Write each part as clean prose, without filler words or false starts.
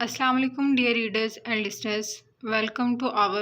Assalamu alaikum dear readers and listeners. Welcome to our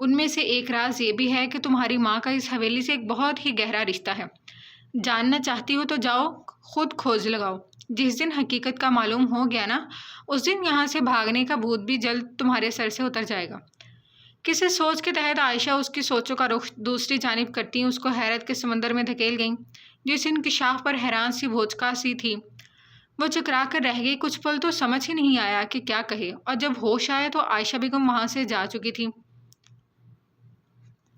ان میں سے ایک راز یہ بھی ہے کہ تمہاری ماں کا اس حویلی سے ایک بہت ہی گہرا رشتہ ہے۔ جاننا چاہتی ہو تو جاؤ خود کھوج لگاؤ۔ جس دن حقیقت کا معلوم ہو گیا نا، اس دن یہاں سے بھاگنے کا بھوت بھی جلد تمہارے سر سے اتر جائے گا۔ کسی سوچ کے تحت عائشہ اس کی سوچوں کا رخ دوسری جانب کرتی اس کو حیرت کے سمندر میں دھکیل گئیں، جو اس انکشاف پر حیران سی بھوچکا سی تھی۔ وہ چکرا کر رہ گئی۔ کچھ پل تو سمجھ ہی نہیں آیا کہ کیا کہے، اور جب ہوش آیا تو عائشہ بیگم وہاں سے جا چکی تھی۔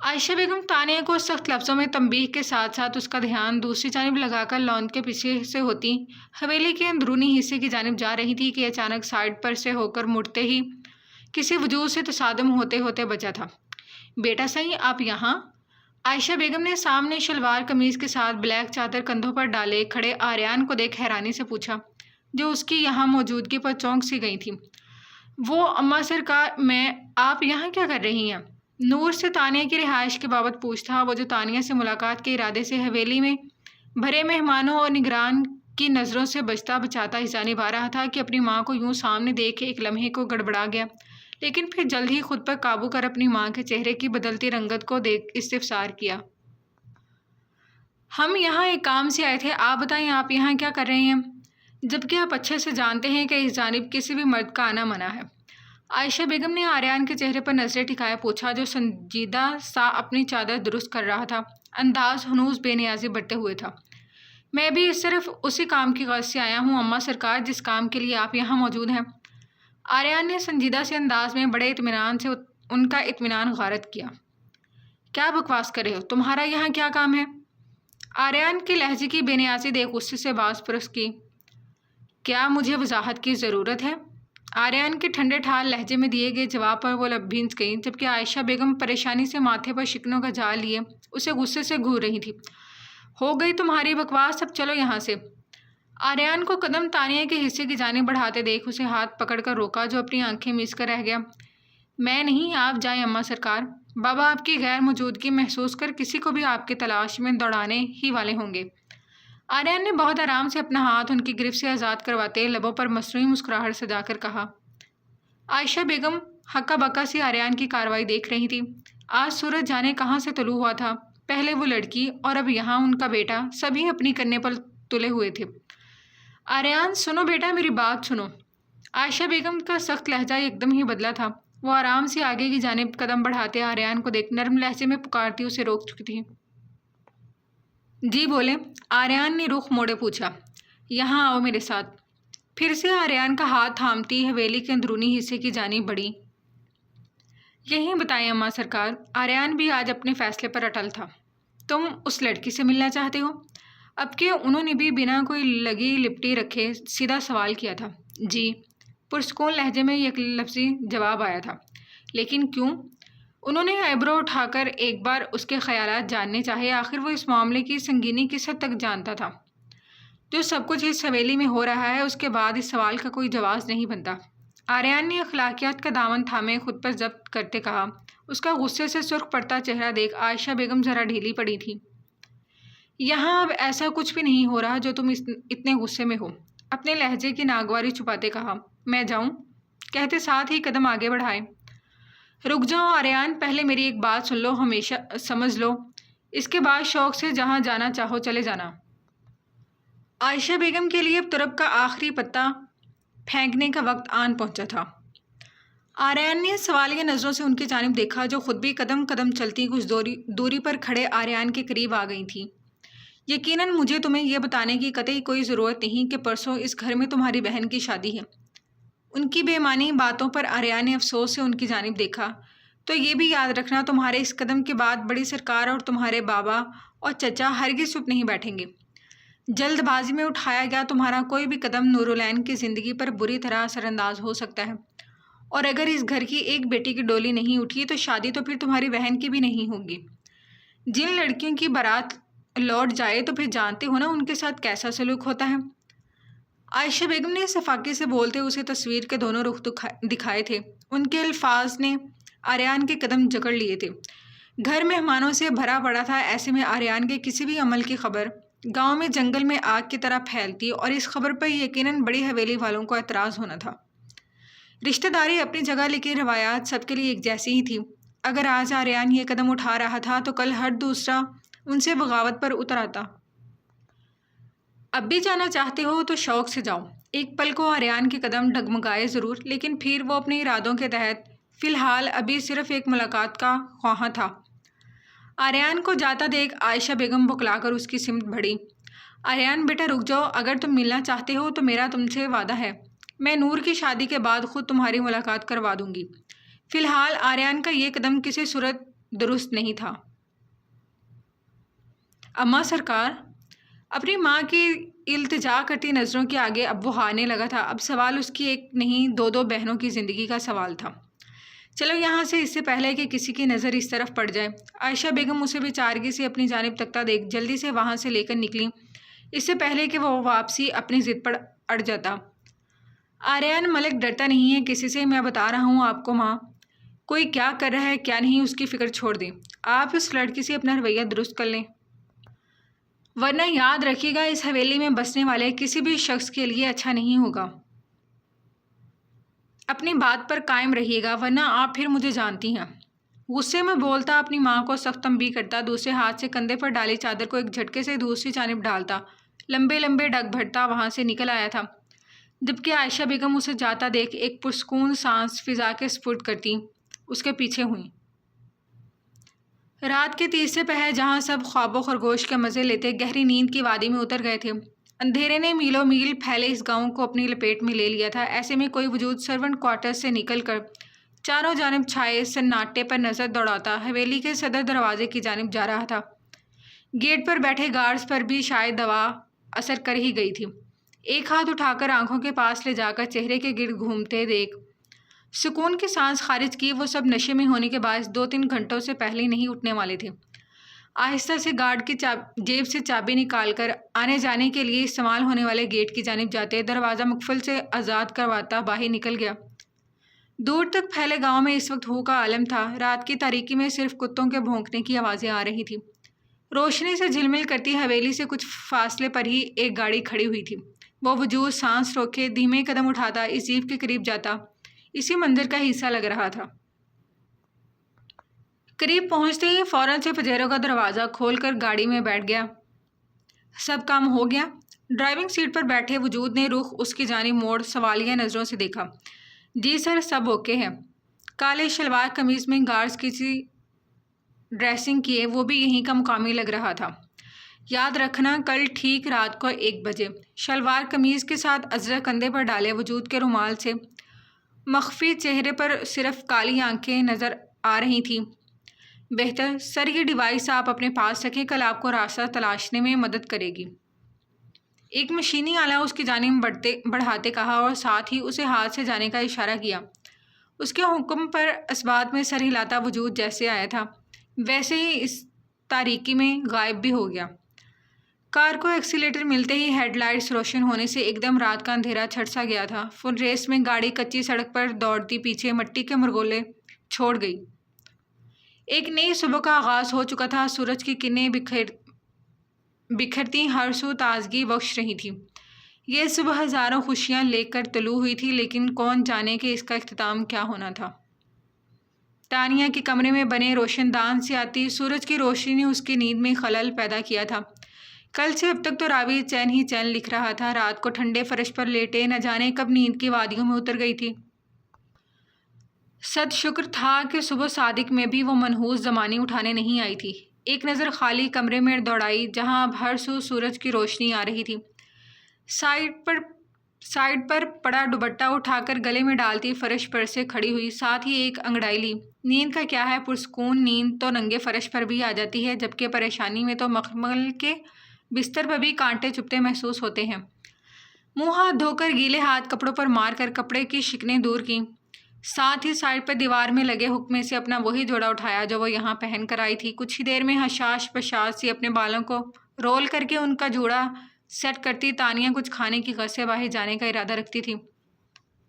عائشہ بیگم تانیہ کو سخت لفظوں میں تنبیہ کے ساتھ ساتھ اس کا دھیان دوسری جانب لگا کر لان کے پیچھے سے ہوتی حویلی کے اندرونی حصے کی جانب جا رہی تھی کہ اچانک سائڈ پر سے ہو کر مڑتے ہی کسی وجود سے تصادم ہوتے ہوتے بچا تھا۔ بیٹا صحیح آپ یہاں؟ عائشہ بیگم نے سامنے شلوار قمیض کے ساتھ بلیک چادر کندھوں پر ڈالے کھڑے آریان کو دیکھ حیرانی سے پوچھا، جو اس کی یہاں موجودگی پر چونک سی گئی تھی۔ وہ اماں سرکار، آپ یہاں کیا کر رہی ہیں؟ نور سے تانیہ کی رہائش کے بابت پوچھتا وہ جو تانیہ سے ملاقات کے ارادے سے حویلی میں بھرے مہمانوں اور نگران کی نظروں سے بچتا بچاتا اس جانب آ رہا تھا کہ اپنی ماں کو یوں سامنے دیکھ کے ایک لمحے کو گڑبڑا گیا، لیکن پھر جلد ہی خود پر قابو کر اپنی ماں کے چہرے کی بدلتی رنگت کو دیکھ استفسار کیا۔ ہم یہاں ایک کام سے آئے تھے، آپ بتائیں آپ یہاں کیا کر رہے ہیں؟ جبکہ آپ اچھے سے جانتے ہیں کہ اس جانب کسی بھی مرد کا آنا منع ہے۔ عائشہ بیگم نے آریان کے چہرے پر نظریں ٹکائے پوچھا، جو سنجیدہ سا اپنی چادر درست کر رہا تھا، انداز ہنوز بے نیازی بڑھتے ہوئے تھا۔ میں بھی صرف اسی کام کی غرض سے آیا ہوں اماں سرکار جس کام کے لیے آپ یہاں موجود ہیں۔ آریان نے سنجیدہ سے انداز میں بڑے اطمینان سے ان کا اطمینان غارت کیا۔ کیا بکواس کر رہے ہو؟ تمہارا یہاں کیا کام ہے؟ آریان کے لہجے کی بے نیازی دیکھ غصے سے باز پرس کی۔ کیا مجھے وضاحت کی ضرورت ہے؟ آریان کے ٹھنڈے ٹھار لہجے میں دیے گئے جواب پر وہ لب بھینچ گئی، جبکہ عائشہ بیگم پریشانی سے ماتھے پر شکنوں کا جال لیے اسے غصے سے گھور رہی تھی۔ ہو گئی تمہاری بکواس، اب چلو یہاں سے۔ آریان کو قدم تانیہ کے حصے کی جانب بڑھاتے دیکھ اسے ہاتھ پکڑ کر روکا، جو اپنی آنکھیں میچ کر رہ گیا۔ میں نہیں، آپ جائیں اماں سرکار۔ بابا آپ کی غیر موجودگی محسوس کر کسی کو بھی آپ کی تلاش میں دوڑانے ہی والے ہوں گے۔ آریان نے بہت آرام سے اپنا ہاتھ ان کی گرفت سے آزاد کرواتے لبوں پر مصنوعی مسکراہٹ سجا کر کہا۔ عائشہ بیگم ہکا بکا سی آریان کی کارروائی دیکھ رہی تھی۔ آج سورج جانے کہاں سے طلوع ہوا تھا، پہلے وہ لڑکی اور اب یہاں ان کا بیٹا، سبھی اپنی کرنے پر تلے ہوئے تھے۔ آریان سنو بیٹا، میری بات سنو۔ عائشہ بیگم کا سخت لہجہ ایک دم ہی بدلا تھا۔ وہ آرام سے آگے کی جانب قدم بڑھاتے آریان کو دیکھ نرم لہجے میں پکارتی اسے روک چکی تھی۔ جی بولے؟ آریان نے رخ موڑے پوچھا۔ یہاں آؤ میرے ساتھ۔ پھر سے آریان کا ہاتھ تھامتی حویلی کے اندرونی حصے کی جانب بڑھی۔ یہیں بتائیں اماں سرکار۔ آریان بھی آج اپنے فیصلے پر اٹل تھا۔ تم اس لڑکی سے ملنا چاہتے ہو؟ اب کہ انہوں نے بھی بنا کوئی لگی لپٹی رکھے سیدھا سوال کیا تھا۔ جی، پرسکون لہجے میں یک لفظی جواب آیا تھا۔ لیکن کیوں؟ انہوں نے ایبرو اٹھا کر ایک بار اس کے خیالات جاننے چاہے۔ آخر وہ اس معاملے کی سنگینی کس حد تک جانتا تھا۔ جو سب کچھ اس حویلی میں ہو رہا ہے، اس کے بعد اس سوال کا کوئی جواز نہیں بنتا۔ آریان نے اخلاقیات کا دامن تھامے خود پر ضبط کرتے کہا۔ اس کا غصے سے سرخ پڑتا چہرہ دیکھ عائشہ بیگم ذرا ڈھیلی پڑی تھی۔ یہاں اب ایسا کچھ بھی نہیں ہو رہا جو تم اتنے غصے میں ہو، اپنے لہجے کی ناگواری چھپاتے کہا۔ میں جاؤں؟ کہتے ساتھ ہی قدم آگے بڑھائے۔ رک جاؤ آریان، پہلے میری ایک بات سن لو، ہمیشہ سمجھ لو، اس کے بعد شوق سے جہاں جانا چاہو چلے جانا۔ عائشہ بیگم کے لیے اب ترب کا آخری پتا پھینکنے کا وقت آن پہنچا تھا۔ آریان نے سوالیہ نظروں سے ان کی جانب دیکھا، جو خود بھی قدم قدم چلتی کچھ دوری پر کھڑے آریان کے قریب آ گئی تھیں۔ یقیناً مجھے تمہیں یہ بتانے کی قطعی کوئی ضرورت نہیں کہ پرسوں اس گھر میں تمہاری بہن کی شادی ہے۔ ان کی بے معنی باتوں پر آریان نے افسوس سے ان کی جانب دیکھا۔ تو یہ بھی یاد رکھنا، تمہارے اس قدم کے بعد بڑی سرکار اور تمہارے بابا اور چچا ہرگز چپ نہیں بیٹھیں گے۔ جلد بازی میں اٹھایا گیا تمہارا کوئی بھی قدم نورالعین کی زندگی پر بری طرح اثر انداز ہو سکتا ہے، اور اگر اس گھر کی ایک بیٹی کی ڈولی نہیں اٹھی تو شادی تو پھر تمہاری بہن کی بھی نہیں ہوگی۔ جن لڑکیوں کی بارات لوٹ جائے تو پھر جانتے ہو نا ان کے ساتھ کیسا سلوک ہوتا ہے۔ عائشہ بیگم نے صفاقی سے بولتے اسے تصویر کے دونوں رخ دکھائے تھے۔ ان کے الفاظ نے آریان کے قدم جکڑ لیے تھے۔ گھر مہمانوں سے بھرا پڑا تھا، ایسے میں آریان کے کسی بھی عمل کی خبر گاؤں میں جنگل میں آگ کی طرح پھیلتی، اور اس خبر پر یقیناً بڑی حویلی والوں کو اعتراض ہونا تھا۔ رشتہ داری اپنی جگہ، لیکن روایات سب کے لیے ایک جیسی ہی تھی۔ اگر آج آریان یہ قدم اٹھا رہا تھا تو کل ہر دوسرا ان سے بغاوت پر اتر آتا۔ اب بھی جانا چاہتے ہو تو شوق سے جاؤ۔ ایک پل کو آریان کے قدم ڈگمگائے ضرور، لیکن پھر وہ اپنے ارادوں کے تحت فی الحال ابھی صرف ایک ملاقات کا خواہاں تھا۔ آریان کو جاتا دیکھ عائشہ بیگم بکلا کر اس کی سمت بڑھی۔ آریان بیٹا رک جاؤ، اگر تم ملنا چاہتے ہو تو میرا تم سے وعدہ ہے، میں نور کی شادی کے بعد خود تمہاری ملاقات کروا دوں گی۔ فی الحال آریان کا یہ قدم کسی صورت درست نہیں تھا۔ اماں سرکار، اپنی ماں کی التجا کرتی نظروں کے آگے اب وہ ہارنے لگا تھا۔ اب سوال اس کی ایک نہیں دو بہنوں کی زندگی کا سوال تھا۔ چلو یہاں سے، اس سے پہلے کہ کسی کی نظر اس طرف پڑ جائے۔ عائشہ بیگم اسے بیچارگی سے اپنی جانب تکتا دیکھ جلدی سے وہاں سے لے کر نکلی، اس سے پہلے کہ وہ واپسی اپنی ضد پر اڑ جاتا۔ آریان ملک ڈرتا نہیں ہے کسی سے، میں بتا رہا ہوں آپ کو ماں، کوئی کیا کر رہا ہے کیا نہیں اس کی فکر چھوڑ دیں، آپ اس لڑکی سے اپنا رویہ درست کر لیں، ورنہ یاد رکھیے گا اس حویلی میں بسنے والے کسی بھی شخص کے لیے اچھا نہیں ہوگا۔ اپنی بات پر قائم رہیے گا ورنہ آپ پھر مجھے جانتی ہیں۔ غصے میں بولتا اپنی ماں کو سخت تنبیہ کرتا، دوسرے ہاتھ سے کندھے پر ڈالی چادر کو ایک جھٹکے سے دوسری جانب ڈالتا، لمبے لمبے ڈگ بھرتا وہاں سے نکل آیا تھا، جبکہ عائشہ بیگم اسے جاتا دیکھ ایک پرسکون سانس فضا کے سپرد کرتی اس کے پیچھے ہوئیں۔ رات کے تیسرے پہر جہاں سب خواب و خرگوش کے مزے لیتے گہری نیند کی وادی میں اتر گئے تھے، اندھیرے نے میلوں میل پھیلے اس گاؤں کو اپنی لپیٹ میں لے لیا تھا۔ ایسے میں کوئی وجود سرونٹ کوارٹر سے نکل کر چاروں جانب چھائے سناٹے پر نظر دوڑاتا حویلی کے صدر دروازے کی جانب جا رہا تھا۔ گیٹ پر بیٹھے گارڈز پر بھی شاید دوا اثر کر ہی گئی تھی۔ ایک ہاتھ اٹھا کر آنکھوں کے پاس لے جا کر چہرے کے گرد گھومتے دیکھ سکون کی سانس خارج کی۔ وہ سب نشے میں ہونے کے باعث 2-3 گھنٹوں سے پہلے نہیں اٹھنے والے تھے۔ آہستہ سے گارڈ کی جیب سے چابی نکال کر آنے جانے کے لیے استعمال ہونے والے گیٹ کی جانب جاتے دروازہ مقفل سے آزاد کرواتا باہر نکل گیا۔ دور تک پھیلے گاؤں میں اس وقت ہو کا عالم تھا۔ رات کی تاریکی میں صرف کتوں کے بھونکنے کی آوازیں آ رہی تھیں۔ روشنی سے جھلمل کرتی حویلی سے کچھ فاصلے پر ہی ایک گاڑی کھڑی ہوئی تھی۔ وہ وجود سانس روکے دھیمے قدم اٹھاتا اس جیپ کے قریب جاتا، اسی منظر کا حصہ لگ رہا تھا۔ قریب پہنچتے ہی فوراً سے پجیرو کا دروازہ کھول کر گاڑی میں بیٹھ گیا۔ سب کام ہو گیا؟ ڈرائیونگ سیٹ پر بیٹھے وجود نے رخ اس کی جانب موڑ سوالیہ نظروں سے دیکھا۔ جی سر، سب اوکے ہے۔ کالے شلوار قمیض میں گارڈز کسی ڈریسنگ کیے وہ بھی یہیں کا مقامی لگ رہا تھا۔ یاد رکھنا کل ٹھیک رات کو 1 بجے۔ شلوار قمیض کے ساتھ ازرق کندھے پر ڈالے وجود کے رومال سے مخفی چہرے پر صرف کالی آنکھیں نظر آ رہی تھیں۔ بہتر سر یہ ڈیوائس آپ اپنے پاس رکھیں، کل آپ کو راستہ تلاشنے میں مدد کرے گی۔ ایک مشینی آلہ اس کی جانب بڑھاتے کہا اور ساتھ ہی اسے ہاتھ سے جانے کا اشارہ کیا۔ اس کے حکم پر اسبات میں سر ہلاتا وجود جیسے آیا تھا ویسے ہی اس تاریکی میں غائب بھی ہو گیا۔ کار کو ایکسیلیٹر ملتے ہی ہیڈ لائٹس روشن ہونے سے ایک دم رات کا اندھیرا چھٹ سا گیا تھا۔ فل ریس میں گاڑی کچی سڑک پر دوڑتی پیچھے مٹی کے مرغولے چھوڑ گئی۔ ایک نئی صبح کا آغاز ہو چکا تھا۔ سورج کی کرنیں بکھرتی ہر سو تازگی بخش رہی تھی۔ یہ صبح ہزاروں خوشیاں لے کر طلوع ہوئی تھی، لیکن کون جانے کہ اس کا اختتام کیا ہونا تھا۔ تانیہ کے کمرے میں بنے روشن دان سے آتی سورج کی روشنی نے اس کی نیند میں خلل پیدا کیا تھا۔ کل سے اب تک تو راوی چین ہی چین لکھ رہا تھا۔ رات کو ٹھنڈے فرش پر لیٹے نہ جانے کب نیند کی وادیوں میں اتر گئی تھی۔ صد شکر تھا کہ صبح صادق میں بھی وہ منحوس زمانی اٹھانے نہیں آئی تھی۔ ایک نظر خالی کمرے میں دوڑائی جہاں اب ہر سو سورج کی روشنی آ رہی تھی۔ سائڈ پر پڑا دوپٹہ اٹھا کر گلے میں ڈالتی فرش پر سے کھڑی ہوئی، ساتھ ہی ایک انگڑائی لی۔ نیند کا کیا ہے، پرسکون نیند تو ننگے فرش پر بھی آ جاتی ہے، جبکہ پریشانی میں تو مخمل کے بستر پر بھی کانٹے چبھتے محسوس ہوتے ہیں۔ منہ ہاتھ دھو کر گیلے ہاتھ کپڑوں پر مار کر کپڑے کی شکنیں دور کیں، ساتھ ہی سائڈ پر دیوار میں لگے حکمے سے اپنا وہی جوڑا اٹھایا جو وہ یہاں پہن کر آئی تھی۔ کچھ ہی دیر میں حشاش بشاش سی اپنے بالوں کو رول کر کے ان کا جوڑا سیٹ کرتی تانیہ کچھ کھانے کی غرض سے باہر جانے کا ارادہ رکھتی تھی۔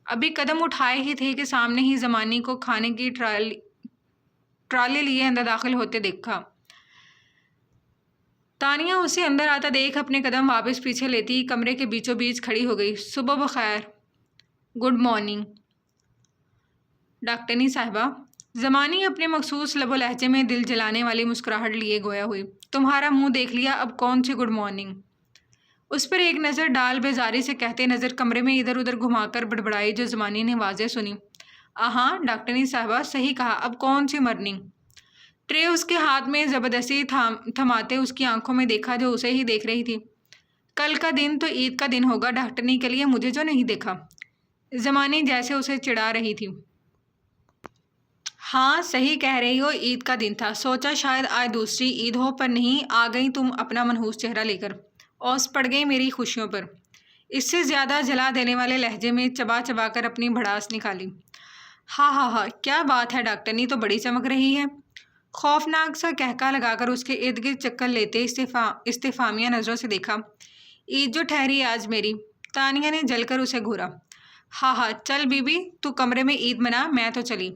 ابھی قدم اٹھائے ہی تھے کہ سامنے ہی زمانی کو کھانے کی ٹرالی لیے اندر داخل ہوتے دیکھا۔ تانیہ اسے اندر آتا دیکھ اپنے قدم واپس پیچھے لیتی کمرے کے بیچوں بیچ کھڑی ہو گئی۔ صبح بخیر، گڈ مارننگ ڈاکٹرنی صاحبہ۔ زمانی اپنے مخصوص لب و لہجے میں دل جلانے والی مسکراہٹ لیے گویا ہوئی، تمہارا منہ دیکھ لیا، اب کون سی گڈ مارننگ؟ اس پر ایک نظر ڈال بیزاری سے کہتے نظر کمرے میں ادھر ادھر گھما کر بڑبڑائی جو زمانی نے واضح سنی۔ ہاں ڈاکٹرنی صاحبہ صحیح کہا، اب کون سی مرننگ؟ ٹرے اس کے ہاتھ میں زبردستی تھماتے اس کی آنکھوں میں دیکھا جو اسے ہی دیکھ رہی تھی۔ کل کا دن تو عید کا دن ہوگا ڈاکٹرنی کے لیے، مجھے جو نہیں دیکھا؟ زمانی جیسے اسے چڑھا رہی تھی۔ ہاں صحیح کہہ رہی ہو، عید کا دن تھا، سوچا شاید آج دوسری عید ہو، پر نہیں، آ گئی تم اپنا منحوس چہرہ لے کر، اوس پڑ گئی میری خوشیوں پر۔ اس سے زیادہ جلا دینے والے لہجے میں چبا چبا کر اپنی بھڑاس نکالی۔ ہاں ہاں ہاں، کیا بات ہے، ڈاکٹرنی تو بڑی چمک رہی ہے۔ خوفناک سا کہکا لگا کر اس کے ارد گرد چکر لیتے استفہامیہ نظروں سے دیکھا۔ عید جو ٹھہری آج میری، تانیہ نے جل کر اسے گھورا۔ ہاں ہاں چل بی بی، تو کمرے میں عید منا، میں تو چلی۔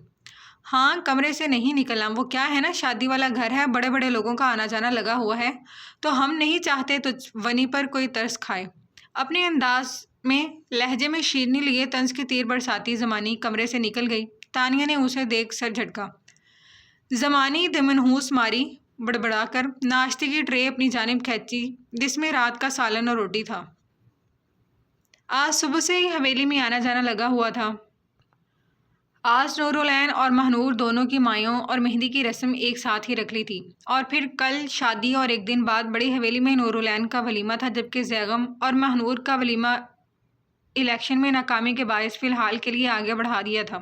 ہاں کمرے سے نہیں نکلنا، وہ کیا ہے نا، شادی والا گھر ہے، بڑے بڑے لوگوں کا آنا جانا لگا ہوا ہے، تو ہم نہیں چاہتے تجھ ونی پر کوئی ترس کھائے۔ اپنے انداز میں لہجے میں شیرنی لیے طنز کے تیر برساتی زمانی کمرے سے نکل گئی۔ تانیہ نے اسے دیکھ سر جھٹکا۔ زمانی منحوس ماری بڑبڑا کر ناشتے کی ٹرے اپنی جانب کھینچی جس میں رات کا سالن اور روٹی تھا۔ آج صبح سے ہی حویلی میں آنا جانا لگا ہوا تھا۔ آج نورالعین اور مہنور دونوں کی مائیوں اور مہندی کی رسم ایک ساتھ ہی رکھ لی تھی، اور پھر کل شادی اور ایک دن بعد بڑی حویلی میں نورالعین کا ولیمہ تھا، جبکہ زیغم اور مہنور کا ولیمہ الیکشن میں ناکامی کے باعث فی الحال کے لیے آگے بڑھا دیا تھا۔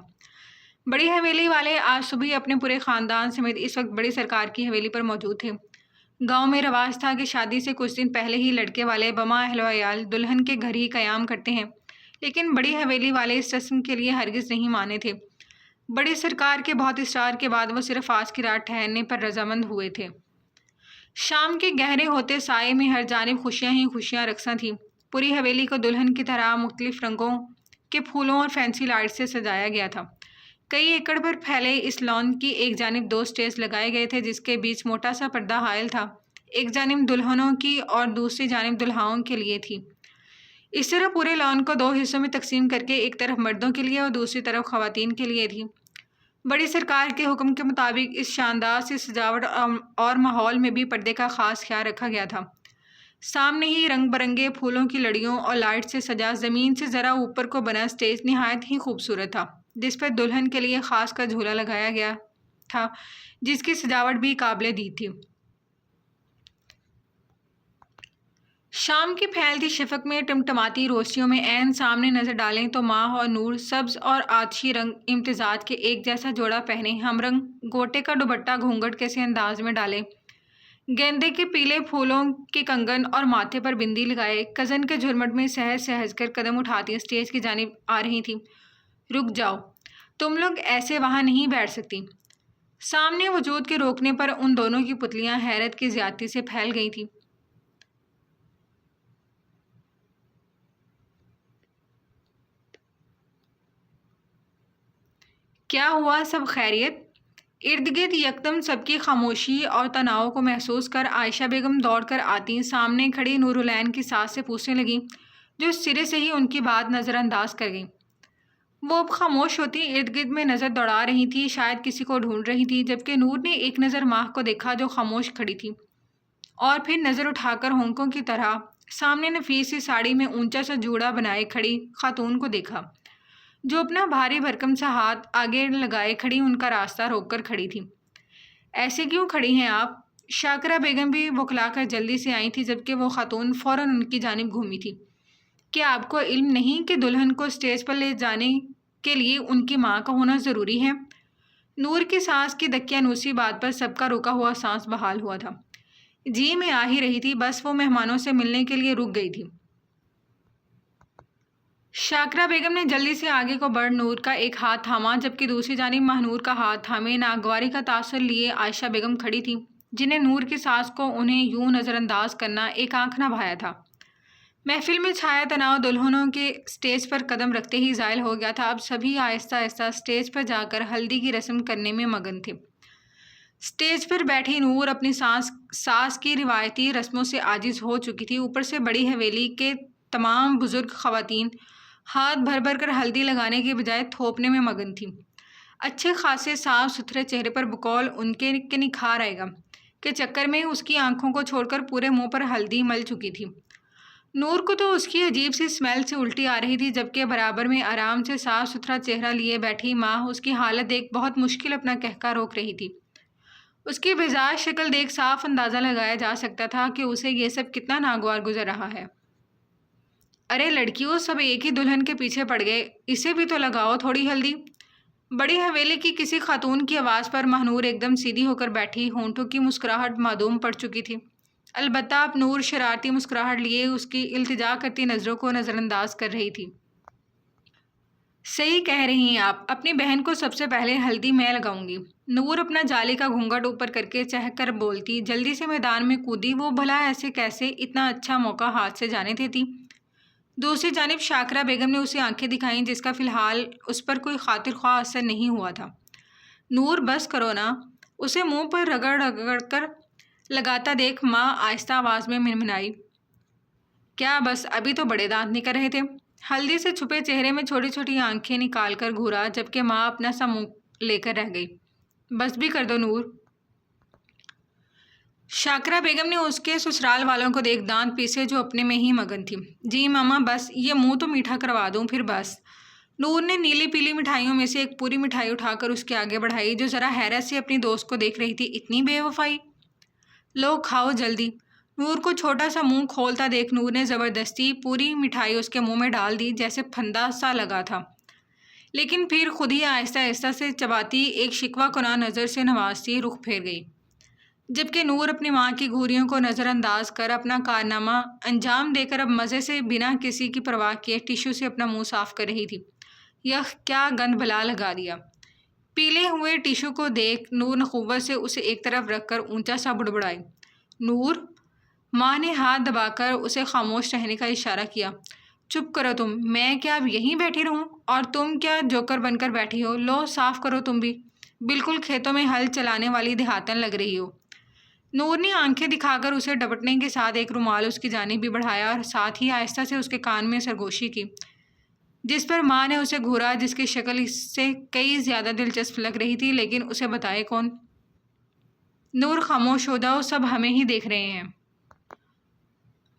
بڑی حویلی والے آج صبح ہی اپنے پورے خاندان سمیت اس وقت بڑی سرکار کی حویلی پر موجود تھے۔ گاؤں میں رواج تھا کہ شادی سے کچھ دن پہلے ہی لڑکے والے بما اہل و عیال دلہن کے گھر ہی قیام کرتے ہیں، لیکن بڑی حویلی والے اس رسم کے لیے ہرگز نہیں مانے تھے۔ بڑی سرکار کے بہت اصرار کے بعد وہ صرف آج کی رات ٹھہرنے پر رضامند ہوئے تھے۔ شام کے گہرے ہوتے سائے میں ہر جانب خوشیاں ہی خوشیاں رقصاں تھیں۔ پوری حویلی کو دلہن کی طرح مختلف رنگوں کے پھولوں اور فینسی لائٹ سے سجایا گیا تھا۔ کئی ایکڑ پر پھیلے اس لان کی ایک جانب 2 اسٹیج لگائے گئے تھے جس کے بیچ موٹا سا پردہ حائل تھا، ایک جانب دلہنوں کی اور دوسری جانب دلہاؤں کے لیے تھی۔ اس طرح پورے لان کو 2 حصوں میں تقسیم کر کے ایک طرف مردوں کے لیے اور دوسری طرف خواتین کے لیے تھی۔ بڑی سرکار کے حکم کے مطابق اس شاندار سی سجاوٹ اور ماحول میں بھی پردے کا خاص خیال رکھا گیا تھا۔ سامنے ہی رنگ برنگے پھولوں کی لڑیوں اور لائٹ سے سجا زمین سے ذرا اوپر کو بنا اسٹیج نہایت ہی خوبصورت تھا، جس پر دلہن کے لیے خاص کر جھولا لگایا گیا تھا جس کی سجاوٹ بھی قابل دید تھی۔ شام کی پھیلتی شفق میں ٹمٹماتی روشنیوں میں عین سامنے نظر ڈالیں تو ماہ اور نور سبز اور آتشی رنگ امتزاج کے ایک جیسا جوڑا پہنے، ہم رنگ گوٹے کا دوپٹہ گھونگھٹ کے سے انداز میں ڈالے، گیندے کے پیلے پھولوں کے کنگن اور ماتھے پر بندی لگائے، کزن کے جھرمٹ میں سہج سہج کر قدم اٹھاتی اسٹیج کی جانب آ رہی تھی۔ رک جاؤ، تم لوگ ایسے وہاں نہیں بیٹھ سکتی۔ سامنے وجود کے روکنے پر ان دونوں کی پتلیاں حیرت کی زیادتی سے پھیل گئی تھیں۔ کیا ہوا، سب خیریت؟ ارد گرد یکدم سب کی خاموشی اور تناؤ کو محسوس کر عائشہ بیگم دوڑ کر آتی سامنے کھڑی نورالعین کی ساس سے پوچھنے لگیں، جو سرے سے ہی ان کی بات نظر انداز کر گئی۔ وہ اب خاموش ہوتی ارد گرد میں نظر دوڑا رہی تھی، شاید کسی کو ڈھونڈ رہی تھی، جبکہ نور نے ایک نظر ماہ کو دیکھا جو خاموش کھڑی تھی، اور پھر نظر اٹھا کر ہونکوں کی طرح سامنے نفیس سی ساڑی میں اونچا سا جوڑا بنائے کھڑی خاتون کو دیکھا، جو اپنا بھاری بھرکم سا ہاتھ آگے لگائے کھڑی ان کا راستہ روک کر کھڑی تھی۔ ایسے کیوں کھڑی ہیں آپ؟ شاکرہ بیگم بھی بکھلا کر جلدی سے آئی تھی، جبکہ وہ خاتون فوراً ان کی جانب گھومی تھی۔ کیا آپ کو علم نہیں کہ دلہن کو اسٹیج پر لے جانے کے لیے ان کی ماں کا ہونا ضروری ہے؟ نور کی سانس کی دقیانوسی بات پر سب کا رکا ہوا سانس بحال ہوا تھا۔ جی میں آ ہی رہی تھی، بس وہ مہمانوں سے ملنے کے لیے رک گئی تھی۔ شاکرہ بیگم نے جلدی سے آگے کو بڑھ نور کا ایک ہاتھ تھاما، جبکہ دوسری جانب مہنور کا ہاتھ تھامے ناگواری کا تاثر لیے عائشہ بیگم کھڑی تھی، جنہیں نور کی ساس کو انہیں یوں نظر انداز کرنا ایک آنکھ نہ بھایا تھا۔ محفل میں چھایا تناؤ دلہنوں کے اسٹیج پر قدم رکھتے ہی زائل ہو گیا تھا۔ اب سبھی آہستہ آہستہ اسٹیج پر جا کر ہلدی کی رسم کرنے میں مگن تھے۔ اسٹیج پر بیٹھی نور اپنی ساس کی روایتی رسموں سے عاجز ہو چکی تھی، اوپر سے بڑی حویلی کے تمام بزرگ خواتین ہاتھ بھر بھر کر ہلدی لگانے کے بجائے تھوپنے میں مگن تھیں۔ اچھے خاصے صاف ستھرے چہرے پر بقول ان کے نکھار آئے گا کے چکر میں اس کی آنکھوں کو چھوڑ کر پورے منہ پر ہلدی مل چکی تھی۔ نور کو تو اس کی عجیب سی اسمیل سے الٹی آ رہی تھی، جبکہ برابر میں آرام سے صاف ستھرا چہرہ لیے بیٹھی ماں اس کی حالت دیکھ بہت مشکل اپنا قہقہ روک رہی تھی۔ اس کی مزاج شکل دیکھ صاف اندازہ لگایا جا سکتا تھا کہ اسے یہ سب کتنا ناگوار گزر رہا ہے۔ ارے لڑکیوں، سب ایک ہی دلہن کے پیچھے پڑ گئے، اسے بھی تو لگاؤ تھوڑی ہلدی۔ بڑی حویلی کی کسی خاتون کی آواز پر ماہنور ایک دم سیدھی ہو کر بیٹھی، ہونٹوں کی مسکراہٹ معدوم پڑ چکی تھی۔ البتہ اب نور شرارتی مسکراہٹ لیے اس کی التجا کرتی نظروں کو نظر انداز کر رہی تھی۔ صحیح کہہ رہی ہیں آپ، اپنی بہن کو سب سے پہلے ہلدی میں لگاؤں گی۔ نور اپنا جالی کا گھونگھٹ اوپر کر کے چہک کر بولتی، جلدی سے میدان میں کودی۔ وہ بھلا ایسے کیسے اتنا اچھا موقع ہاتھ سے جانے دیتی؟ دوسری جانب شاکرہ بیگم نے اسے آنکھیں دکھائیں جس کا فی الحال اس پر کوئی خاطر خواہ اثر نہیں ہوا تھا۔ نور بس کرو نا، اسے منہ پر رگڑ رگڑ کر لگاتا دیکھ ماں آہستہ آواز میں منمنائی۔ کیا بس ابھی تو بڑے دانت نکل رہے تھے؟ ہلدی سے چھپے چہرے میں چھوٹی چھوٹی آنکھیں نکال کر گھورا، جبکہ ماں اپنا سا منہ لے کر رہ گئی۔ بس بھی کر دو نور۔ شاکرہ بیگم نے اس کے سسرال والوں کو دیکھ دانت پیسے جو اپنے میں ہی مگن تھی۔ جی ماما، بس یہ منہ تو میٹھا کروا دوں پھر بس۔ نور نے نیلی پیلی مٹھائیوں میں سے ایک پوری مٹھائی اٹھا کر اس کے آگے بڑھائی، جو ذرا حیرت سے اپنی دوست کو دیکھ رہی تھی۔ اتنی بے وفائی؟ لو کھاؤ جلدی۔ نور کو چھوٹا سا منہ کھولتا دیکھ نور نے زبردستی پوری مٹھائی اس کے منہ میں ڈال دی، جیسے پھندا سا لگا تھا، لیکن پھر خود ہی آہستہ آہستہ سے چباتی ایک شکوہ کناں نظر سے نوازتی رخ پھیر گئی، جبکہ نور اپنی ماں کی گھوریوں کو نظر انداز کر اپنا کارنامہ انجام دے کر اب مزے سے بنا کسی کی پرواہ کیے ٹیشو سے اپنا منہ صاف کر رہی تھی۔ یخ، کیا گند بلا لگا دیا۔ پیلے ہوئے ٹیشو کو دیکھ نور نخوت سے اسے ایک طرف رکھ کر اونچا سا بڑبڑائی۔ نور! ماں نے ہاتھ دبا کر اسے خاموش رہنے کا اشارہ کیا۔ چپ کرو تم، میں کیا اب یہیں بیٹھی رہوں؟ اور تم کیا جوکر بن کر بیٹھی ہو؟ لو صاف کرو تم بھی، بالکل کھیتوں میں ہل چلانے والی دیہاتن لگ رہی ہو۔ نور نے آنکھیں دکھا کر اسے ڈپٹنے کے ساتھ ایک رومال اس کی جانب بھی بڑھایا اور ساتھ ہی آہستہ سے اس کے کان میں سرگوشی کی، جس پر ماں نے اسے گھورا، جس کی شکل اس سے کئی زیادہ دلچسپ لگ رہی تھی، لیکن اسے بتائے کون؟ نور خاموش ہو جاؤ، سب ہمیں ہی دیکھ رہے ہیں،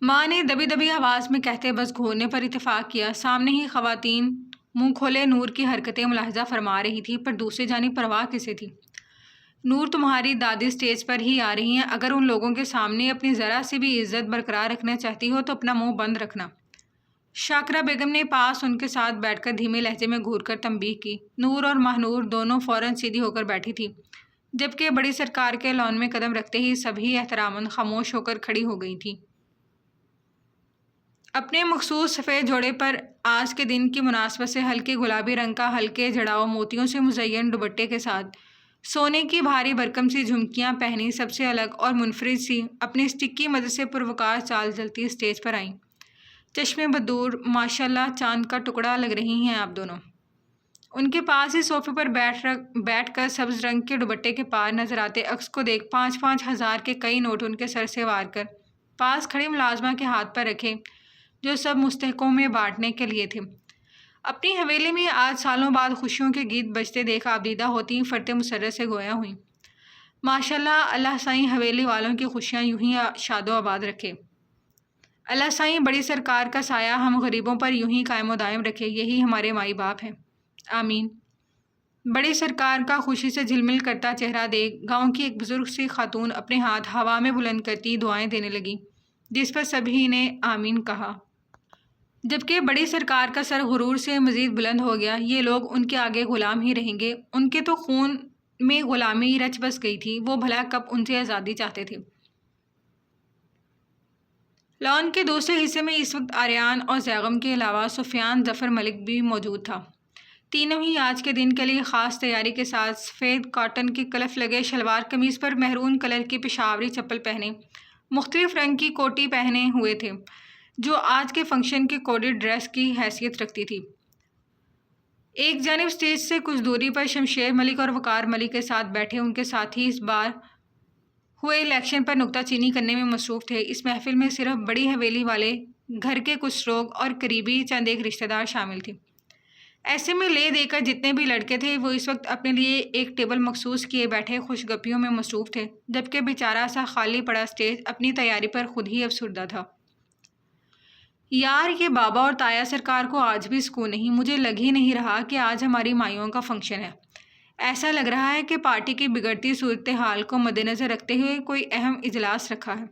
ماں نے دبی دبی آواز میں کہتے بس گھورنے پر اتفاق کیا۔ سامنے ہی خواتین منہ کھولے نور کی حرکتیں ملاحظہ فرما رہی تھی، پر دوسری جانب پرواہ کسے تھی؟ نور، تمہاری دادی اسٹیج پر ہی آ رہی ہیں، اگر ان لوگوں کے سامنے اپنی ذرا سی بھی عزت برقرار رکھنا چاہتی ہو تو اپنا منہ بند رکھنا۔ شاکرہ بیگم نے پاس ان کے ساتھ بیٹھ کر دھیمے لہجے میں گھور کر تنبیہ کی۔ نور اور ماہنور دونوں فوراً سیدھی ہو کر بیٹھی تھی، جبکہ بڑی سرکار کے لان میں قدم رکھتے ہی سبھی احتراماً خاموش ہو کر کھڑی ہو گئی تھیں۔ اپنے مخصوص سفید جوڑے پر آج کے دن کی مناسبت سے ہلکے گلابی رنگ کا ہلکے جڑاؤ موتیوں سے مزین دوپٹے کے ساتھ سونے کی بھاری بھرکم سی جھمکیاں پہنی سب سے الگ اور منفرد سی اپنی اسٹک کی مدد سے پروکار چال چلتی اسٹیج پر آئیں۔ چشمے بدور، ماشاءاللہ چاند کا ٹکڑا لگ رہی ہیں آپ دونوں۔ ان کے پاس ہی صوفے پر بیٹھ کر سبز رنگ کے دوپٹے کے پار نظر آتے عکس کو دیکھ 5-5 ہزار کے کئی نوٹ ان کے سر سے وار کر پاس کھڑی ملازمہ کے ہاتھ پر رکھے، جو سب مستحقوں میں بانٹنے کے لیے تھے۔ اپنی حویلی میں آج سالوں بعد خوشیوں کے گیت بجتے دیکھ آبدیدہ ہوتی فرتے مسرت سے گویا ہوئیں۔ ماشاءاللہ، اللہ سائیں حویلی والوں کی خوشیاں یوں ہی شاد و آباد رکھے۔ اللہ سائیں بڑی سرکار کا سایہ ہم غریبوں پر یوں ہی قائم و دائم رکھے، یہی ہمارے مائی باپ ہیں، آمین۔ بڑی سرکار کا خوشی سے جھلمل کرتا چہرہ دیکھ گاؤں کی ایک بزرگ سی خاتون اپنے ہاتھ ہوا میں بلند کرتی دعائیں دینے لگی، جس پر سبھی نے آمین کہا، جبکہ بڑی سرکار کا سر غرور سے مزید بلند ہو گیا۔ یہ لوگ ان کے آگے غلام ہی رہیں گے، ان کے تو خون میں غلامی رچ بس گئی تھی، وہ بھلا کب ان سے آزادی چاہتے تھے۔ لان کے دوسرے حصے میں اس وقت آریان اور زیغم کے علاوہ سفیان ظفر ملک بھی موجود تھا۔ تینوں ہی آج کے دن کے لیے خاص تیاری کے ساتھ سفید کاٹن کی کلف لگے شلوار قمیض پر مہرون کلر کی پشاوری چپل پہنے مختلف رنگ کی کوٹی پہنے ہوئے تھے، جو آج کے فنکشن کے کوڈڈ ڈریس کی حیثیت رکھتی تھی۔ ایک جانب اسٹیج سے کچھ دوری پر شمشیر ملک اور وقار ملک کے ساتھ بیٹھے ان کے ساتھی اس بار ہوئے الیکشن پر نکتہ چینی کرنے میں مصروف تھے۔ اس محفل میں صرف بڑی حویلی والے گھر کے کچھ لوگ اور قریبی چند ایک رشتہ دار شامل تھے، ایسے میں لے دے کر جتنے بھی لڑکے تھے وہ اس وقت اپنے لیے ایک ٹیبل مخصوص کیے بیٹھے خوش گپیوں میں مصروف تھے، جبکہ بیچارہ سا خالی پڑا اسٹیج اپنی تیاری پر خود ہی افسردہ تھا۔ یار، یہ بابا اور تایا سرکار کو آج بھی سکون نہیں۔ مجھے لگ ہی نہیں رہا کہ آج ہماری مائیوں کا فنکشن ہے۔ ایسا لگ رہا ہے کہ پارٹی کی بگڑتی صورتحال کو مد نظر رکھتے ہوئے کوئی اہم اجلاس رکھا ہے۔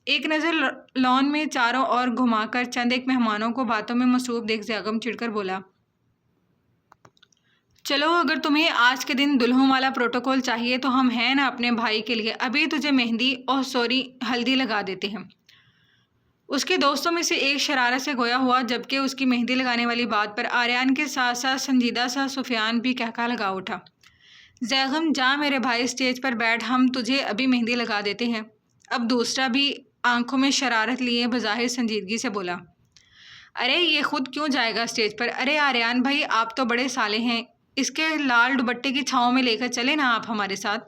ایک نظر لان میں چاروں اور گھما کر چند ایک مہمانوں کو باتوں میں مصروف دیکھ زیغم چڑھ کر بولا، چلو اگر تمہیں آج کے دن دلہوں والا پروٹوکول چاہیے تو ہم ہیں نا اپنے بھائی کے لیے، ابھی تجھے مہندی اور سوری ہلدی لگا دیتے ہیں۔ اس کے دوستوں میں سے ایک شرارت سے گویا ہوا، جبکہ اس کی مہندی لگانے والی بات پر آریان کے ساتھ ساتھ سنجیدہ سا سفیان بھی کہکا لگا اٹھا۔ زیغم، جا میرے بھائی اسٹیج پر بیٹھ، ہم تجھے ابھی مہندی لگا دیتے ہیں۔ اب دوسرا بھی آنکھوں میں شرارت لیے بظاہر سنجیدگی سے بولا، ارے یہ خود کیوں جائے گا اسٹیج پر؟ ارے آریان بھائی، آپ تو بڑے سالے ہیں، اس کے لال دوپٹے کی چھاؤں میں لے کر چلے نا آپ ہمارے ساتھ۔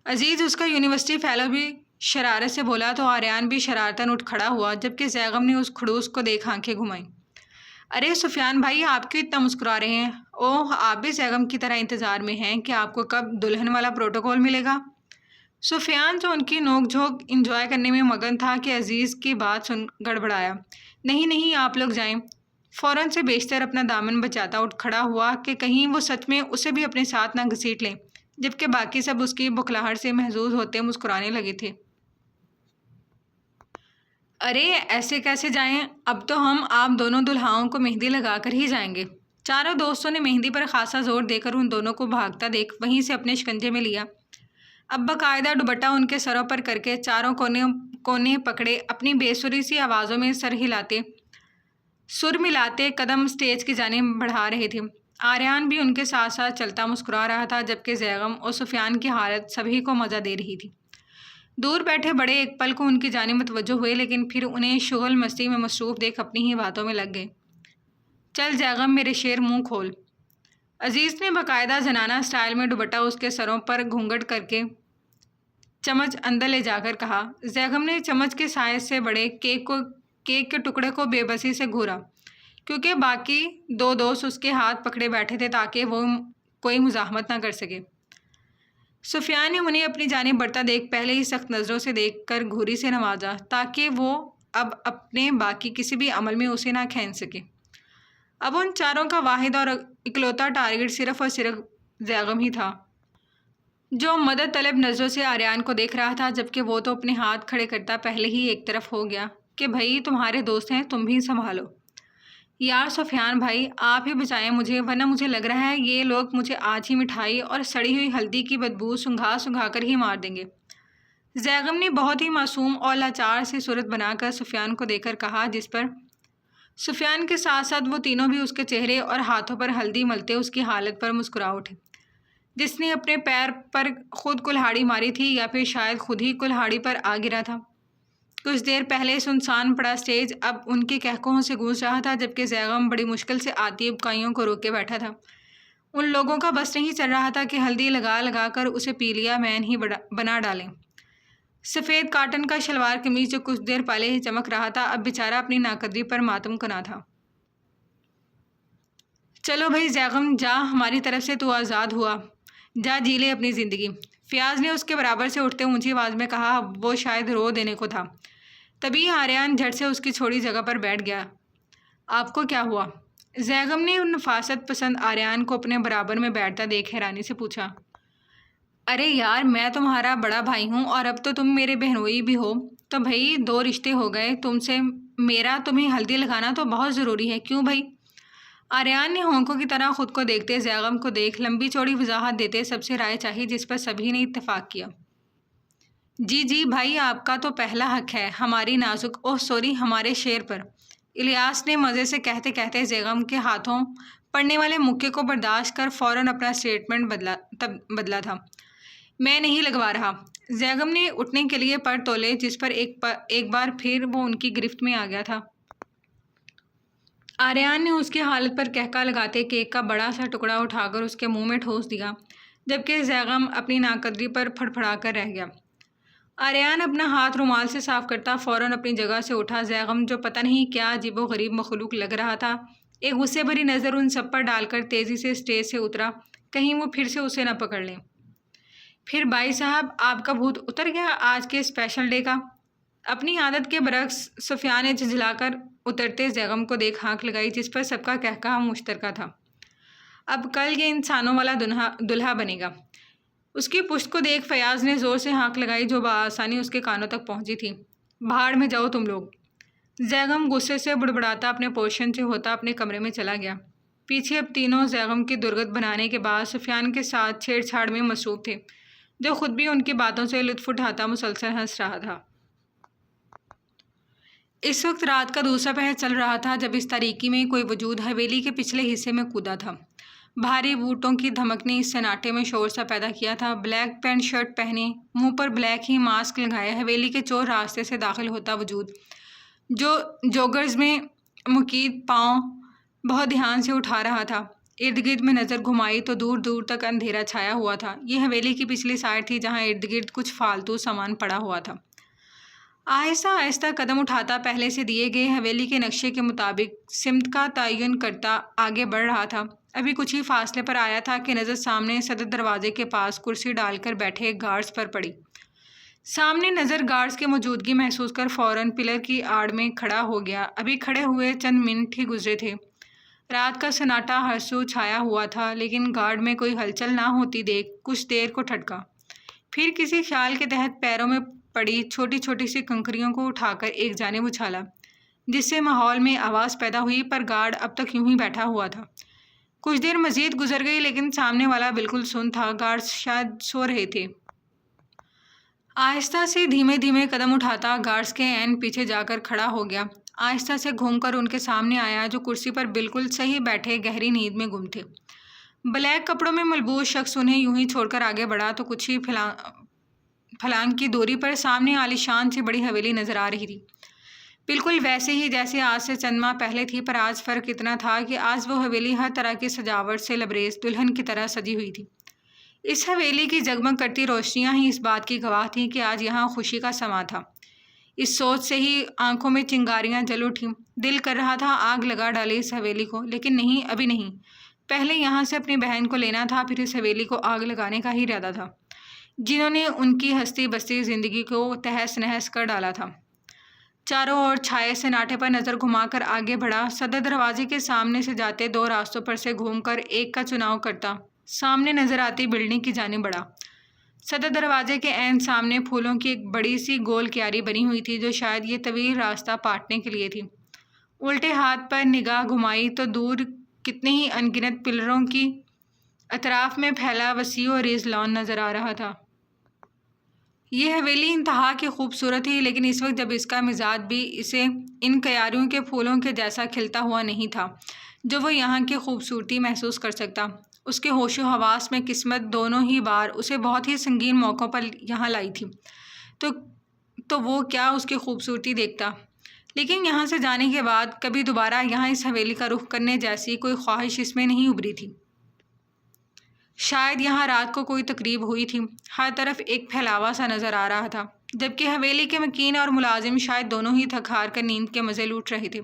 عزیز اس کا یونیورسٹی فیلو بھی شرارت سے بولا تو آریان بھی شرارتاً اٹھ کھڑا ہوا، جبکہ زیغم نے اس کھڑوس کو دیکھ آنکھیں گھمائیں۔ ارے سفیان بھائی، آپ کیوں اتنا مسکرا رہے ہیں؟ اوہ، آپ بھی زیغم کی طرح انتظار میں ہیں کہ آپ کو کب دلہن والا پروٹوکول ملے گا؟ سفیان، جو ان کی نوک جھونک انجوائے کرنے میں مگن تھا، کہ عزیز کی بات سن گڑبڑایا۔ نہیں نہیں، آپ لوگ جائیں۔ فوراً سے بیشتر اپنا دامن بچاتا اٹھ کھڑا ہوا کہ کہیں وہ سچ میں اسے بھی اپنے ساتھ نہ گھسیٹ لیں، جبکہ باقی سب اس کی بخلاہٹ سے محظوظ ہوتے مسکرانے لگے تھے۔ ارے ایسے کیسے جائیں؟ اب تو ہم آپ دونوں دلہاؤں کو مہندی لگا کر ہی جائیں گے۔ چاروں دوستوں نے مہندی پر خاصا زور دے کر ان دونوں کو بھاگتا دیکھ وہیں سے اپنے شکنجے میں لیا۔ اب باقاعدہ دوپٹہ ان کے سروں پر کر کے چاروں کونے پکڑے اپنی بے سری سی آوازوں میں سر ملاتے قدم اسٹیج کی جانب بڑھا رہے تھے۔ آریان بھی ان کے ساتھ ساتھ چلتا مسکرا رہا تھا، جبکہ زیغم اور سفیان کی حالت سبھی کو مزہ دے رہی تھی۔ دور بیٹھے بڑے ایک پل کو ان کی جانب متوجہ ہوئے، لیکن پھر انہیں شغل مستی میں مصروف دیکھ اپنی ہی باتوں میں لگ گئے۔ چل زیغم میرے شیر، منہ کھول۔ عزیز نے باقاعدہ زنانہ اسٹائل میں دوپٹہ اس کے سروں پر گھونگھٹ کر کے چمچ اندر لے جا کر کہا۔ زیغم نے چمچ کے سائز سے بڑے کیک کے ٹکڑے کو بے بسی سے گھورا، کیونکہ باقی دو دوست اس کے ہاتھ پکڑے بیٹھے تھے تاکہ وہ کوئی مزاحمت نہ کر سکے۔ سفیان نے انہیں اپنی جانب بڑھتا دیکھ پہلے ہی سخت نظروں سے دیکھ کر گھوری سے نوازا تاکہ وہ اب اپنے باقی کسی بھی عمل میں اسے نہ کھینچ سکے۔ اب ان چاروں کا واحد اور اکلوتا ٹارگٹ صرف اور صرف زیغم ہی تھا، جو مدد طلب نظروں سے آریان کو دیکھ رہا تھا، جبکہ وہ تو اپنے ہاتھ کھڑے کرتا پہلے ہی ایک طرف ہو گیا کہ بھائی تمہارے دوست ہیں، تم بھی سنبھالو۔ یار سفیان بھائی، آپ ہی بچائیں مجھے، ورنہ مجھے لگ رہا ہے یہ لوگ مجھے آج ہی مٹھائی اور سڑی ہوئی ہلدی کی بدبو سنگھا کر ہی مار دیں گے۔ زیغم نے بہت ہی معصوم اور لاچار سی صورت بنا کر سفیان کو دیکھ کر کہا، جس پر سفیان کے ساتھ ساتھ وہ تینوں بھی اس کے چہرے اور ہاتھوں پر ہلدی ملتے اس کی حالت پر مسکرا اٹھے۔ جس نے اپنے پیر پر خود کلہاڑی ماری تھی، یا پھر شاید خود ہی کلہاڑی پر آ گرا تھا۔ کچھ دیر پہلے سنسان پڑا اسٹیج اب ان کے قہقہوں سے گونج رہا تھا، جبکہ زیغم بڑی مشکل سے آتی ابکائیوں کو روک کے بیٹھا تھا۔ ان لوگوں کا بس نہیں چل رہا تھا کہ ہلدی لگا لگا کر اسے پیلیا مین ہی بنا ڈالیں۔ سفید کاٹن کا شلوار قمیض جو کچھ دیر پہلے ہی چمک رہا تھا، اب بیچارہ اپنی ناقدری پر ماتم کنا تھا۔ چلو بھائی زیغم، جا، ہماری طرف سے تو آزاد ہوا، جا جی لے اپنی زندگی۔ فیاض نے اس کے برابر سے اٹھتے اونچی آواز میں کہا، وہ شاید رو دینے کو تھا۔ تبھی آریان جھٹ سے اس کی چھوڑی جگہ پر بیٹھ گیا۔ آپ کو کیا ہوا؟ زیغم نے نفاست پسند آریان کو اپنے برابر میں بیٹھتا دیکھ حیرانی سے پوچھا۔ ارے یار، میں تمہارا بڑا بھائی ہوں اور اب تو تم میرے بہنوئی بھی ہو، تو بھائی دو رشتے ہو گئے تم سے میرا، تمہیں ہلدی لگانا تو بہت ضروری ہے، کیوں بھائی؟ آریان نے ہونکوں کی طرح خود کو دیکھتے زیغم کو دیکھ لمبی چوڑی وضاحت دیتے سب سے رائے چاہی، جس پر سبھی نے اتفاق کیا۔ جی جی بھائی، آپ کا تو پہلا حق ہے ہماری نازک ہمارے شیر پر۔ الیاس نے مزے سے کہتے کہتے زیغم کے ہاتھوں پڑنے والے مکے کو برداشت کر فوراً اپنا اسٹیٹمنٹ بدلا تھا۔ میں نہیں لگوا رہا۔ زیغم نے اٹھنے کے لیے پر تولے، جس پر ایک بار پھر وہ ان کی گرفت میں آ گیا تھا۔ آریان نے اس کی حالت پر کہکا لگاتے کیک کا بڑا سا ٹکڑا اٹھا کر اس کے منہ میں ٹھوس دیا، جبکہ زیغم اپنی ناقدری پر پھڑپھڑا کر رہ گیا۔ آریان اپنا ہاتھ رومال سے صاف کرتا فوراً اپنی جگہ سے اٹھا۔ زیغم، جو پتہ نہیں کیا عجیب و غریب مخلوق لگ رہا تھا، ایک غصے بھری نظر ان سب پر ڈال کر تیزی سے اسٹیج سے اترا، کہیں وہ پھر سے اسے نہ پکڑ لیں۔ پھر بھائی صاحب، آپ کا بھوت اتر گیا آج کے اسپیشل ڈے کا؟ اپنی عادت کے برعکس سفیہ نے جھنجھلا کر اترتے زیغم کو دیکھ ہانک لگائی، جس پر سب کا قہقہا مشترکہ تھا۔ اب کل یہ انسانوں والا دلہا بنے گا۔ اس کی پشت کو دیکھ فیاض نے زور سے ہانک لگائی جو بآسانی اس کے کانوں تک پہنچی تھی۔ بھاڑ میں جاؤ تم لوگ! زیغم غصے سے بڑبڑاتا اپنے پوزیشن سے ہوتا اپنے کمرے میں چلا گیا۔ پیچھے اب تینوں زیغم کی درگت بنانے کے بعد سفیان کے ساتھ چھیڑ چھاڑ میں مصروف تھے، جو خود بھی ان کی باتوں سے لطف اٹھاتا مسلسل ہنس رہا تھا۔ اس وقت رات کا دوسرا پہر چل رہا تھا جب اس تاریکی میں کوئی وجود حویلی کے پچھلے حصے میں کودا تھا۔ بھاری بوٹوں کی دھمک نے اس سناٹے میں شور سا پیدا کیا تھا۔ بلیک پینٹ شرٹ پہنے، منہ پر بلیک ہی ماسک لگائے حویلی کے چور راستے سے داخل ہوتا وجود، جو جوگرز میں مقید پاؤں بہت دھیان سے اٹھا رہا تھا، ارد گرد میں نظر گھمائی تو دور دور تک اندھیرا چھایا ہوا تھا۔ یہ حویلی کی پچھلی سائڈ تھی جہاں ارد گرد کچھ فالتو سامان پڑا ہوا تھا۔ آہستہ آہستہ قدم اٹھاتا پہلے سے دیے گئے حویلی کے نقشے کے مطابق سمت کا تعین کرتا آگے بڑھ رہا تھا۔ ابھی کچھ ہی فاصلے پر آیا تھا کہ نظر سامنے صدر دروازے کے پاس کرسی ڈال کر بیٹھے ایک گارڈز پر پڑی۔ سامنے نظر گارڈز کی موجودگی محسوس کر فوراً پلر کی آڑ میں کھڑا ہو گیا۔ ابھی کھڑے ہوئے چند منٹ ہی گزرے تھے۔ رات کا سناٹا ہر سو چھایا ہوا تھا، لیکن گارڈ میں کوئی ہلچل نہ ہوتی دیکھ کچھ دیر کو ٹھٹکا، پھر کسی خیال کے تحت پیروں میں پڑی چھوٹی چھوٹی سی کنکریوں کو اٹھا کر ایک جانب اچھالا، جس سے ماحول میں آواز پیدا ہوئی، پر گارڈ اب تک یوں ہی بیٹھا ہوا تھا۔ کچھ دیر مزید گزر گئی لیکن سامنے والا بالکل سن تھا، گارڈز شاید سو رہے تھے۔ آہستہ سے دھیمے دھیمے قدم اٹھاتا گارڈز کے عین پیچھے جا کر کھڑا ہو گیا، آہستہ سے گھوم کر ان کے سامنے آیا جو کرسی پر بالکل صحیح بیٹھے گہری نیند میں گم تھے۔ بلیک کپڑوں میں ملبوس شخص انہیں یوں ہی چھوڑ کر آگے بڑھا تو کچھ ہی پھلانگ کی دوری پر سامنے عالیشان سی بڑی حویلی نظر آ رہی تھی، بالکل ویسے ہی جیسے آج سے چند ماہ پہلے تھی، پر آج فرق اتنا تھا کہ آج وہ حویلی ہر طرح کی سجاوٹ سے لبریز دلہن کی طرح سجی ہوئی تھی۔ اس حویلی کی جگمگ کرتی روشنیاں ہی اس بات کی گواہ تھیں کہ آج یہاں خوشی کا سماں تھا۔ اس سوچ سے ہی آنکھوں میں چنگاریاں جل اٹھیں، دل کر رہا تھا آگ لگا ڈالے اس حویلی کو، لیکن نہیں، ابھی نہیں۔ پہلے یہاں سے اپنی بہن کو لینا تھا، پھر اس حویلی کو آگ لگانے کا ہی ارادہ تھا، جنہوں نے ان کی ہستی بستی زندگی کو تہس نہس کر ڈالا تھا۔ چاروں اور چھائے سناٹے پر نظر گھما کر آگے بڑھا، صدر دروازے کے سامنے سے جاتے دو راستوں پر سے گھوم کر ایک کا چناؤ کرتا سامنے نظر آتی بلڈنگ کی جانب بڑھا۔ صدر دروازے کے عین سامنے پھولوں کی ایک بڑی سی گول کیاری بنی ہوئی تھی جو شاید یہ طویل راستہ پاٹنے کے لیے تھی۔ الٹے ہاتھ پر نگاہ گھمائی تو دور کتنے ہی ان گنت پلروں کی اطراف میں پھیلا وسیع و عریض لان نظر آ رہا تھا۔ یہ حویلی انتہا کی خوبصورت تھی، لیکن اس وقت جب اس کا مزاج بھی اسے ان کیاریوں کے پھولوں کے جیسا کھلتا ہوا نہیں تھا جو وہ یہاں کی خوبصورتی محسوس کر سکتا۔ اس کے ہوش و حواس میں قسمت دونوں ہی بار اسے بہت ہی سنگین موقعوں پر یہاں لائی تھی، تو وہ کیا اس کی خوبصورتی دیکھتا، لیکن یہاں سے جانے کے بعد کبھی دوبارہ یہاں اس حویلی کا رخ کرنے جیسی کوئی خواہش اس میں نہیں ابھری تھی۔ شاید یہاں رات کو کوئی تقریب ہوئی تھی، ہر طرف ایک پھیلاوا سا نظر آ رہا تھا، جبکہ حویلی کے مکین اور ملازم شاید دونوں ہی تھک ہار کر نیند کے مزے لوٹ رہے تھے۔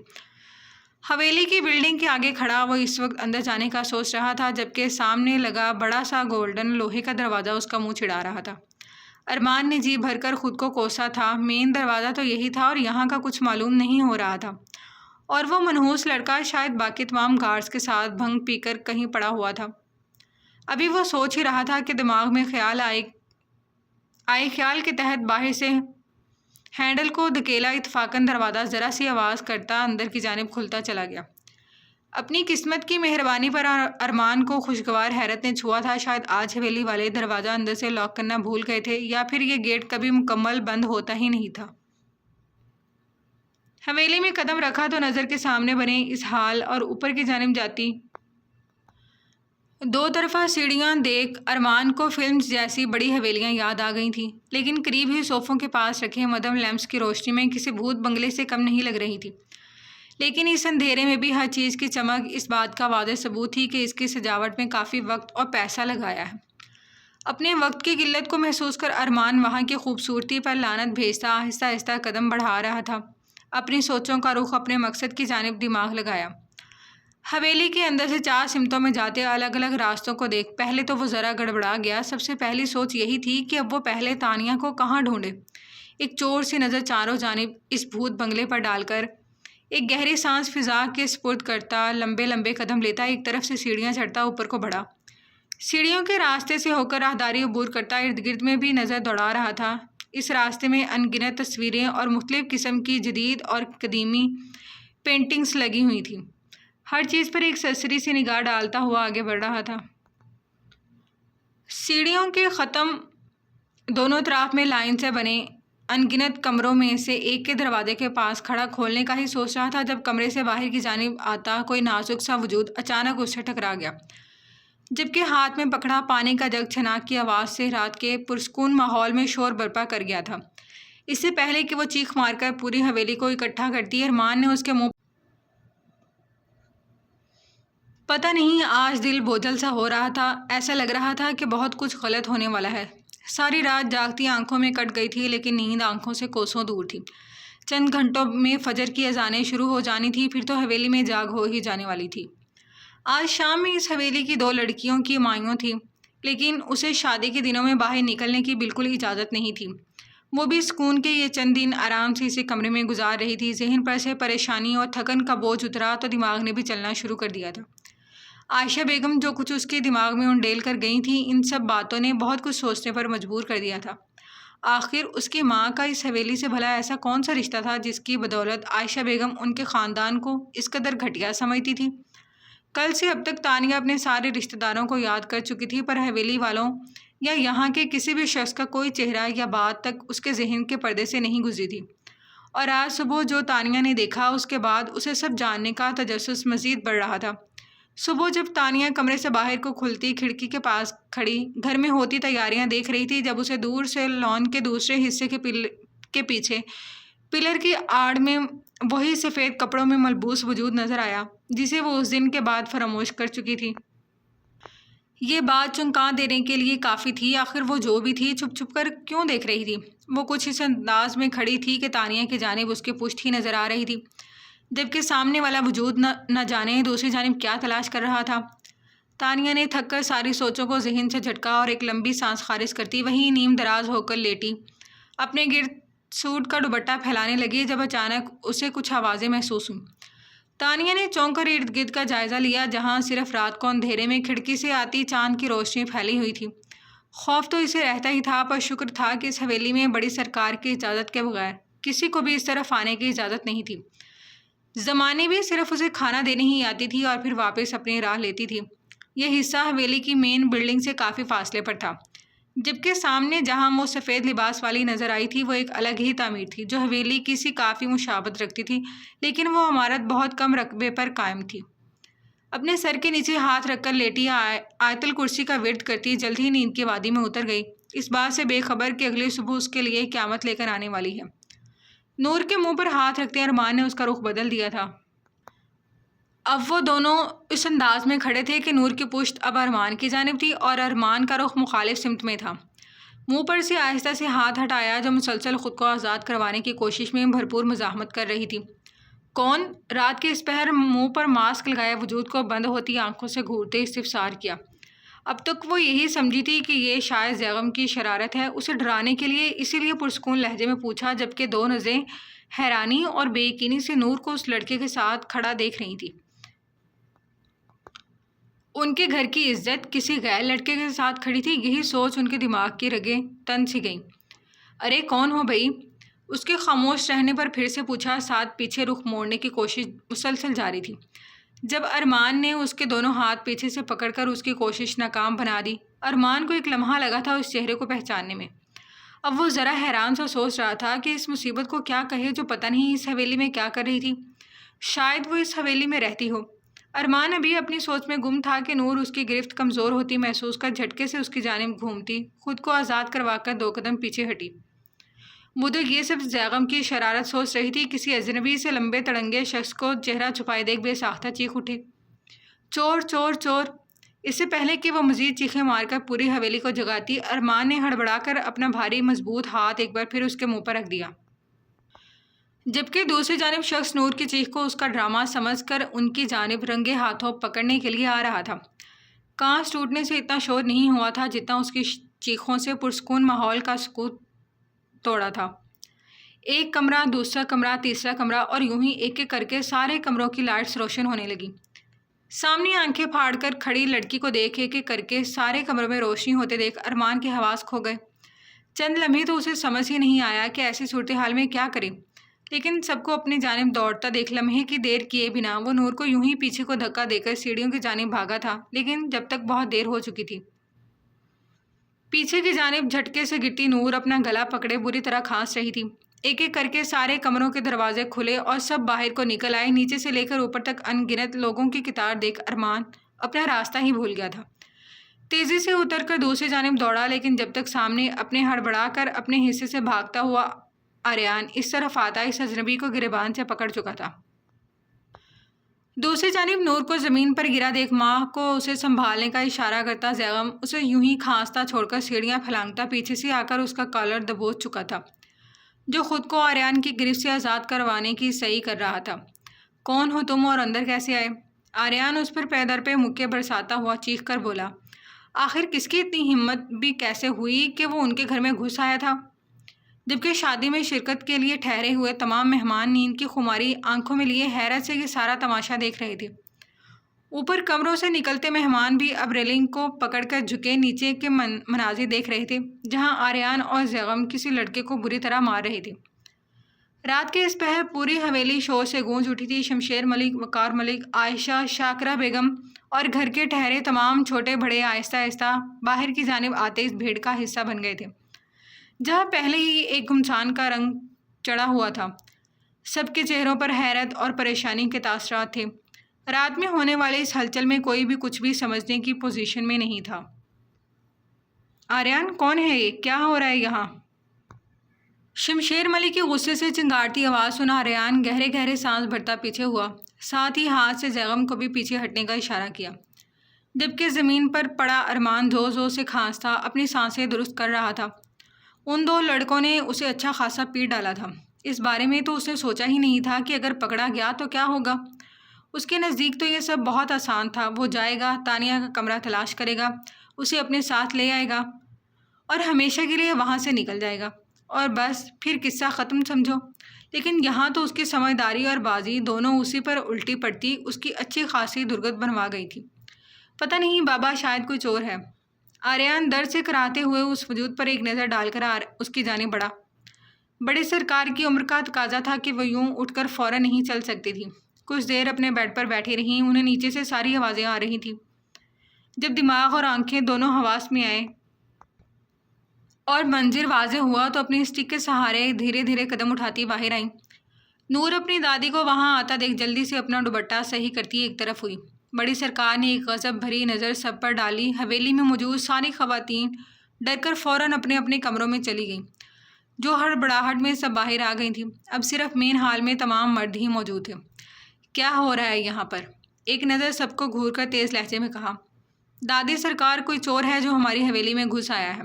حویلی کی بلڈنگ کے آگے کھڑا وہ اس وقت اندر جانے کا سوچ رہا تھا، جبکہ سامنے لگا بڑا سا گولڈن لوہے کا دروازہ اس کا منہ چڑھا رہا تھا۔ ارمان نے جی بھر کر خود کو کوسا تھا، مین دروازہ تو یہی تھا اور یہاں کا کچھ معلوم نہیں ہو رہا تھا، اور وہ منحوس لڑکا شاید باقی تمام گارڈز کے ساتھ بھنگ پی کر کہیں پڑا ہوا تھا۔ ابھی وہ سوچ ہی رہا تھا کہ دماغ میں خیال آئے خیال کے تحت باہر سے ہینڈل کو دھکیلا، اتفاقاً دروازہ ذرا سی آواز کرتا اندر کی جانب کھلتا چلا گیا۔ اپنی قسمت کی مہربانی پر ارمان کو خوشگوار حیرت نے چھوا تھا، شاید آج حویلی والے دروازہ اندر سے لاک کرنا بھول گئے تھے، یا پھر یہ گیٹ کبھی مکمل بند ہوتا ہی نہیں تھا۔ حویلی میں قدم رکھا تو نظر کے سامنے بنے اس ہال اور اوپر کی جانب جاتی دو طرفہ سیڑھیاں دیکھ ارمان کو فلمز جیسی بڑی حویلیاں یاد آ گئی تھیں، لیکن قریب ہی صوفوں کے پاس رکھے مدھم لیمپس کی روشنی میں کسی بھوت بنگلے سے کم نہیں لگ رہی تھی۔ لیکن اس اندھیرے میں بھی ہر چیز کی چمک اس بات کا واضح ثبوت تھی کہ اس کی سجاوٹ میں کافی وقت اور پیسہ لگایا ہے۔ اپنے وقت کی قلت کو محسوس کر ارمان وہاں کی خوبصورتی پر لعنت بھیجتا آہستہ آہستہ قدم بڑھا رہا تھا، اپنی سوچوں کا رخ اپنے مقصد کی جانب دماغ لگایا۔ حویلی کے اندر سے 4 سمتوں میں جاتے الگ الگ راستوں کو دیکھ پہلے تو وہ ذرا گڑبڑا گیا۔ سب سے پہلی سوچ یہی تھی کہ اب وہ پہلے تانیہ کو کہاں ڈھونڈے۔ ایک چور سی نظر چاروں جانب اس بھوت بنگلے پر ڈال کر ایک گہری سانس فضا کے سپرد کرتا لمبے لمبے قدم لیتا ایک طرف سے سیڑھیاں چڑھتا اوپر کو بڑھا۔ سیڑھیوں کے راستے سے ہو کر راہداری عبور کرتا ارد گرد میں بھی نظر دوڑا رہا تھا۔ اس راستے میں ان گنت تصویریں اور مختلف قسم کی جدید اور قدیمی پینٹنگز لگی ہوئی تھیں۔ ہر چیز پر ایک سرسری سی نگاہ ڈالتا ہوا آگے بڑھ رہا تھا۔ سیڑھیوں کے ختم دونوں طرف میں لائن سے بنے ان گنت کمروں میں سے ایک کے دروازے کے پاس کھڑا کھولنے کا ہی سوچ رہا تھا جب کمرے سے باہر کی جانب آتا کوئی نازک سا وجود اچانک اس سے ٹکرا گیا، جبکہ ہاتھ میں پکڑا پانی کا جگ چھناک کی آواز سے رات کے پرسکون ماحول میں شور برپا کر گیا تھا۔ اس سے پہلے کہ وہ چیخ مار کر پوری حویلی کو اکٹھا کرتی، ارمان نے اس کے منہ پتہ نہیں آج دل بوجھل سا ہو رہا تھا۔ ایسا لگ رہا تھا کہ بہت کچھ غلط ہونے والا ہے۔ ساری رات جاگتی آنکھوں میں کٹ گئی تھی لیکن نیند آنکھوں سے کوسوں دور تھی۔ چند گھنٹوں میں فجر کی اذانیں شروع ہو جانی تھی، پھر تو حویلی میں جاگ ہو ہی جانے والی تھی۔ آج شام میں اس حویلی کی 2 لڑکیوں کی مائیوں تھی، لیکن اسے شادی کے دنوں میں باہر نکلنے کی بالکل اجازت نہیں تھی۔ وہ بھی سکون کے یہ چند دن آرام سے اسی کمرے میں گزار رہی تھی۔ ذہن پر سے پریشانی اور تھکن کا بوجھ اترا تو دماغ نے بھی چلنا شروع کر دیا تھا۔ عائشہ بیگم جو کچھ اس کے دماغ میں انڈیل کر گئی تھیں، ان سب باتوں نے بہت کچھ سوچنے پر مجبور کر دیا تھا۔ آخر اس کی ماں کا اس حویلی سے بھلا ایسا کون سا رشتہ تھا جس کی بدولت عائشہ بیگم ان کے خاندان کو اس قدر گھٹیا سمجھتی تھی؟ کل سے اب تک تانیہ اپنے سارے رشتہ داروں کو یاد کر چکی تھی، پر حویلی والوں یا یہاں کے کسی بھی شخص کا کوئی چہرہ یا بات تک اس کے ذہن کے پردے سے نہیں گزری تھی۔ اور آج صبح جو تانیہ نے دیکھا اس کے بعد اسے سب جاننے کا تجسس مزید بڑھ رہا تھا۔ صبح جب تانیہ کمرے سے باہر کو کھلتی کھڑکی کے پاس کھڑی گھر میں ہوتی تیاریاں دیکھ رہی تھی، جب اسے دور سے لان کے دوسرے حصے کے پیچھے پلر کی آڑ میں وہی سفید کپڑوں میں ملبوس وجود نظر آیا جسے وہ اس دن کے بعد فراموش کر چکی تھی۔ یہ بات چونکا دینے کے لیے کافی تھی۔ آخر وہ جو بھی تھی چھپ چھپ کر کیوں دیکھ رہی تھی؟ وہ کچھ اس انداز میں کھڑی تھی کہ تانیہ کی جانب اس کی پشت ہی نظر آ رہی تھی، جبکہ سامنے والا وجود نہ جانے دوسری جانب کیا تلاش کر رہا تھا۔ تانیہ نے تھک کر ساری سوچوں کو ذہن سے جھٹکا اور ایک لمبی سانس خارج کرتی وہیں نیم دراز ہو کر لیٹی اپنے گرد سوٹ کا دوپٹہ پھیلانے لگی جب اچانک اسے کچھ آوازیں محسوس ہوئیں۔ تانیہ نے چونک کر ارد گرد کا جائزہ لیا، جہاں صرف رات کو اندھیرے میں کھڑکی سے آتی چاند کی روشنی پھیلی ہوئی تھی۔ خوف تو اسے رہتا ہی تھا، پر شکر تھا کہ اس حویلی میں بڑی سرکار کی اجازت کے بغیر کسی کو بھی اس طرف آنے کی اجازت نہیں تھی۔ زمانے بھی صرف اسے کھانا دینے ہی آتی تھی اور پھر واپس اپنی راہ لیتی تھی۔ یہ حصہ حویلی کی مین بلڈنگ سے کافی فاصلے پر تھا، جبکہ سامنے جہاں وہ سفید لباس والی نظر آئی تھی وہ ایک الگ ہی تعمیر تھی جو حویلی کی سی کافی مشابہت رکھتی تھی، لیکن وہ عمارت بہت کم رقبے پر قائم تھی۔ اپنے سر کے نیچے ہاتھ رکھ کر لیٹی آیت الکرسی کا ورد کرتی جلد ہی نیند کی وادی میں اتر گئی، اس بات سے بے خبر کہ اگلی صبح اس کے لیے قیامت لے کر آنے والی ہے۔ نور کے منہ پر ہاتھ رکھتے ارمان نے اس کا رخ بدل دیا تھا۔ اب وہ دونوں اس انداز میں کھڑے تھے کہ نور کی پشت اب ارمان کی جانب تھی اور ارمان کا رخ مخالف سمت میں تھا۔ منہ پر سے آہستہ سے ہاتھ ہٹایا جو مسلسل خود کو آزاد کروانے کی کوشش میں بھرپور مزاحمت کر رہی تھی۔ کون؟ رات کے اس پہر منہ پر ماسک لگائے وجود کو بند ہوتی آنکھوں سے گھورتے استفسار کیا۔ اب تک وہ یہی سمجھی تھی کہ یہ شاید زیغم کی شرارت ہے، اسے ڈرانے کے لیے، اسی لیے پرسکون لہجے میں پوچھا، جبکہ 2 نظریں حیرانی اور بے یقینی سے نور کو اس لڑکے کے ساتھ کھڑا دیکھ رہی تھی۔ ان کے گھر کی عزت کسی غیر لڑکے کے ساتھ کھڑی تھی، یہی سوچ ان کے دماغ کی رگیں تن سی گئیں۔ ارے کون ہو بھئی؟ اس کے خاموش رہنے پر پھر سے پوچھا، ساتھ پیچھے رخ موڑنے کی کوشش مسلسل جاری تھی۔ جب ارمان نے اس کے دونوں ہاتھ پیچھے سے پکڑ کر اس کی کوشش ناکام بنا دی، ارمان کو ایک لمحہ لگا تھا اس چہرے کو پہچاننے میں۔ اب وہ ذرا حیران سا سوچ رہا تھا کہ اس مصیبت کو کیا کہے جو پتہ نہیں اس حویلی میں کیا کر رہی تھی۔ شاید وہ اس حویلی میں رہتی ہو۔ ارمان ابھی اپنی سوچ میں گم تھا کہ نور اس کی گرفت کمزور ہوتی محسوس کر جھٹکے سے اس کی جانب گھومتی خود کو آزاد کروا کر 2 قدم پیچھے ہٹی۔ وہ تو یہ سب زیغم کی شرارت سوچ رہی تھی، کسی اجنبی سے لمبے تڑنگے شخص کو چہرہ چھپائے دیکھ بے ساختہ چیخ اٹھے، چور چور چور! اس سے پہلے کہ وہ مزید چیخیں مار کر پوری حویلی کو جگاتی، ارمان نے ہڑبڑا کر اپنا بھاری مضبوط ہاتھ ایک بار پھر اس کے منہ پر رکھ دیا۔ جبکہ دوسری جانب شخص نور کی چیخ کو اس کا ڈرامہ سمجھ کر ان کی جانب رنگے ہاتھوں پکڑنے کے لیے آ رہا تھا۔ کانچ ٹوٹنے سے اتنا شور نہیں ہوا تھا جتنا اس کی چیخوں سے پرسکون ماحول کا سکوت توڑا تھا۔ ایک کمرہ، دوسرا کمرہ، تیسرا کمرہ، اور یوں ہی ایک ایک کر کے سارے کمروں کی لائٹس روشن ہونے لگی۔ سامنے آنکھیں پھاڑ کر کھڑی لڑکی کو دیکھ ایک ایک کر کے سارے کمروں میں روشنی ہوتے دیکھ ارمان کے حواس کھو گئے۔ چند لمحے تو اسے سمجھ ہی نہیں آیا کہ ایسی صورتحال میں کیا کرے، لیکن سب کو اپنی جانب دوڑتا دیکھ لمحے کی دیر کیے بنا وہ نور کو یوں ہی پیچھے کو دھکا دے کر سیڑھیوں کی جانب بھاگا تھا، لیکن جب تک بہت دیر ہو چکی تھی۔ پیچھے کی جانب جھٹکے سے گرتی نور اپنا گلا پکڑے بری طرح کھانس رہی تھی۔ ایک ایک کر کے سارے کمروں کے دروازے کھلے اور سب باہر کو نکل آئے۔ نیچے سے لے کر اوپر تک ان گنت لوگوں کی قطار دیکھ ارمان اپنا راستہ ہی بھول گیا تھا۔ تیزی سے اتر کر دوسری جانب دوڑا، لیکن جب تک سامنے اپنے ہڑبڑا کر اپنے حصے سے بھاگتا ہوا آریان اس طرف آتا اس اجنبی کو گریبان سے پکڑ چکا تھا۔ دوسری جانب نور کو زمین پر گرا دیکھ ماں کو اسے سنبھالنے کا اشارہ کرتا زیغم اسے یوں ہی کھانستا چھوڑ کر سیڑھیاں پھلانگتا پیچھے سے آ کر اس کا کالر دبوچ چکا تھا، جو خود کو آریان کی گرفت سے آزاد کروانے کی صحیح کر رہا تھا۔ کون ہو تم اور اندر کیسے آئے؟ آریان اس پر پیدر پہ مکے برساتا ہوا چیخ کر بولا۔ آخر کس کی اتنی ہمت بھی کیسے ہوئی کہ وہ ان کے گھر میں گھس آیا تھا، جبکہ شادی میں شرکت کے لیے ٹھہرے ہوئے تمام مہمان نیند کی خماری آنکھوں میں لیے حیرت سے یہ سارا تماشا دیکھ رہے تھے۔ اوپر کمروں سے نکلتے مہمان بھی اب ریلنگ کو پکڑ کر جھکے نیچے کے مناظر دیکھ رہے تھے، جہاں آریان اور زیغم کسی لڑکے کو بری طرح مار رہے تھے۔ رات کے اس پہر پوری حویلی شور سے گونج اٹھی تھی۔ شمشیر ملک، وقار ملک، عائشہ، شاکرہ بیگم اور گھر کے ٹھہرے تمام چھوٹے بڑے آہستہ آہستہ باہر کی جانب آتے اس بھیڑ کا حصہ بن گئے تھے، جہاں پہلے ہی ایک گھمسان کا رنگ چڑھا ہوا تھا۔ سب کے چہروں پر حیرت اور پریشانی کے تاثرات تھے۔ رات میں ہونے والے اس ہلچل میں کوئی بھی کچھ بھی سمجھنے کی پوزیشن میں نہیں تھا۔ آریان کون ہے یہ؟ کیا ہو رہا ہے یہاں؟ شمشیر ملک کی غصے سے چنگارتی آواز سنا آریان گہرے گہرے سانس بھرتا پیچھے ہوا، ساتھ ہی ہاتھ سے زیغم کو بھی پیچھے ہٹنے کا اشارہ کیا، جبکہ زمین پر پڑا ارمان زور زور سے کھانستا اپنی سانسیں درست کر رہا تھا۔ ان دو لڑکوں نے اسے اچھا خاصا پیٹ ڈالا تھا، اس بارے میں تو اس نے سوچا ہی نہیں تھا کہ اگر پکڑا گیا تو کیا ہوگا۔ اس کے نزدیک تو یہ سب بہت آسان تھا، وہ جائے گا، تانیہ کا کمرہ تلاش کرے گا، اسے اپنے ساتھ لے آئے گا اور ہمیشہ کے لیے وہاں سے نکل جائے گا، اور بس پھر قصہ ختم سمجھو۔ لیکن یہاں تو اس کی سمجھداری اور بازی دونوں اسی پر الٹی پڑتی اس کی اچھی خاصی درگت بنوا گئی تھی۔ پتہ نہیں بابا، شاید کوئی چور ہے۔ آریان درد سے کراہتے ہوئے اس وجود پر ایک نظر ڈال کر اس کی جانب بڑھا۔ بڑے سرکار کی عمر کا تقاضا تھا کہ وہ یوں اٹھ کر فوراً نہیں چل سکتی تھی۔ کچھ دیر اپنے بیڈ پر بیٹھی رہیں، انہیں نیچے سے ساری آوازیں آ رہی تھیں۔ جب دماغ اور آنکھیں دونوں حواس میں آئے اور منظر واضح ہوا تو اپنی اسٹک کے سہارے دھیرے دھیرے قدم اٹھاتی باہر آئیں۔ نور اپنی دادی کو وہاں آتا دیکھ جلدی سے اپنا دوپٹہ صحیح کرتی ایک طرف ہوئی۔ بڑی سرکار نے ایک غضب بھری نظر سب پر ڈالی۔ حویلی میں موجود ساری خواتین ڈر کر فوراً اپنے اپنے کمروں میں چلی گئیں، جو ہڑبڑاہٹ میں سب باہر آ گئی تھیں۔ اب صرف مین ہال میں تمام مرد ہی موجود تھے۔ کیا ہو رہا ہے یہاں پر؟ ایک نظر سب کو گھور کر تیز لہجے میں کہا۔ دادی سرکار، کوئی چور ہے جو ہماری حویلی میں گھس آیا ہے۔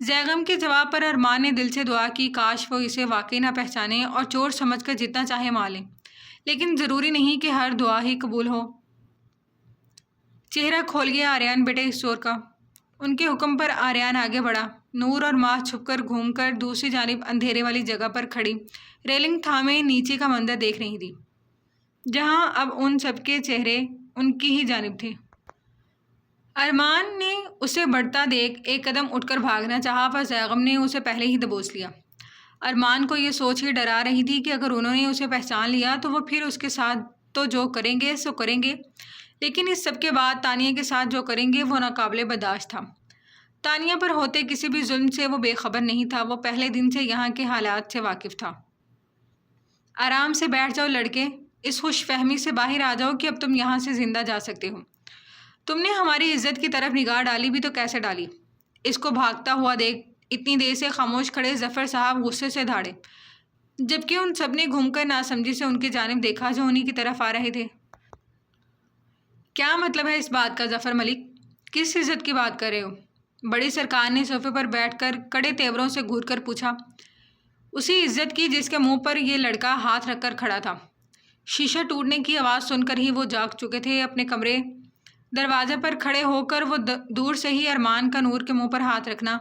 زیغم کے جواب پر ارمان نے دل سے دعا کی کاش وہ اسے واقعی نہ پہچانے اور چور سمجھ کر جتنا چاہے مار لیں، لیکن ضروری نہیں کہ ہر دعا ہی قبول ہو۔ چہرہ کھول گیا آریان بیٹے اس چور کا۔ ان کے حکم پر آریان آگے بڑھا۔ نور اور ماں چھپ کر گھوم کر دوسری جانب اندھیرے والی جگہ پر کھڑی ریلنگ تھامے نیچے کا منظر دیکھ رہی تھی، جہاں اب ان سب کے چہرے ان کی ہی جانب تھے۔ ارمان نے اسے بڑھتا دیکھ ایک قدم اٹھ کر بھاگنا چاہا، پر زیغم نے اسے پہلے ہی دبوچ لیا۔ ارمان کو یہ سوچ ہی ڈرا رہی تھی کہ اگر انہوں نے اسے پہچان لیا تو وہ پھر اس کے ساتھ تو جو کریں گے سو کریں گے، لیکن اس سب کے بعد تانیہ کے ساتھ جو کریں گے وہ ناقابل برداشت تھا۔ تانیہ پر ہوتے کسی بھی ظلم سے وہ بے خبر نہیں تھا، وہ پہلے دن سے یہاں کے حالات سے واقف تھا۔ آرام سے بیٹھ جاؤ لڑکے، اس خوش فہمی سے باہر آ جاؤ کہ اب تم یہاں سے زندہ جا سکتے ہو۔ تم نے ہماری عزت کی طرف نگاہ ڈالی بھی تو کیسے ڈالی؟ اس کو بھاگتا ہوا دیکھ اتنی دیر سے خاموش کھڑے ظفر صاحب غصے سے دھاڑے، جبکہ ان سب نے گھوم کر ناسمجھی سے ان کی جانب دیکھا جو انہی کی طرف آ رہے تھے۔ کیا مطلب ہے اس بات کا ظفر ملک؟ کس عزت کی بات کر رہے ہو؟ بڑی سرکار نے صوفے پر بیٹھ کر کڑے تیوروں سے گھور کر پوچھا۔ اسی عزت کی جس کے منہ پر یہ لڑکا ہاتھ رکھ کر کھڑا تھا۔ شیشہ ٹوٹنے کی آواز سن کر ہی وہ جاگ چکے تھے۔ اپنے کمرے دروازے پر کھڑے ہو کر وہ دور سے ہی ارمان کا نور کے منہ پر ہاتھ رکھنا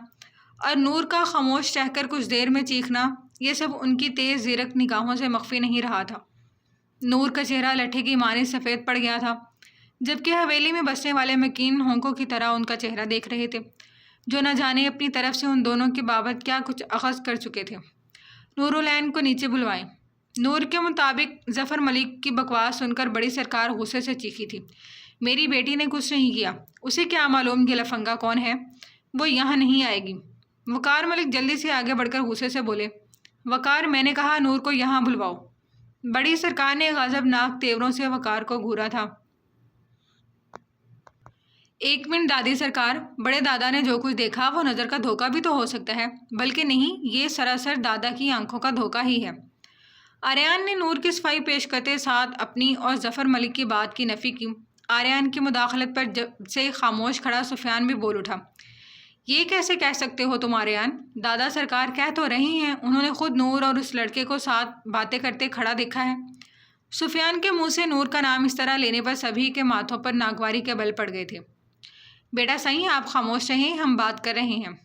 اور نور کا خاموش رہ کر کچھ دیر میں چیخنا، یہ سب ان کی تیز زیرک نگاہوں سے مخفی نہیں رہا تھا۔ نور کا چہرہ لٹھے کی مانند سفید پڑ گیا تھا، جبکہ حویلی میں بسنے والے مکین ہونکوں کی طرح ان کا چہرہ دیکھ رہے تھے، جو نہ جانے اپنی طرف سے ان دونوں کے بابت کیا کچھ اخذ کر چکے تھے۔ نورالعین کو نیچے بلوائیں۔ نور کے مطابق ظفر ملک کی بکواس سن کر بڑی سرکار غصے سے چیخی تھی، میری بیٹی نے کچھ نہیں کیا، اسے کیا معلوم یہ لفنگا کون ہے، وہ یہاں نہیں آئے گی۔ وقار ملک جلدی سے آگے بڑھ کر غصے سے بولے، وقار میں نے کہا نور کو یہاں بلواؤ۔ بڑی سرکار نے غضبناک تیوروں سے وقار کو گھورا تھا۔ ایک منٹ دادی سرکار، بڑے دادا نے جو کچھ دیکھا وہ نظر کا دھوکہ بھی تو ہو سکتا ہے، بلکہ نہیں، یہ سراسر دادا کی آنکھوں کا دھوکہ ہی ہے۔ آریان نے نور کی صفائی پیش کرتے ساتھ اپنی اور ظفر ملک کی بات کی نفی کی۔ آریان کی مداخلت پر جب سے خاموش کھڑا سفیان بھی بول اٹھا، یہ کیسے کہہ سکتے ہو تم آریان؟ دادا سرکار کہہ تو رہی ہیں، انہوں نے خود نور اور اس لڑکے کو ساتھ باتیں کرتے کھڑا دیکھا ہے۔ سفیان کے منہ سے نور کا نام اس طرح لینے پر سبھی کے ماتھوں پر ناگواری کے بل پڑ گئے تھے۔ بیٹا صحیح، آپ خاموش رہیں، ہم بات کر رہے ہیں۔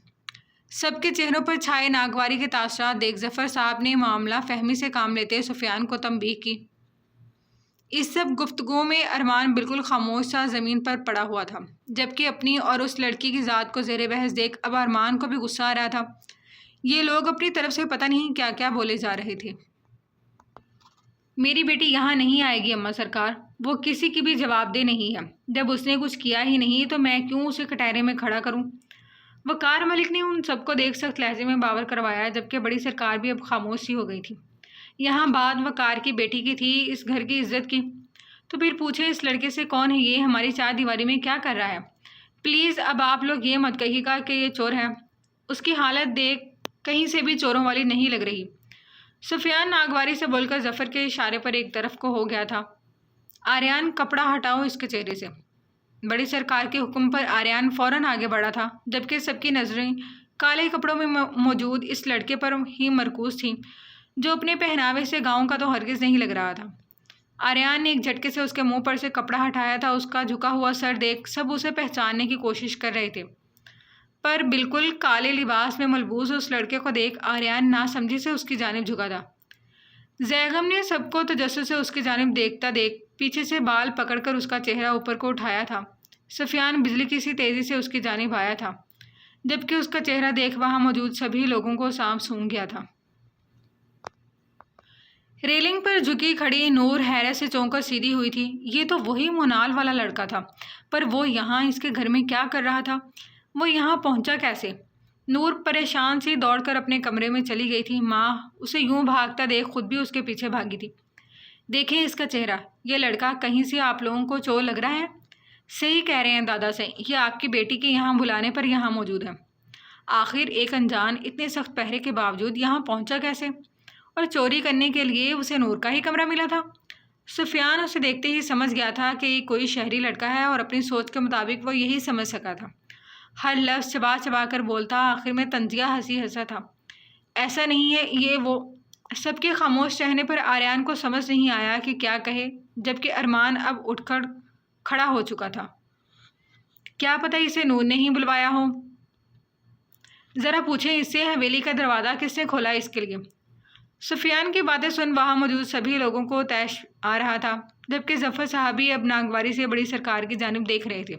سب کے چہروں پر چھائے ناگواری کے تاثرات دیکھ ظفر صاحب نے معاملہ فہمی سے کام لیتے سفیان کو تنبیہ کی۔ اس سب گفتگو میں ارمان بالکل خاموش سا زمین پر پڑا ہوا تھا، جبکہ اپنی اور اس لڑکی کی ذات کو زیر بحث دیکھ اب ارمان کو بھی غصہ آ رہا تھا۔ یہ لوگ اپنی طرف سے پتہ نہیں کیا کیا بولے جا رہے تھے۔ میری بیٹی یہاں نہیں آئے گی اماں سرکار، وہ کسی کی بھی جواب دہ نہیں ہے، جب اس نے کچھ کیا ہی نہیں تو میں کیوں اسے کٹہرے میں کھڑا کروں؟ وقار ملک نے ان سب کو دیکھ سخت لہجے میں باور کروایا، جبکہ بڑی سرکار بھی اب خاموش سی ہو گئی تھی۔ یہاں بات وقار کی بیٹی کی تھی، اس گھر کی عزت کی، تو پھر پوچھیں اس لڑکے سے کون ہے یہ، ہماری چار دیواری میں کیا کر رہا ہے؟ پلیز اب آپ لوگ یہ مت کہیے گا کہ یہ چور ہے، اس کی حالت دیکھ کہیں سے بھی چوروں والی نہیں لگ رہی۔ سفیان ناگواری سے بول کر ظفر کے اشارے پر ایک طرف کو ہو گیا تھا۔ آریان کپڑا ہٹاؤ اس کے چہرے سے۔ بڑی سرکار کے حکم پر آریان فوراً آگے بڑھا تھا، جبکہ سب کی نظریں کالے کپڑوں میں موجود اس لڑکے پر ہی مرکوز تھیں، جو اپنے پہناوے سے گاؤں کا تو ہرگز نہیں لگ رہا تھا۔ آریان نے ایک جھٹکے سے اس کے منہ پر سے کپڑا ہٹایا تھا، اس کا جھکا ہوا سر دیکھ سب اسے پہچاننے کی کوشش کر رہے تھے، پر بالکل کالے لباس میں ملبوس اس لڑکے کو دیکھ آریان ناسمجھی سے اس کی جانب جھکا تھا۔ زیغم نے سب کو تجسس سے اس کی جانب دیکھتا دیکھ پیچھے سے بال پکڑ کر اس کا چہرہ اوپر کو اٹھایا تھا۔ سفیان بجلی کی سی تیزی سے اس کی جانب آیا تھا، جبکہ اس کا چہرہ دیکھ وہاں موجود سبھی لوگوں کو سانپ سونگھ گیا تھا۔ ریلنگ پر جھکی کھڑی نور حیرت سے چونک کر سیدھی ہوئی تھی۔ یہ تو وہی منال والا لڑکا تھا، پر وہ یہاں اس کے گھر میں کیا کر رہا تھا؟ وہ یہاں پہنچا کیسے؟ نور پریشان سی دوڑ کر اپنے کمرے میں چلی گئی تھی۔ ماں اسے یوں بھاگتا دیکھ خود بھی اس کے پیچھے بھاگی تھی۔ دیکھیں اس کا چہرہ، یہ لڑکا کہیں سے آپ لوگوں کو چور لگ رہا ہے؟ صحیح کہہ رہے ہیں دادا سے، یہ آپ کی بیٹی کے یہاں بلانے پر یہاں موجود ہے۔ آخر ایک انجان اتنے سخت پہرے کے باوجود یہاں پہنچا کیسے؟ اور چوری کرنے کے لیے اسے نور کا ہی کمرہ ملا تھا۔ سفیان اسے دیکھتے ہی سمجھ گیا تھا کہ یہ کوئی شہری لڑکا ہے، اور اپنی سوچ کے مطابق وہ یہی سمجھ سکا تھا۔ ہر لفظ چبا چبا کر بولتا، آخر میں طنزیہ ہنسی ہنسا تھا، ایسا نہیں ہے یہ وہ۔ سب کے خاموش رہنے پر آریان کو سمجھ نہیں آیا کہ کیا کہے، جبکہ ارمان اب اٹھ کر کھڑا ہو چکا تھا۔ کیا پتہ اسے نور نے ہی بلوایا ہو، ذرا پوچھیں اس سے حویلی کا دروازہ کس نے کھولا اس کے لیے؟ سفیان کی باتیں سن وہاں موجود سبھی لوگوں کو طیش آ رہا تھا، جبکہ ظفر صاحب بھی اب ناگواری سے بڑی سرکار کی جانب دیکھ رہے تھے۔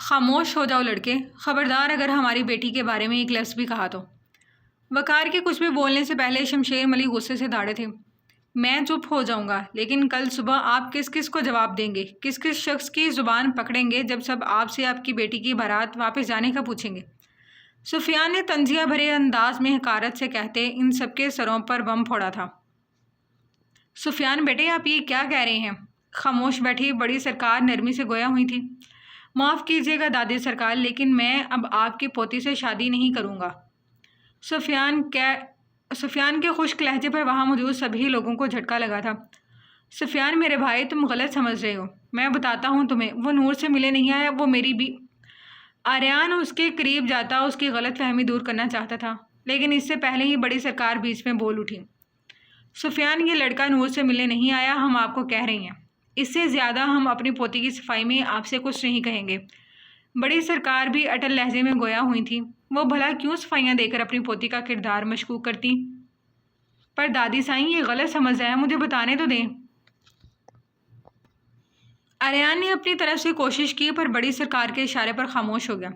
خاموش ہو جاؤ لڑکے، خبردار اگر ہماری بیٹی کے بارے میں ایک لفظ بھی کہا تو۔ وقار کے کچھ بھی بولنے سے پہلے شمشیر ملک غصے سے دھاڑے تھے۔ میں چپ ہو جاؤں گا، لیکن کل صبح آپ کس کس کو جواب دیں گے، کس کس شخص کی زبان پکڑیں گے جب سب آپ سے آپ کی بیٹی کی بارات واپس جانے کا پوچھیں گے؟ سفیان نے طنزیہ بھرے انداز میں حقارت سے کہتے ان سب کے سروں پر بم پھوڑا تھا۔ سفیان بیٹے آپ یہ کیا کہہ رہے ہیں؟ خاموش بیٹھی بڑی سرکار نرمی سے گویا ہوئی تھی۔ معاف کیجیے گا دادی سرکار، لیکن میں اب آپ کی پوتی سے شادی نہیں کروں گا۔ سفیان کے خشک لہجے پر وہاں موجود سبھی لوگوں کو جھٹکا لگا تھا۔ سفیان میرے بھائی، تم غلط سمجھ رہے ہو، میں بتاتا ہوں تمہیں، وہ نور سے ملے نہیں آیا، وہ میری بھی۔ آریان اس کے قریب جاتا اس کی غلط فہمی دور کرنا چاہتا تھا، لیکن اس سے پہلے ہی بڑی سرکار بیچ میں بول اٹھی، سفیان، یہ لڑکا نور سے ملنے نہیں آیا، ہم آپ کو کہہ رہی ہیں۔ اس سے زیادہ ہم اپنی پوتی کی صفائی میں آپ سے کچھ نہیں کہیں گے۔ بڑی سرکار بھی اٹل لہجے میں گویا ہوئی تھی، وہ بھلا کیوں صفائیاں دے کر اپنی پوتی کا کردار مشکوک کرتی؟ پر دادی سائیں، یہ غلط سمجھ ہے، مجھے بتانے تو دیں۔ آریان نے اپنی طرف سے کوشش کی پر بڑی سرکار کے اشارے پر خاموش ہو گیا۔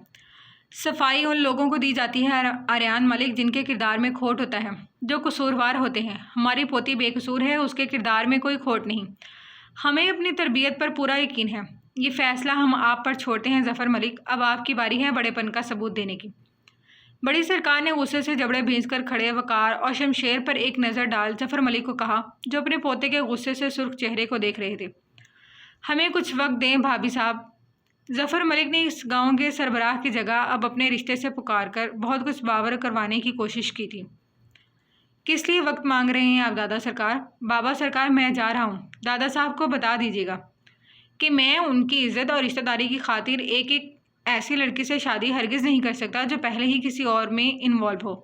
صفائی ان لوگوں کو دی جاتی ہے آریان ملک جن کے کردار میں کھوٹ ہوتا ہے، جو قصوروار ہوتے ہیں۔ ہماری پوتی بے قصور ہے، اس کے کردار میں کوئی کھوٹ نہیں۔ ہمیں اپنی تربیت پر پورا یقین ہے۔ یہ فیصلہ ہم آپ پر چھوڑتے ہیں ظفر ملک، اب آپ کی باری ہے بڑے پن کا ثبوت دینے کی۔ بڑی سرکار نے غصے سے جبڑے بھینج کر کھڑے وقار اور شمشیر پر ایک نظر ڈال ظفر ملک کو کہا، جو اپنے پوتے کے غصے سے سرخ چہرے کو دیکھ رہے تھے، ہمیں کچھ وقت دیں بھابھی صاحب۔ ظفر ملک نے اس گاؤں کے سربراہ کی جگہ اب اپنے رشتے سے پکار کر بہت کچھ باور کروانے کی کوشش کی تھی۔ کس لیے وقت مانگ رہے ہیں آپ دادا سرکار؟ بابا سرکار، میں جا رہا ہوں۔ دادا صاحب کو بتا دیجیے گا کہ میں ان کی عزت اور رشتہ داری کی خاطر ایک ایسی لڑکی سے شادی ہرگز نہیں کر سکتا جو پہلے ہی کسی اور میں انوالو ہو۔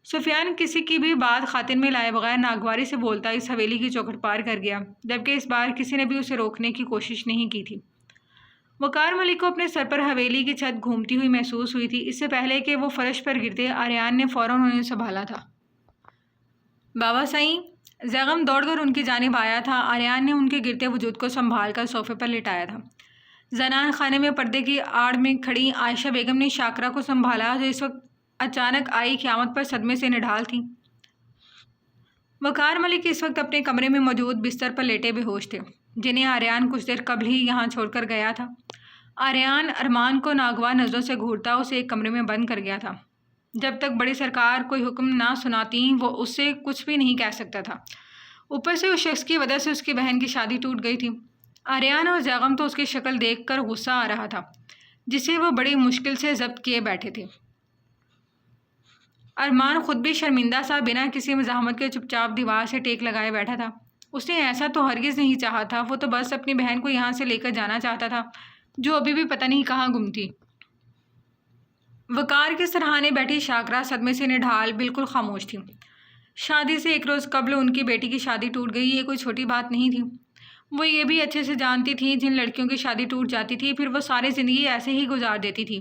سفیان کسی کی بھی بات خاطر میں لائے بغیر ناگواری سے بولتا اس حویلی کی چوکھٹ پار کر گیا، جبکہ اس بار کسی نے بھی اسے روکنے کی کوشش نہیں کی تھی۔ وقار ملک کو اپنے سر پر حویلی کی چھت گھومتی ہوئی محسوس ہوئی تھی۔ اس سے پہلے کہ وہ فرش پر گرتے، آریان نے فوراً انہیں سنبھالا تھا۔ بابا سائیں، زیغم دوڑ کر ان کی جانب آیا تھا۔ آریان نے ان کے گرتے وجود کو سنبھال کر صوفے پر لٹایا تھا۔ زنان خانے میں پردے کی آڑ میں کھڑی عائشہ بیگم نے شاکرہ کو سنبھالا، جو اس وقت اچانک آئی قیامت پر صدمے سے نڈھال تھی۔ وقار ملک اس وقت اپنے کمرے میں موجود بستر پر لیٹے بے ہوش تھے، جنہیں آریان کچھ دیر قبل ہی یہاں چھوڑ کر گیا تھا۔ آریان ارمان کو ناگوار نظروں سے گھورتا اسے ایک کمرے میں بند کر گیا تھا۔ جب تک بڑی سرکار کوئی حکم نہ سناتی وہ اس سے کچھ بھی نہیں کہہ سکتا تھا۔ اوپر سے اس شخص کی وجہ سے اس کی بہن کی شادی ٹوٹ گئی تھی۔ آریان اور زیغم تو اس کی شکل دیکھ کر غصہ آ رہا تھا، جسے وہ بڑی مشکل سے ضبط کیے بیٹھے تھے۔ ارمان خود بھی شرمندہ سا بنا کسی مزاحمت کے چپ چاپ دیوار سے ٹیک لگائے بیٹھا تھا۔ اس نے ایسا تو ہرگز نہیں چاہا تھا، وہ تو بس اپنی بہن کو یہاں سے لے کر جانا چاہتا تھا، جو ابھی بھی پتہ نہیں کہاں گم تھی۔ وقار کے سرہانے بیٹھی شاکرہ صدمے سے نڈھال بالکل خاموش تھی۔ شادی سے ایک روز قبل ان کی بیٹی کی شادی ٹوٹ گئی، یہ کوئی چھوٹی بات نہیں تھی۔ وہ یہ بھی اچھے سے جانتی تھی جن لڑکیوں کی شادی ٹوٹ جاتی تھی پھر وہ ساری زندگی ایسے ہی گزار دیتی تھی،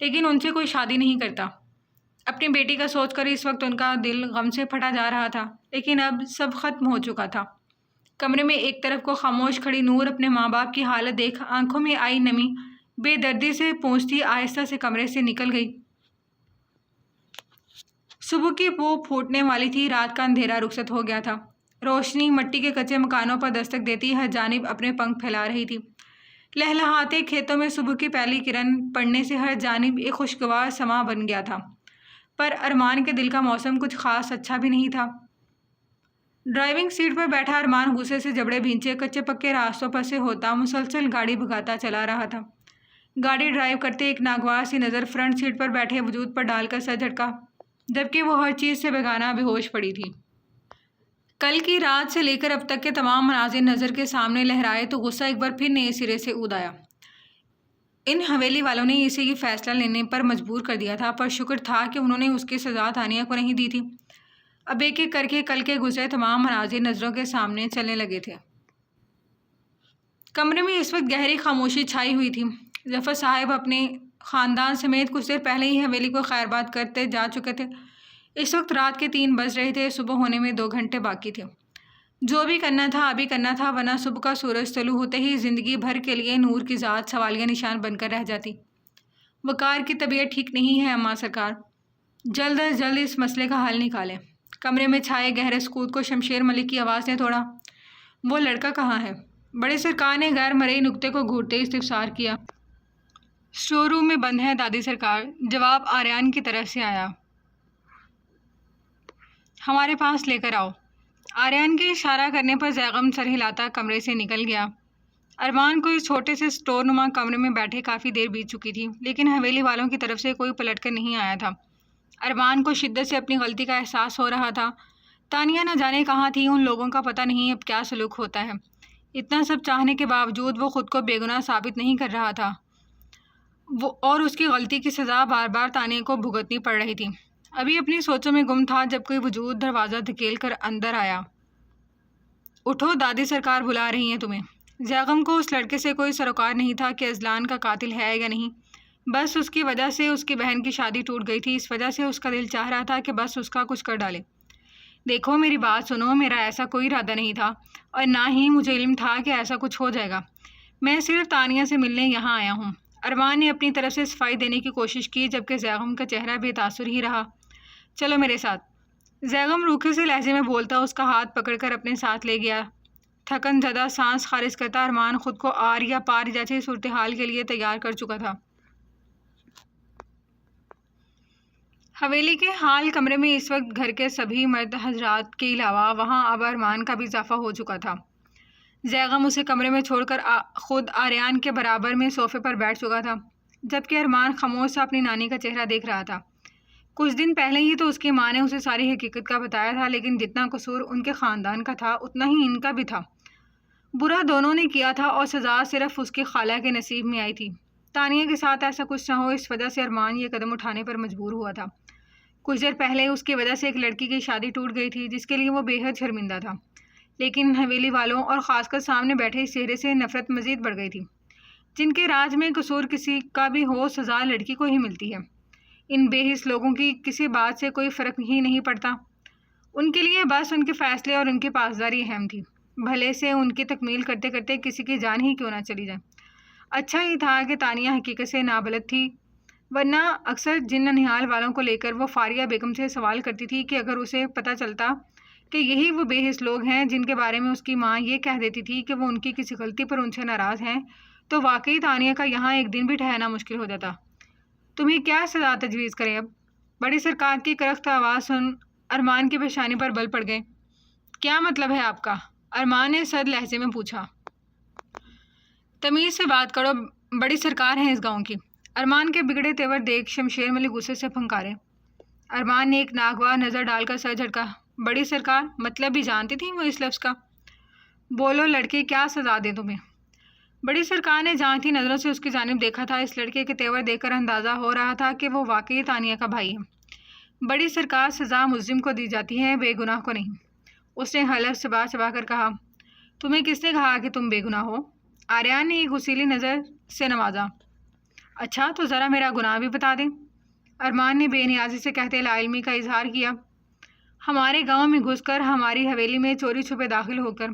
لیکن ان سے کوئی شادی نہیں کرتا۔ اپنی بیٹی کا سوچ کر اس وقت ان کا دل غم سے پھٹا جا رہا تھا، لیکن اب سب ختم ہو چکا تھا۔ کمرے میں ایک طرف کو خاموش کھڑی نور اپنے ماں باپ کی حالت دیکھ آنکھوں میں آئی نمی بے دردی سے پونچھتی آہستہ سے کمرے سے نکل گئی۔ صبح کی وہ پھوٹنے والی تھی، رات کا اندھیرا رخصت ہو گیا تھا۔ روشنی مٹی کے کچے مکانوں پر دستک دیتی ہر جانب اپنے پنکھ پھیلا رہی تھی۔ لہلہاتے کھیتوں میں صبح کی پہلی کرن پڑنے سے ہر جانب ایک خوشگوار سما بن گیا تھا، پر ارمان کے دل کا موسم کچھ خاص اچھا بھی نہیں تھا۔ ڈرائیونگ سیٹ پر بیٹھا ارمان غصے سے جبڑے بھینچے کچے پکے راستوں پر سے ہوتا مسلسل گاڑی بھگاتا چلا رہا تھا۔ گاڑی ڈرائیو کرتے ایک ناگوار سی نظر فرنٹ سیٹ پر بیٹھے وجود پر ڈال کر سر جھٹکا، جبکہ وہ ہر چیز سے بیگانہ بے ہوش پڑی تھی۔ کل کی رات سے لے کر اب تک کے تمام مناظر نظر کے سامنے لہرائے تو غصہ ایک بار پھر نئے سرے سے اود آیا۔ ان حویلی والوں نے اسے یہ فیصلہ لینے پر مجبور کر دیا تھا، پر شکر تھا کہ انہوں نے اس کی سزا تانیہ کو نہیں دی تھی۔ اب ایک ایک کر کے کل کے گزرے تمام مناظر نظروں کے سامنے چلنے لگے تھے۔ کمرے میں اس وقت گہری خاموشی چھائی ہوئی تھی۔ ظفر صاحب اپنے خاندان سمیت کچھ دیر پہلے ہی حویلی کو خیر باد کرتے جا چکے تھے۔ اس وقت رات کے 3 بج رہے تھے، صبح ہونے میں 2 گھنٹے باقی تھے۔ جو بھی کرنا تھا ابھی کرنا تھا، ورنہ صبح کا سورج طلوع ہوتے ہی زندگی بھر کے لیے نور کی ذات سوالیہ نشان بن کر رہ جاتی۔ وقار کی طبیعت ٹھیک نہیں ہے اماں سرکار، جلد از جلد اس مسئلے کا حل نکالیں۔ کمرے میں چھائے گہرے سکوت کو شمشیر ملک کی آواز نے توڑا، وہ لڑکا کہاں ہے؟ بڑی سرکار نے غیر مرئی نقطے کو گھورتے استفسار کیا۔ اسٹور روم میں بند ہے دادی سرکار، جواب آریان کی طرف سے آیا۔ ہمارے پاس لے کر آؤ۔ آریان کے اشارہ کرنے پر زیغم سر ہلاتا کمرے سے نکل گیا۔ ارمان کو اس چھوٹے سے اسٹور نما کمرے میں بیٹھے کافی دیر بیت چکی تھی، لیکن حویلی والوں کی طرف سے کوئی پلٹ کر نہیں آیا تھا۔ ارمان کو شدت سے اپنی غلطی کا احساس ہو رہا تھا۔ تانیہ نہ جانے کہاں تھی، ان لوگوں کا پتہ نہیں اب کیا سلوک ہوتا ہے۔ اتنا سب چاہنے کے باوجود وہ خود کو بے گناہ ثابت نہیں کر رہا تھا، اور اس کی غلطی کی سزا بار بار تانیہ کو بھگتنی پڑ رہی تھی۔ ابھی اپنی سوچوں میں گم تھا جب کوئی وجود دروازہ دھکیل کر اندر آیا۔ اٹھو، دادی سرکار بلا رہی ہیں تمہیں۔ زیغم کو اس لڑکے سے کوئی سروکار نہیں تھا کہ اذلان کا قاتل ہے یا نہیں، بس اس کی وجہ سے اس کی بہن کی شادی ٹوٹ گئی تھی، اس وجہ سے اس کا دل چاہ رہا تھا کہ بس اس کا کچھ کر ڈالے۔ دیکھو میری بات سنو، میرا ایسا کوئی ارادہ نہیں تھا اور نہ ہی مجھے علم تھا کہ ایسا کچھ ہو جائے گا۔ میں صرف تانیہ سے ملنے یہاں آیا ہوں۔ ارمان نے اپنی طرف سے صفائی دینے کی کوشش کی جبکہ زیغم کا چہرہ بے تاثر ہی رہا۔ چلو میرے ساتھ۔ زیغم روکھے سے لہجے میں بولتا اس کا ہاتھ پکڑ کر اپنے ساتھ لے گیا۔ تھکن زدہ سانس خارج کرتا ارمان خود کو آر یا پار جیسی صورتحال کے لیے تیار کر چکا تھا۔ حویلی کے ہال کمرے میں اس وقت گھر کے سبھی مرد حضرات کے علاوہ وہاں اب ارمان کا بھی اضافہ ہو چکا تھا۔ زیغم اسے کمرے میں چھوڑ کر خود آریان کے برابر میں صوفے پر بیٹھ چکا تھا جبکہ ارمان خاموش سا اپنی نانی کا چہرہ دیکھ رہا تھا۔ کچھ دن پہلے ہی تو اس کی ماں نے اسے ساری حقیقت کا بتایا تھا، لیکن جتنا قصور ان کے خاندان کا تھا اتنا ہی ان کا بھی تھا۔ برا دونوں نے کیا تھا اور سزا صرف اس کی خالہ کے نصیب میں آئی تھی۔ تانیہ کے ساتھ ایسا کچھ نہ ہو، اس وجہ سے ارمان یہ قدم اٹھانے پر مجبور ہوا تھا۔ کچھ دیر پہلے اس کی وجہ سے ایک لڑکی کی شادی ٹوٹ گئی تھی جس کے لیے وہ بے حد شرمندہ تھا، لیکن حویلی والوں اور خاص کر سامنے بیٹھے اس چہرے سے نفرت مزید بڑھ گئی تھی۔ جن کے راج میں قصور کسی کا بھی ہو، سزا لڑکی کو ہی ملتی ہے۔ ان بے حس لوگوں کی کسی بات سے کوئی فرق ہی نہیں پڑتا، ان کے لیے بس ان کے فیصلے اور ان کی پاسداری اہم تھی، بھلے سے ان کی تکمیل کرتے کرتے کسی کی جان ہی کیوں نہ چلی جائے۔ اچھا ہی تھا کہ تانیہ حقیقت سے نابلد تھی، ورنہ اکثر جن ننہال والوں کو لے کر وہ فاریہ بیگم سے سوال کرتی تھی کہ اگر اسے پتہ چلتا کہ یہی وہ بے حس لوگ ہیں جن کے بارے میں اس کی ماں یہ کہہ دیتی تھی کہ وہ ان کی کسی غلطی پر ان سے ناراض ہیں، تو واقعی تانیہ کا یہاں ایک دن بھی ٹھہرنا مشکل ہو جاتا۔ تمہیں کیا سزا تجویز کریں اب؟ بڑی سرکار کی کرخت آواز سن ارمان کی پیشانی پر بل پڑ گئے۔ کیا مطلب ہے آپ کا؟ ارمان نے سرد لہجے میں پوچھا۔ تمیز سے بات کرو، بڑی سرکار ہیں اس گاؤں کی۔ ارمان کے بگڑے تیور دیکھ شمشیر ملک غصے سے پھنکارے۔ ارمان نے ایک ناگواہ نظر ڈال کر سر جھٹکا۔ بڑی سرکار؟ مطلب بھی جانتی تھی وہ اس لفظ کا؟ بولو لڑکی، کیا سزا دیں تمہیں؟ بڑی سرکار نے جانتی نظروں سے اس کی جانب دیکھا تھا۔ اس لڑکے کے تیور دیکھ کر اندازہ ہو رہا تھا کہ وہ واقعی تانیہ کا بھائی ہے۔ بڑی سرکار، سزا مجرم کو دی جاتی ہے، بے گناہ کو نہیں۔ اس نے حلف چبا چبا کر کہا۔ تمہیں کس نے کہا کہ تم بے گناہ ہو؟ آریان نے ایک غصیلی نظر سے نوازا۔ اچھا تو ذرا میرا گناہ بھی بتا دیں، ارمان نے بے نیازی سے کہتے لا علمی کا اظہار کیا۔ ہمارے گاؤں میں گھس کر، ہماری حویلی میں چوری چھپے داخل ہو کر،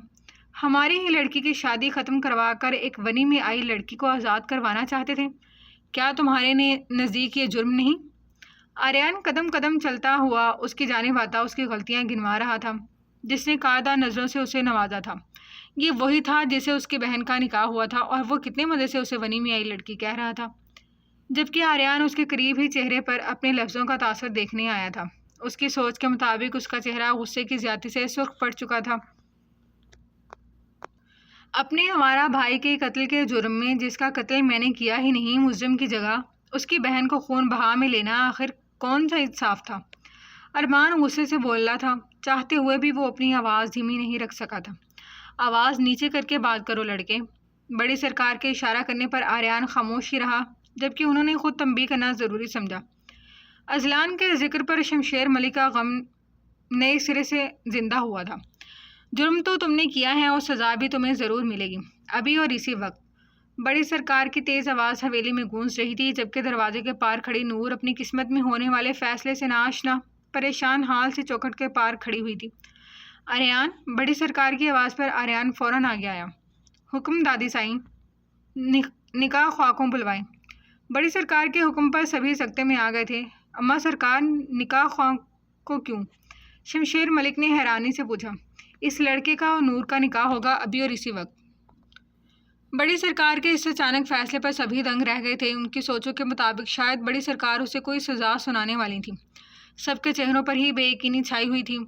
ہماری ہی لڑکی کی شادی ختم کروا کر ایک ونی میں آئی لڑکی کو آزاد کروانا چاہتے تھے، کیا تمہارے نزدیک یہ جرم نہیں؟ آریان قدم قدم چلتا ہوا اس کی جانب آتا اس کی غلطیاں گنوا رہا تھا۔ جس نے کاردہ نظروں سے اسے نوازا تھا یہ وہی تھا جسے اس کی بہن کا نکاح ہوا تھا، اور وہ کتنے مزے سے اسے ونی میں آئی لڑکی کہہ رہا تھا، جبکہ آریان اس کے قریب ہی چہرے پر اپنے لفظوں کا تاثر دیکھنے آیا تھا۔ اس کی سوچ کے مطابق اس کا چہرہ غصے کی زیادتی سے سرخ پڑ چکا تھا۔ اپنے ہمارا بھائی کے قتل کے جرم میں، جس کا قتل میں نے کیا ہی نہیں، مجرم کی جگہ اس کی بہن کو خون بہا میں لینا آخر کون سا انصاف تھا؟ ارمان غصے سے بول رہا تھا، چاہتے ہوئے بھی وہ اپنی آواز دھیمی نہیں رکھ سکا تھا۔ آواز نیچے کر کے بات کرو لڑکے۔ بڑی سرکار کے اشارہ کرنے پر آریان خاموش ہی رہا، جبکہ انہوں نے خود تنبیہ کرنا ضروری سمجھا۔ اذلان کے ذکر پر شمشیر ملک کا غم نئے سرے سے زندہ ہوا تھا۔ جرم تو تم نے کیا ہے اور سزا بھی تمہیں ضرور ملے گی، ابھی اور اسی وقت۔ بڑی سرکار کی تیز آواز حویلی میں گونج رہی تھی، جبکہ دروازے کے پار کھڑی نور اپنی قسمت میں ہونے والے فیصلے سے ناآشنا پریشان حال سے چوکھٹ کے پار کھڑی ہوئی تھی۔ آریان، بڑی سرکار کی آواز پر آریان فوراً آگے آیا۔ حکم دادی سائیں، نکاح خواہ کو بلوائیں۔ بڑی سرکار کے حکم پر سبھی سکتے میں آ گئے تھے۔ اماں سرکار، نکاح خواہ کو کیوں؟ شمشیر ملک نے حیرانی سے پوچھا۔ اس لڑکے کا اور نور کا نکاح ہوگا ابھی اور اسی وقت۔ بڑی سرکار کے اس اچانک فیصلے پر سبھی دنگ رہ گئے تھے۔ ان کی سوچوں کے مطابق شاید بڑی سرکار اسے کوئی سزا سنانے والی تھی۔ سب کے چہروں پر ہی بے یقینی چھائی ہوئی تھی۔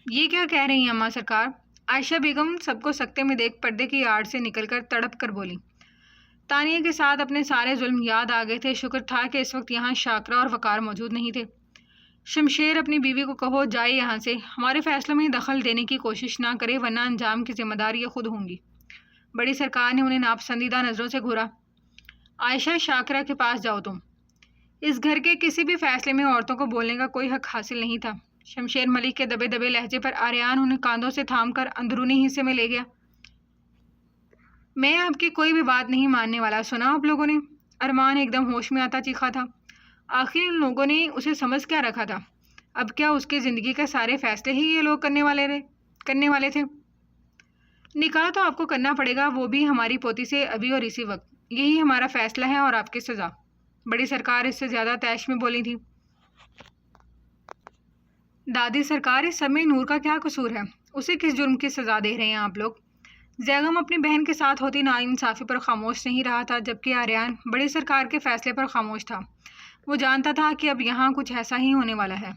یہ کیا کہہ رہی ہیں اماں سرکار؟ عائشہ بیگم سب کو سکتے میں دیکھ پردے کی آڑ سے نکل کر تڑپ کر بولی۔ تانیہ کے ساتھ اپنے سارے ظلم یاد آ گئے تھے، شکر تھا کہ اس وقت یہاں شاکرہ اور وقار موجود نہیں تھے۔ شمشیر، اپنی بیوی کو کہو جائے یہاں سے، ہمارے فیصلوں میں دخل دینے کی کوشش نہ کرے، ورنہ انجام کی ذمہ دار یہ خود ہوں گی۔ بڑی سرکار نے انہیں ناپسندیدہ نظروں سے گھورا۔ عائشہ، شاکرہ کے پاس جاؤ تم۔ اس گھر کے کسی بھی فیصلے میں عورتوں کو بولنے کا کوئی حق حاصل نہیں تھا۔ شمشیر ملک کے دبے دبے لہجے پر آریان انہیں کاندھوں سے تھام کر اندرونی حصے میں لے گیا۔ میں آپ کی کوئی بھی بات نہیں ماننے والا، سنا آپ لوگوں نے؟ ارمان ایک دم ہوش میں آتا چیخا تھا۔ آخر ان لوگوں نے اسے سمجھ کیا رکھا تھا؟ اب کیا اس کی زندگی کے سارے فیصلے ہی یہ لوگ کرنے والے تھے؟ نکاح تو آپ کو کرنا پڑے گا، وہ بھی ہماری پوتی سے ابھی اور اسی وقت۔ یہی ہمارا فیصلہ ہے اور آپ کی سزا۔ بڑی سرکار اس سے زیادہ طیش میں بولی تھی۔ دادی سرکار، اس سب میں نور کا کیا قصور ہے؟ اسے کس جرم کی سزا دے رہے ہیں آپ لوگ؟ زیغم اپنی بہن کے ساتھ ہوتی ناانصافی پر خاموش نہیں رہا تھا، جبکہ آریان بڑی سرکار کے فیصلے پر خاموش تھا۔ وہ جانتا تھا کہ اب یہاں کچھ ایسا ہی ہونے والا ہے۔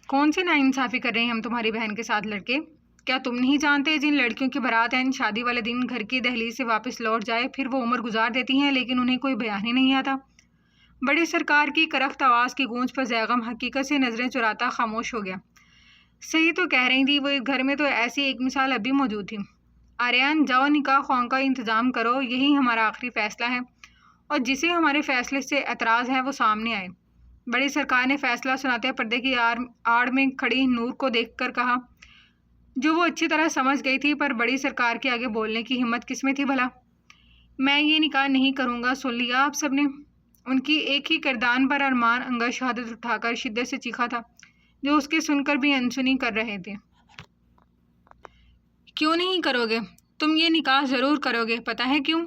کون سی ناانصافی کر رہے ہیں ہم تمہاری بہن کے ساتھ لڑکے؟ کیا تم نہیں جانتے جن لڑکیوں کی بارات شادی والے دن گھر کی دہلیز سے واپس لوٹ جائے پھر وہ عمر گزار دیتی ہیں لیکن انہیں کوئی بیان ہی نہیں آتا؟ بڑی سرکار کی کرخت آواز کی گونج پر زیغم حقیقت سے نظریں چراتا خاموش ہو گیا۔ صحیح تو کہہ رہی تھی وہ، اس گھر میں تو ایسی ایک مثال اب بھی موجود تھی۔ آریان، جاؤ نکاح خوان کا انتظام کرو، یہی ہمارا آخری فیصلہ ہے، اور جسے ہمارے فیصلے سے اعتراض ہے وہ سامنے آئے۔ بڑی سرکار نے فیصلہ سناتے پردے کی آڑ میں کھڑی نور کو دیکھ کر کہا، جو وہ اچھی طرح سمجھ گئی تھی، پر بڑی سرکار کے آگے بولنے کی ہمت کس میں تھی بھلا؟ میں یہ نکاح نہیں کروں گا، سن لیا آپ سب نے؟ ان کی ایک ہی کردان پر ارمان انگا شہادت اٹھا کر شدت سے چیخا تھا، جو اس کے سن کر بھی انسنی کر رہے تھے۔ کیوں نہیں کرو گے؟ تم یہ نکاح ضرور کرو گے، پتہ ہے کیوں؟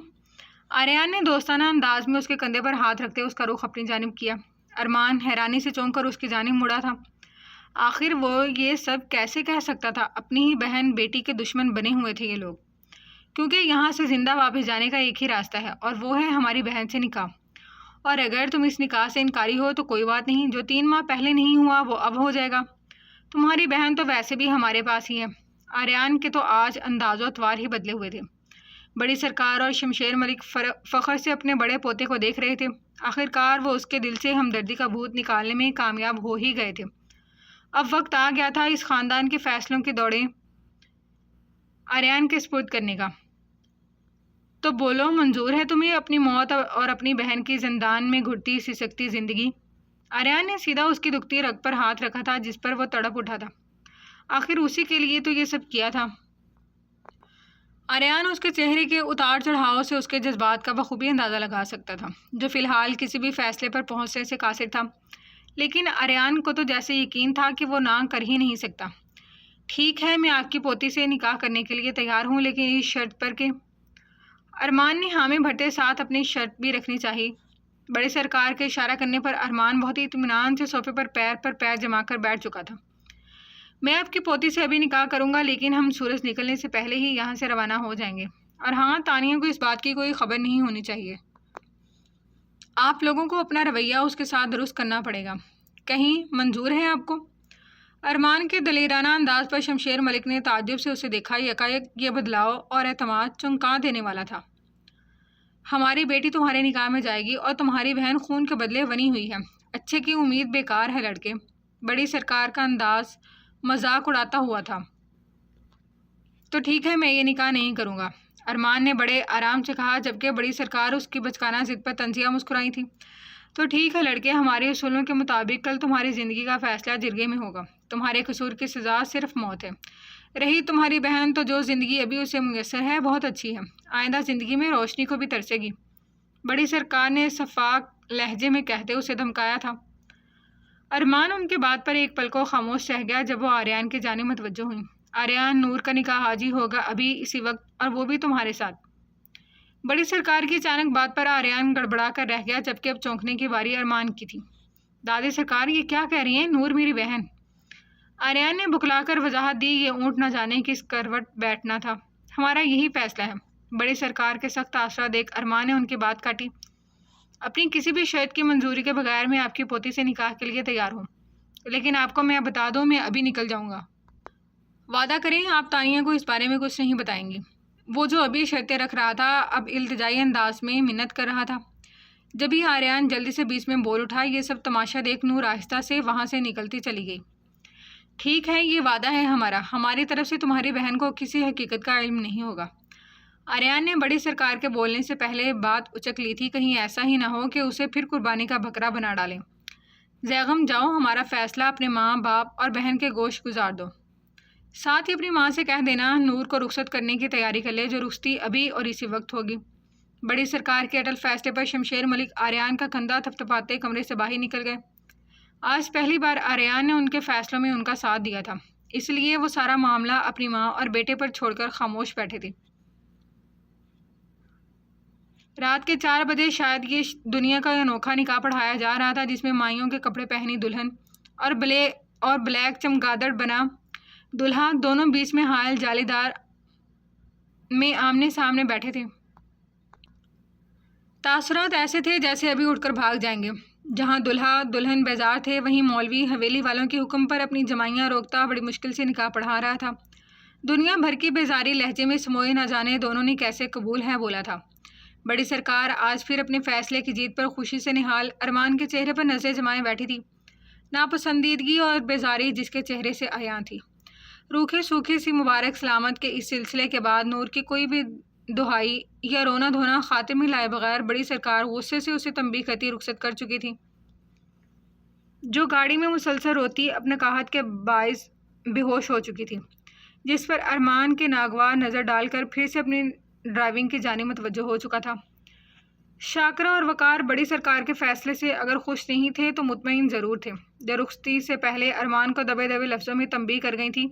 آریان نے دوستانہ انداز میں اس کے کندھے پر ہاتھ رکھتے اس کا رخ اپنی جانب کیا۔ ارمان حیرانی سے چونک کر اس کی جانب مڑا تھا۔ آخر وہ یہ سب کیسے کہہ سکتا تھا؟ اپنی ہی بہن بیٹی کے دشمن بنے ہوئے تھے یہ لوگ۔ کیونکہ یہاں سے زندہ واپس جانے کا ایک ہی راستہ ہے، اور وہ ہے ہماری بہن سے نکاح۔ اور اگر تم اس نکاح سے انکاری ہو تو کوئی بات نہیں، جو 3 ماہ پہلے نہیں ہوا وہ اب ہو جائے گا۔ تمہاری بہن تو ویسے بھی ہمارے پاس ہی ہے۔ آریان کے تو آج انداز و اطوار ہی بدلے ہوئے تھے۔ بڑی سرکار اور شمشیر ملک فخر سے اپنے بڑے پوتے کو دیکھ رہے تھے۔ آخرکار وہ اس کے دل سے ہمدردی کا بھوت نکالنے میں کامیاب ہو ہی گئے تھے۔ اب وقت آ گیا تھا اس خاندان کے فیصلوں کی دوڑیں آریان کے سپرد کرنے کا۔ تو بولو، منظور ہے تمہیں اپنی موت اور اپنی بہن کی زندان میں گھٹتی سسکتی زندگی؟ آریان نے سیدھا اس کی دکھتی رگ پر ہاتھ رکھا تھا جس پر وہ تڑپ اٹھا تھا۔ آخر اسی کے لیے تو یہ سب کیا تھا۔ آریان اس کے چہرے کے اتار چڑھاؤ سے اس کے جذبات کا بخوبی اندازہ لگا سکتا تھا، جو فی الحال کسی بھی فیصلے پر پہنچنے سے قاصر تھا۔ لیکن آریان کو تو جیسے یقین تھا کہ وہ نہ کر ہی نہیں سکتا۔ ٹھیک ہے، میں آپ کی پوتی سے نکاح کرنے کے لیے تیار ہوں، لیکن اس شرط پر کہ… ارمان نے حامی بھرتے ساتھ اپنی شرط بھی رکھنی چاہی۔ بڑی سرکار کے اشارہ کرنے پر ارمان بہت ہی اطمینان سے صوفے پر پیر جما کر بیٹھ چکا تھا۔ میں آپ کی پوتی سے ابھی نکاح کروں گا، لیکن ہم سورج نکلنے سے پہلے ہی یہاں سے روانہ ہو جائیں گے۔ اور ہاں، تانیہ کو اس بات کی کوئی خبر نہیں ہونی چاہیے۔ آپ لوگوں کو اپنا رویہ اس کے ساتھ درست کرنا پڑے گا۔ کہیں منظور ہے آپ کو؟ ارمان کے دلیرانہ انداز پر شمشیر ملک نے تعجب سے اسے دیکھا۔ یکایک یہ بدلاؤ اور اعتماد چونکا دینے والا تھا۔ ہماری بیٹی تمہارے نکاح میں جائے گی اور تمہاری بہن خون کے بدلے بنی ہوئی ہے۔ اچھے کی امید بیکار ہے لڑکے۔ بڑی سرکار کا انداز مذاق اڑاتا ہوا تھا۔ تو ٹھیک ہے، میں یہ نکاح نہیں کروں گا، ارمان نے بڑے آرام سے کہا، جبکہ بڑی سرکار اس کی بچکانہ ضد پر طنزیہ مسکرائی تھی۔ تو ٹھیک ہے لڑکے، ہمارے اصولوں کے مطابق کل تمہاری زندگی کا فیصلہ جرگے میں ہوگا۔ تمہارے قصور کی سزا صرف موت ہے۔ رہی تمہاری بہن، تو جو زندگی ابھی اسے میسر ہے بہت اچھی ہے، آئندہ زندگی میں روشنی کو بھی ترسے گی۔ بڑی سرکار نے شفاق لہجے میں کہتے اسے دھمکایا تھا۔ ارمان ان کے بات پر ایک پل کو خاموش رہ گیا جب وہ آریان کی جانب متوجہ ہوئی۔ آریان، نور کا نکاح حاجی ہوگا ابھی اسی وقت، اور وہ بھی تمہارے ساتھ۔ بڑی سرکار کی اچانک بات پر آریان گڑبڑا کر رہ گیا، جبکہ اب چونکنے کی باری ارمان کی تھی۔ دادی سرکار، یہ کیا کہہ رہی ہیں؟ نور میری بہن۔ آریان نے بکلا کر وضاحت دی، یہ اونٹ نہ جانے کس کروٹ بیٹھنا تھا، ہمارا یہی فیصلہ ہے۔ بڑی سرکار کے سخت آسرا دیکھ ارمان نے ان کی بات کاٹی۔ اپنی کسی بھی شرط کی منظوری کے بغیر میں آپ کی پوتی سے نکاح کے لیے تیار ہوں، لیکن آپ کو میں بتا دوں، میں ابھی نکل جاؤں گا۔ وعدہ کریں آپ تانیہ کو اس بارے میں کچھ نہیں بتائیں گی؟ وہ جو ابھی شرطیں رکھ رہا تھا اب التجائی انداز میں منت کر رہا تھا۔ جب ہی آریان جلدی سے بیچ میں بول اٹھا، یہ سب تماشا دیکھ نور آہستہ سے وہاں سے نکلتی چلی گئی۔ ٹھیک ہے، یہ وعدہ ہے ہماری طرف سے تمہاری بہن کو کسی حقیقت کا علم نہیں ہوگا۔ آریان نے بڑی سرکار کے بولنے سے پہلے بات اچک لی تھی، کہیں ایسا ہی نہ ہو کہ اسے پھر قربانی کا بکرا بنا ڈالیں۔ زیغم جاؤ، ہمارا فیصلہ اپنے ماں باپ اور بہن کے گوشت گزار دو۔ ساتھ ہی اپنی ماں سے کہہ دینا نور کو رخصت کرنے کی تیاری کر لے، جو رخصتی ابھی اور اسی وقت ہوگی۔ بڑی سرکار کے اٹل فیصلے پر شمشیر ملک آریان کا کندھا تھپتھپاتے کمرے سے باہر نکل گئے۔ آج پہلی بار آریان نے ان کے فیصلوں میں ان کا ساتھ دیا تھا، اس لیے وہ سارا معاملہ اپنی ماں اور بیٹے پر چھوڑ کر خاموش بیٹھے تھے۔ رات کے 4 بجے شاید یہ دنیا کا انوکھا نکاح پڑھایا جا رہا تھا، جس میں مائیوں کے کپڑے پہنی دلہن اور بلیک چمگادڑ بنا دلہا دونوں بیچ میں حائل جالی دار میں آمنے سامنے بیٹھے تھے۔ تاثرات ایسے تھے جیسے ابھی اٹھ کر بھاگ جائیں گے۔ جہاں دلہا دلہن بیزار تھے، وہیں مولوی حویلی والوں کے حکم پر اپنی جمائیاں روکتا بڑی مشکل سے نکاح پڑھا رہا تھا۔ دنیا بھر کی بیزاری لہجے میں سموئے نہ جانے دونوں نے کیسے قبول ہے بولا تھا۔ بڑی سرکار آج پھر اپنے فیصلے کی جیت پر خوشی سے نہال ارمان کے چہرے پر نظریں جمائے بیٹھی تھی۔ ناپسندیدگی اور بیزاری جس کے چہرے سے عیاں تھی۔ روکھے سوکھی سی مبارک سلامت کے اس سلسلے کے بعد نور کی کوئی بھی دہائی یا رونا دھونا خاتمے لائے بغیر بڑی سرکار غصے سے اسے تنبیہ کرتی رخصت کر چکی تھی۔ جو گاڑی میں مسلسل روتی اپنے قحط کے باعث بے ہوش ہو چکی تھی، جس پر ارمان کے ناگوار نظر ڈال کر پھر سے اپنی ڈرائیونگ کی جانب متوجہ ہو چکا تھا۔ شاکرہ اور وقار بڑی سرکار کے فیصلے سے اگر خوش نہیں تھے تو مطمئن ضرور تھے۔ جو رخصتی سے پہلے ارمان کو دبے دبے لفظوں میں تنبیہ کر گئی تھی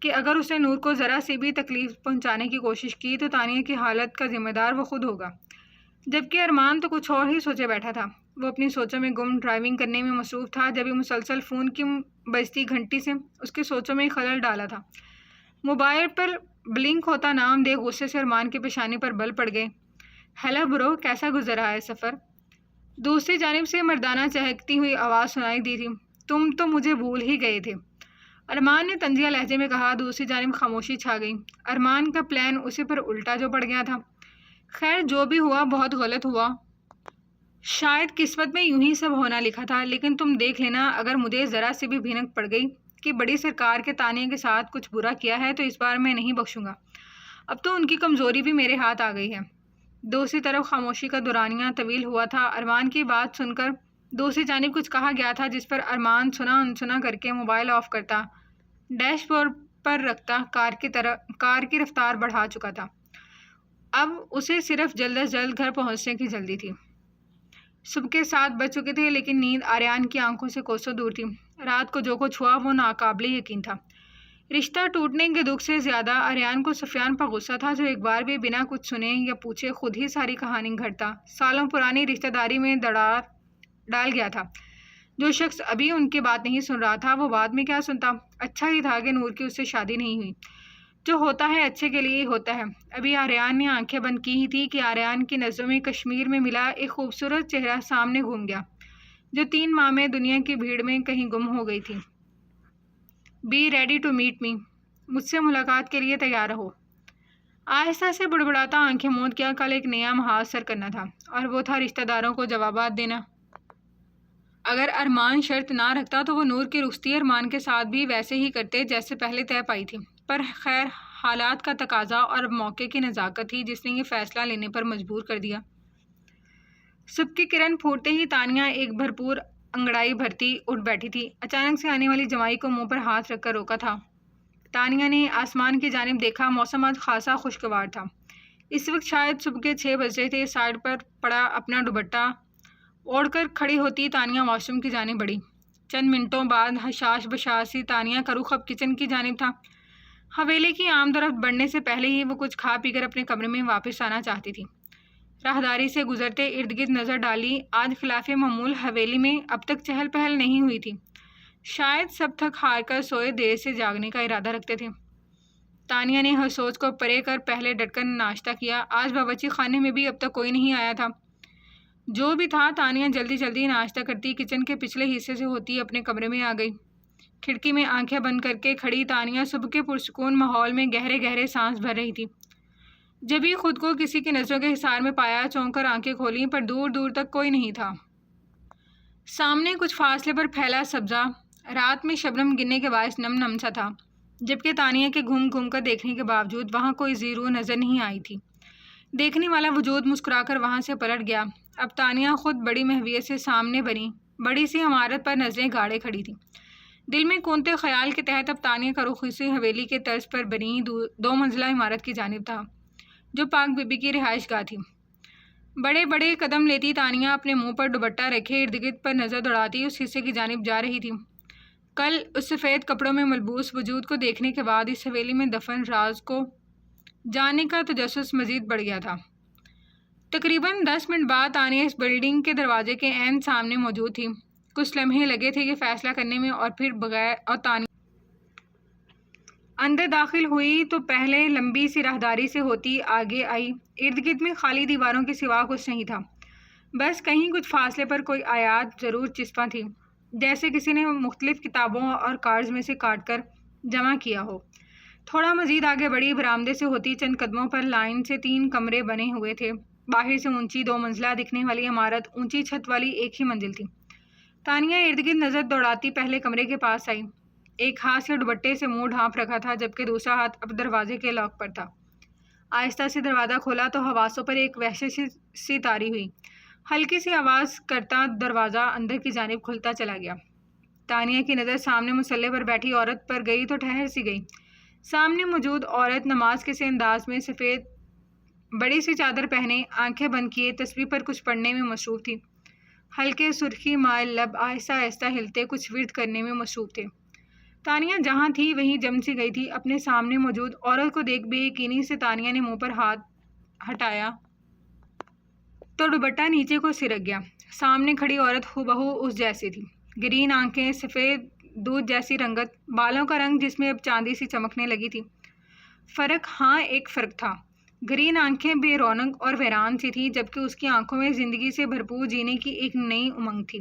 کہ اگر اس نے نور کو ذرا سی بھی تکلیف پہنچانے کی کوشش کی تو تانیہ کی حالت کا ذمہ دار وہ خود ہوگا، جبکہ ارمان تو کچھ اور ہی سوچے بیٹھا تھا۔ وہ اپنی سوچوں میں گم ڈرائیونگ کرنے میں مصروف تھا، جبھی مسلسل فون کی بجتی گھنٹی سے اس کی سوچوں میں خلل ڈالا تھا۔ موبائل پر بلنک ہوتا نام دیکھ غصے سے ارمان کی پیشانی پر بل پڑ گئے۔ ہیلو برو، کیسا گزر رہا ہے سفر؟ دوسری جانب سے مردانہ چہکتی ہوئی آواز سنائی دی تھی۔ تم تو مجھے بھول ہی گئے تھے، ارمان نے طنزیہ لہجے میں کہا۔ دوسری جانب خاموشی چھا گئی۔ ارمان کا پلان اسی پر الٹا جو پڑ گیا تھا۔ خیر جو بھی ہوا بہت غلط ہوا، شاید قسمت میں یوں ہی سب ہونا لکھا تھا، لیکن تم دیکھ لینا اگر مجھے ذرا سی بھی بھینک پڑ گئی کہ بڑی سرکار کے تانیہ کے ساتھ کچھ برا کیا ہے تو اس بار میں نہیں بخشوں گا۔ اب تو ان کی کمزوری بھی میرے ہاتھ آ گئی ہے۔ دوسری طرف خاموشی کا دورانیہ طویل ہوا تھا۔ ارمان کی بات سن کر دوسری جانب کچھ کہا گیا تھا، جس پر ارمان سنا انسنا کر کے موبائل آف کرتا، ڈیش بورڈ پر رکھتا کار کی رفتار بڑھا چکا تھا۔ اب اسے صرف جلد از جلد گھر پہنچنے کی جلدی تھی۔ صبح کے 7 بج چکے تھے، لیکن نیند آریان کی آنکھوں سے کوسوں دور تھی۔ رات کو جو کچھ ہوا وہ ناقابل یقین تھا۔ رشتہ ٹوٹنے کے دکھ سے زیادہ آریان کو سفیان پر غصہ تھا، جو ایک بار بھی بنا کچھ سنے یا پوچھے خود ہی ساری کہانی گھڑتا سالوں پرانی رشتہ داری میں دراڑ ڈال گیا تھا۔ جو شخص ابھی ان کی بات نہیں سن رہا تھا وہ بعد میں کیا سنتا؟ اچھا ہی تھا کہ نور کی اس سے شادی نہیں ہوئی۔ جو ہوتا ہے اچھے کے لیے ہی ہوتا ہے۔ ابھی آریان نے آنکھیں بند کی ہی تھی کہ آریان کی نظروں میں کشمیر میں ملا ایک خوبصورت چہرہ سامنے گھوم گیا، جو 3 ماہ میں دنیا کی بھیڑ میں کہیں گم ہو گئی تھی۔ بی ریڈی ٹو میٹ می، مجھ سے ملاقات کے لیے تیار رہو۔ آہستہ سے بڑبڑاتا آنکھیں موند کیا کل ایک نیا محاذ سر کرنا تھا، اور وہ تھا رشتہ داروں کو جوابات دینا۔ اگر ارمان شرط نہ رکھتا تو وہ نور کی رخصتی ارمان کے ساتھ بھی ویسے ہی کرتے جیسے پہلے طے پائی تھی، پر خیر حالات کا تقاضا اور موقع کی نزاکت تھی جس نے یہ فیصلہ لینے پر مجبور کر دیا۔ صبح کی کرن پھوٹتے ہی تانیہ ایک بھرپور انگڑائی بھرتی اٹھ بیٹھی تھی۔ اچانک سے آنے والی جمائی کو منہ پر ہاتھ رکھ کر روکا تھا۔ تانیہ نے آسمان کی جانب دیکھا۔ موسم آج خاصا خوشگوار تھا۔ اس وقت شاید صبح کے 6 بج رہے تھے۔ سائڈ پر پڑا اپنا دوپٹہ اوڑھ کر کھڑی ہوتی تانیہ واش روم کی جانب بڑھی۔ چند منٹوں بعد حشاش بشاش سی تانیہ کا رخ اب کچن کی جانب تھا۔ حویلی کی آمد و رفت بڑھنے سے پہلے ہی وہ کچھ کھا پی کر اپنے کمرے میں واپس آنا چاہتی تھی۔ راہداری سے گزرتے ارد گرد نظر ڈالی۔ آج خلاف معمول حویلی میں اب تک چہل پہل نہیں ہوئی تھی۔ شاید سب تھک ہار کر سوئے دیر سے جاگنے کا ارادہ رکھتے تھے۔ تانیہ نے ہر سوچ کو پرے کر پہلے ڈٹ کر ناشتہ کیا۔ آج باورچی خانے میں بھی اب تک کوئی نہیں آیا تھا۔ جو بھی تھا تانیہ جلدی جلدی ناشتہ کرتی کچن کے پچھلے حصے سے ہوتی اپنے کمرے میں آ گئی۔ کھڑکی میں آنکھیں بند کر کے کھڑی تانیہ صبح کے پرسکون ماحول میں گہرے گہرے سانس بھر رہی تھی۔ جبھی خود کو کسی کی نظروں کے حصار میں پایا، چونک کر آنکھیں کھولیں، پر دور دور تک کوئی نہیں تھا۔ سامنے کچھ فاصلے پر پھیلا سبزہ رات میں شبنم گرنے کے باعث نم نم سا تھا، جبکہ تانیہ کے گھوم گھوم کر دیکھنے کے باوجود وہاں کوئی زیرو نظر نہیں آئی تھی۔ دیکھنے والا وجود مسکرا کر وہاں سے پلٹ گیا۔ اب تانیہ خود بڑی محویت سے سامنے بنی بڑی سی عمارت پر نظریں گاڑے کھڑی تھی۔ دل میں کونتے خیال کے تحت اب تانیہ کا رخ اسی حویلی کے طرز پر بنی 2 منزلہ عمارت کی جانب تھا جو پاک بی بی کی رہائش گاہ تھی۔ بڑے بڑے قدم لیتی تانیہ اپنے منہ پر دوپٹہ رکھے ارد گرد پر نظر دوڑاتی اس حصے کی جانب جا رہی تھی۔ کل اس سفید کپڑوں میں ملبوس وجود کو دیکھنے کے بعد اس حویلی میں دفن راز کو جاننے کا تجسس مزید بڑھ گیا تھا۔ تقریباً 10 منٹ بعد تانیہ اس بلڈنگ کے دروازے کے عین سامنے موجود تھی۔ کچھ لمحے لگے تھے یہ فیصلہ کرنے میں اور پھر تانیہ اندر داخل ہوئی تو پہلے لمبی سی راہداری سے ہوتی آگے آئی۔ ارد گرد میں خالی دیواروں کے سوا کچھ نہیں تھا، بس کہیں کچھ فاصلے پر کوئی آیات ضرور چسپاں تھی، جیسے کسی نے مختلف کتابوں اور کارڈز میں سے کاٹ کر جمع کیا ہو۔ تھوڑا مزید آگے بڑھی، برآمدے سے ہوتی چند قدموں پر لائن سے 3 کمرے بنے ہوئے تھے۔ باہر سے اونچی 2 منزلہ دکھنے والی عمارت اونچی چھت والی ایک ہی منزل تھی۔ تانیہ ارد گرد نظر دوڑاتی پہلے کمرے کے پاس آئی۔ ایک ہاتھ سے دوپٹے سے منہ ڈھانپ رکھا تھا جبکہ دوسرا ہاتھ اب دروازے کے لاک پر تھا۔ آہستہ سے دروازہ کھولا تو حواسوں پر ایک وحشت سی طاری ہوئی۔ ہلکی سی آواز کرتا دروازہ اندر کی جانب کھلتا چلا گیا۔ تانیہ کی نظر سامنے مسلح پر بیٹھی عورت پر گئی تو ٹھہر سی گئی۔ سامنے موجود عورت نماز کے سے انداز میں سفید بڑی سی چادر پہنے آنکھیں بند کیے تسبیح پر کچھ پڑھنے میں مصروف تھی۔ ہلکے سرخی مائل لب آہستہ آہستہ ہلتے کچھ ورد کرنے میں مصروف تھے۔ تانیہ جہاں تھی وہیں جم سی گئی تھی۔ اپنے سامنے موجود عورت کو دیکھ بے یقینی سے تانیہ نے منہ پر ہاتھ ہٹایا تو دوپٹہ نیچے کو سرک گیا۔ سامنے کھڑی عورت ہو بہو اس جیسی تھی، گرین آنکھیں، سفید دودھ جیسی رنگت، بالوں کا رنگ جس میں اب چاندی سی چمکنے لگی تھی۔ فرق، ہاں ایک فرق تھا، گرین آنکھیں بے رونق اور ویران سی تھیں جبکہ اس کی آنکھوں میں زندگی سے بھرپور جینے کی ایک نئی امنگ تھی۔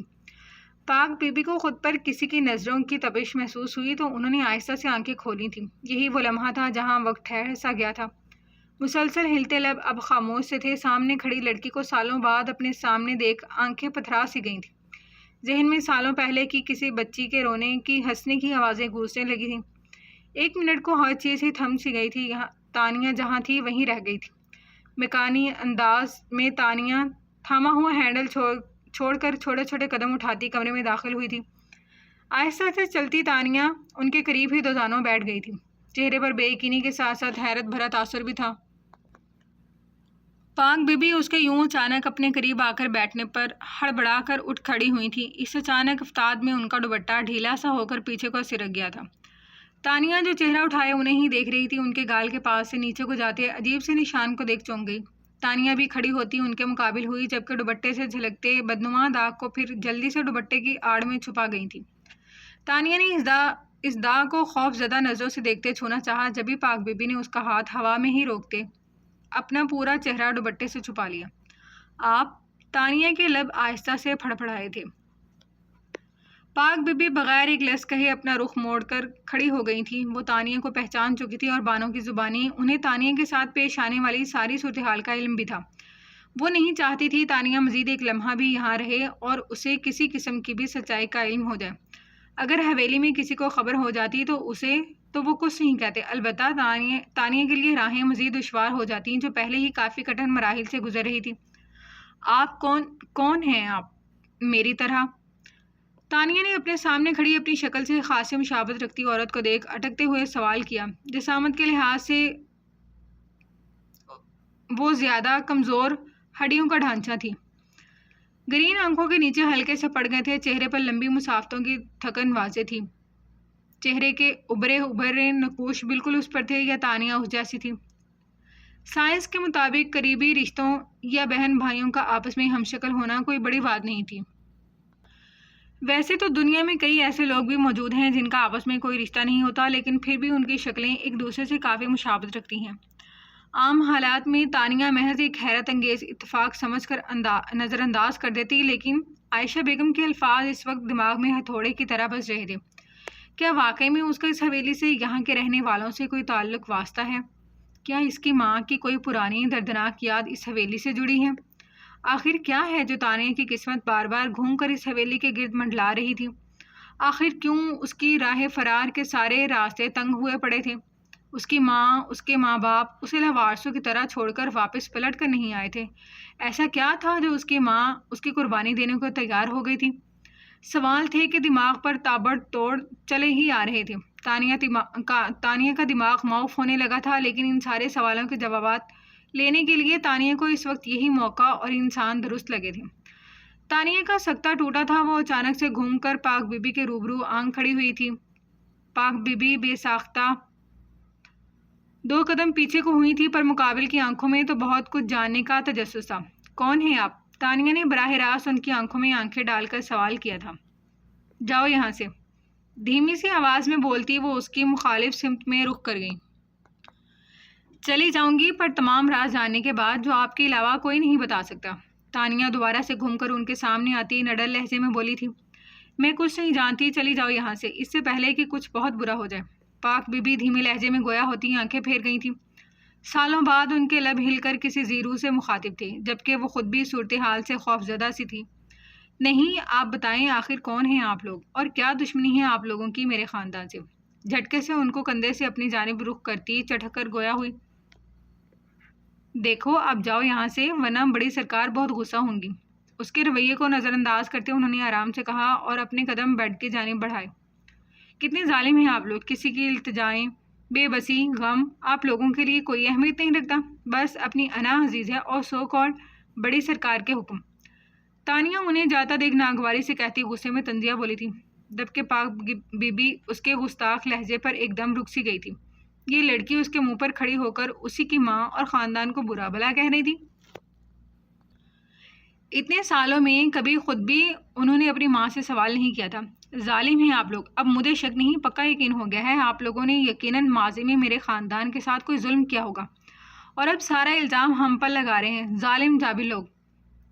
پاک بی بی کو خود پر کسی کی نظروں کی تپش محسوس ہوئی تو انہوں نے آہستہ سے آنکھیں کھولی تھیں۔ یہی وہ لمحہ تھا جہاں وقت ٹھہر سا گیا تھا۔ مسلسل ہلتے لب اب خاموش سے تھے۔ سامنے کھڑی لڑکی کو سالوں بعد اپنے سامنے دیکھ آنکھیں پتھرا سی گئی تھیں۔ ذہن میں سالوں پہلے کی کسی بچی کے رونے کی، ہنسنے کی آوازیں گونجنے لگی تھیں۔ 1 منٹ کو ہر چیز ہی تھم سی گئی تھی۔ تانیہ جہاں تھی وہیں رہ گئی تھی۔ مکانی انداز میں تانیہ تھاما ہوا ہینڈل چھوڑ کر چھوٹے چھوٹے قدم اٹھاتی کمرے میں داخل ہوئی تھی۔ آہستہ سے چلتی تانیہ ان کے قریب ہی 2 دانوں بیٹھ گئی تھی۔ چہرے پر بے یقینی کے ساتھ ساتھ حیرت بھرا تاثر بھی تھا۔ پاک بی بی اس کے یوں اچانک اپنے قریب آ کر بیٹھنے پر ہڑبڑا کر اٹھ کھڑی ہوئی تھی۔ اس اچانک افتاد میں ان کا دوپٹہ ڈھیلا سا ہو کر پیچھے کو سرک گیا تھا۔ تانیہ جو چہرہ اٹھائے انہیں ہی دیکھ رہی تھی، ان کے گال کے پاس سے نیچے کو جاتے عجیب سے نشان کو دیکھ چونک گئی۔ تانیہ بھی کھڑی ہوتی ان کے مقابل ہوئی جبکہ دوپٹے سے جھلکتے بدنما داغ کو پھر جلدی سے دوپٹے کی آڑ میں چھپا گئی تھی۔ تانیہ نے اس داغ کو خوف زدہ نظروں سے دیکھتے چھونا چاہا، جبھی پاک بی بی نے اس کا ہاتھ ہوا میں ہی روکتے اپنا پورا چہرہ دوپٹے سے چھپا لیا۔ آپ؟ تانیہ کے لب آہستہ سے پھڑپھڑائے تھے۔ پاک بی بی بغیر ایک لفظ کہے اپنا رخ موڑ کر کھڑی ہو گئی تھی۔ وہ تانیہ کو پہچان چکی تھی اور بانوں کی زبانی انہیں تانیہ کے ساتھ پیش آنے والی ساری صورتحال کا علم بھی تھا۔ وہ نہیں چاہتی تھی تانیہ مزید ایک لمحہ بھی یہاں رہے اور اسے کسی قسم کی بھی سچائی کا علم ہو جائے۔ اگر حویلی میں کسی کو خبر ہو جاتی تو وہ کچھ نہیں کہتے، البتہ تانیہ کے لیے راہیں مزید دشوار ہو جاتی جو پہلے ہی کافی کٹھن مراحل سے گزر رہی تھی۔ آپ کون ہیں آپ؟ میری طرح؟ تانیہ نے اپنے سامنے کھڑی اپنی شکل سے خاصی مشابہت رکھتی عورت کو دیکھ اٹکتے ہوئے سوال کیا۔ جسامت کے لحاظ سے وہ زیادہ کمزور ہڈیوں کا ڈھانچہ تھی۔ گرین آنکھوں کے نیچے ہلکے سے پڑ گئے تھے، چہرے پر لمبی مسافتوں کی تھکن واضح تھی۔ چہرے کے ابھرے نقوش بالکل اس پر تھے یا تانیہ اس جیسی تھی۔ سائنس کے مطابق قریبی رشتوں یا بہن بھائیوں کا آپس میں ہم شکل ہونا کوئی بڑی بات نہیں تھی۔ ویسے تو دنیا میں کئی ایسے لوگ بھی موجود ہیں جن کا آپس میں کوئی رشتہ نہیں ہوتا، لیکن پھر بھی ان کی شکلیں ایک دوسرے سے کافی مشابہت رکھتی ہیں۔ عام حالات میں تانیہ محض ایک حیرت انگیز اتفاق سمجھ کر نظر انداز کر دیتی، لیکن عائشہ بیگم کے الفاظ اس وقت دماغ میں ہتھوڑے کی طرح بس رہے تھے۔ کیا واقعی میں اس کا اس حویلی سے، یہاں کے رہنے والوں سے کوئی تعلق واسطہ ہے؟ کیا اس کی ماں کی کوئی پرانی دردناک یاد اس حویلی سے جڑی ہے؟ آخر کیا ہے جو تانیہ کی قسمت بار بار گھوم کر اس حویلی کے گرد منڈلا رہی تھی؟ آخر کیوں اس کی راہ فرار کے سارے راستے تنگ ہوئے پڑے تھے؟ اس کی ماں، اس کے ماں باپ اسے لاوارثوں کی طرح چھوڑ کر واپس پلٹ کر نہیں آئے تھے۔ ایسا کیا تھا جو اس کی ماں اس کی قربانی دینے کو تیار ہو گئی تھی؟ سوال تھے کہ دماغ پر تابڑ توڑ چلے ہی آ رہے تھے۔ تانیہ کا دماغ معاف ہونے لگا تھا، لیکن ان سارے سوالوں کے جوابات لینے کے لیے تانیہ کو اس وقت یہی موقع اور انسان درست لگے تھے۔ تانیہ کا سکتہ ٹوٹا تھا۔ وہ اچانک سے گھوم کر پاک بی بی کے روبرو آنکھ کھڑی ہوئی تھی۔ پاک بی بی بے ساختہ 2 قدم پیچھے کو ہوئی تھی، پر مقابل کی آنکھوں میں تو بہت کچھ جاننے کا تجسس تھا۔ کون ہیں آپ؟ تانیہ نے براہ راست ان کی آنکھوں میں آنکھیں ڈال کر سوال کیا تھا۔ جاؤ یہاں سے، دھیمی سی آواز میں بولتی وہ اس کی مخالف سمت میں رخ کر گئی۔ چلی جاؤں گی، پر تمام راز جاننے کے بعد جو آپ کے علاوہ کوئی نہیں بتا سکتا۔ تانیہ دوبارہ سے گھوم کر ان کے سامنے آتی نڈر لہجے میں بولی تھی۔ میں کچھ نہیں جانتی، چلی جاؤ یہاں سے، اس سے پہلے کہ کچھ بہت برا ہو جائے۔ پاک بی بی دھیمے لہجے میں گویا ہوتی آنکھیں پھیر گئی تھیں۔ سالوں بعد ان کے لب ہل کر کسی زیرو سے مخاطب تھے، جبکہ وہ خود بھی صورتحال سے خوفزدہ سی تھی۔ نہیں، آپ بتائیں آخر کون ہیں آپ لوگ، اور کیا دشمنی ہے آپ لوگوں کی میرے خاندان سے؟ جھٹکے سے ان کو کندھے سے اپنی جانب رخ کرتی چٹک کر گویا ہوئی۔ دیکھو اب جاؤ یہاں سے، ورنہ بڑی سرکار بہت غصہ ہوں گی۔ اس کے رویے کو نظر انداز کرتے انہوں نے آرام سے کہا اور اپنے قدم بیڈ کی جانب بڑھائے۔ کتنے ظالم ہیں آپ لوگ، کسی کی التجائیں، بے بسی، غم آپ لوگوں کے لیے کوئی اہمیت نہیں رکھتا، بس اپنی انا عزیز ہے اور سو کالڈ بڑی سرکار کے حکم۔ تانیہ انہیں جاتا دیکھ ناگواری سے کہتی غصے میں طنزیہ بولی تھی، جبکہ پاک بی بی اس کے گستاخ لہجے پر ایک دم رک سی گئی تھی۔ یہ لڑکی اس کے منہ پر کھڑی ہو کر اسی کی ماں اور خاندان کو برا بھلا کہہ رہی تھی۔ اتنے سالوں میں کبھی خود بھی انہوں نے اپنی ماں سے سوال نہیں کیا تھا۔ ظالم ہیں آپ لوگ، اب مجھے شک نہیں پکا یقین ہو گیا ہے، آپ لوگوں نے یقیناً ماضی میں میرے خاندان کے ساتھ کوئی ظلم کیا ہوگا، اور اب سارا الزام ہم پر لگا رہے ہیں، ظالم جابر لوگ۔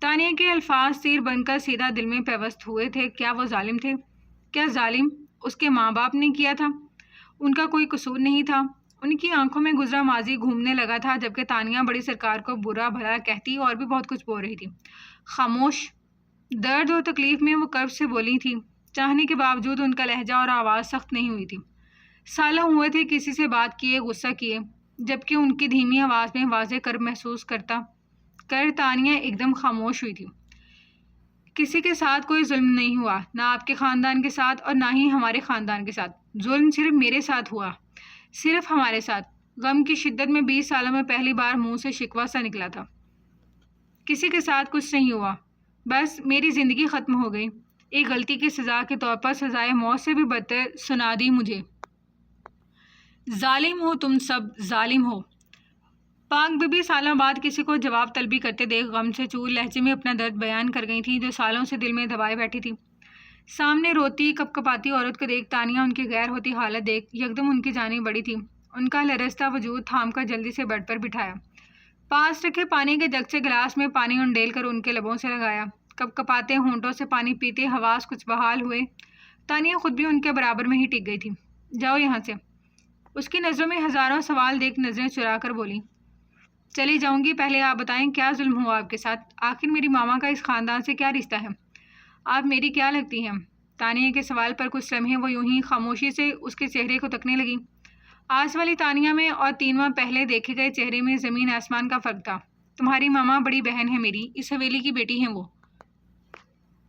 تانیہ کے الفاظ تیر بن کر سیدھا دل میں پیوست ہوئے تھے۔ کیا وہ ظالم تھے؟ کیا ظالم اس کے ماں باپ نے کیا تھا؟ ان کا کوئی قصور نہیں تھا؟ ان کی آنکھوں میں گزرا ماضی گھومنے لگا تھا، جبکہ تانیہ بڑی سرکار کو برا بھلا کہتی اور بھی بہت کچھ بول رہی تھی۔ خاموش، درد اور تکلیف میں وہ کرب سے بولی تھی، چاہنے کے باوجود ان کا لہجہ اور آواز سخت نہیں ہوئی تھی۔ سالوں ہوئے تھے کسی سے بات کیے، غصہ کیے، جبکہ ان کی دھیمی آواز میں واضح کرب محسوس کر تانیہ ایک دم خاموش ہوئی تھی۔ کسی کے ساتھ کوئی ظلم نہیں ہوا، نہ آپ کے خاندان کے ساتھ اور نہ ہی ہمارے خاندان کے ساتھ۔ ظلم صرف میرے ساتھ ہوا، صرف ہمارے ساتھ۔ غم کی شدت میں 20 سالوں میں پہلی بار منہ سے شکوہ سا نکلا تھا۔ کسی کے ساتھ کچھ نہیں ہوا، بس میری زندگی ختم ہو گئی، ایک غلطی کی سزا کے طور پر سزائے موت سے بھی بدتر سنا دی مجھے۔ ظالم ہو تم سب، ظالم ہو۔ پاک بی بی سالوں بعد کسی کو جواب طلبی کرتے دیکھ غم سے چور لہجے میں اپنا درد بیان کر گئی تھی، جو سالوں سے دل میں دبائے بیٹھی تھی۔ سامنے روتی کپ کپاتی عورت کو دیکھ تانیہ ان کی غیر ہوتی حالت دیکھ یکدم ان کی جانب بڑھی تھی۔ ان کا لرزتا وجود تھام کر جلدی سے بیڈ پر بٹھایا، پاس رکھے پانی کے جگ سے گلاس میں پانی انڈیل کر ان کے لبوں سے لگایا۔ کپ کپاتے ہونٹوں سے پانی پیتے حواس کچھ بحال ہوئے۔ تانیہ خود بھی ان کے برابر میں ہی ٹک گئی تھی۔ جاؤ یہاں سے، اس کی نظروں میں ہزاروں سوال دیکھ نظریں چرا کر بولی۔ چلی جاؤں گی، پہلے آپ بتائیں کیا ظلم ہوا آپ کے ساتھ؟ آخر میری ماما کا اس خاندان سے کیا رشتہ ہے؟ آپ میری کیا لگتی ہیں؟ تانیہ کے سوال پر کچھ لمحے وہ یوں ہی خاموشی سے اس کے چہرے کو تکنے لگی۔ آج والی تانیہ میں اور 3 ماہ پہلے دیکھے گئے چہرے میں زمین آسمان کا فرق تھا۔ تمہاری ماما بڑی بہن ہے میری، اس حویلی کی بیٹی ہیں وہ۔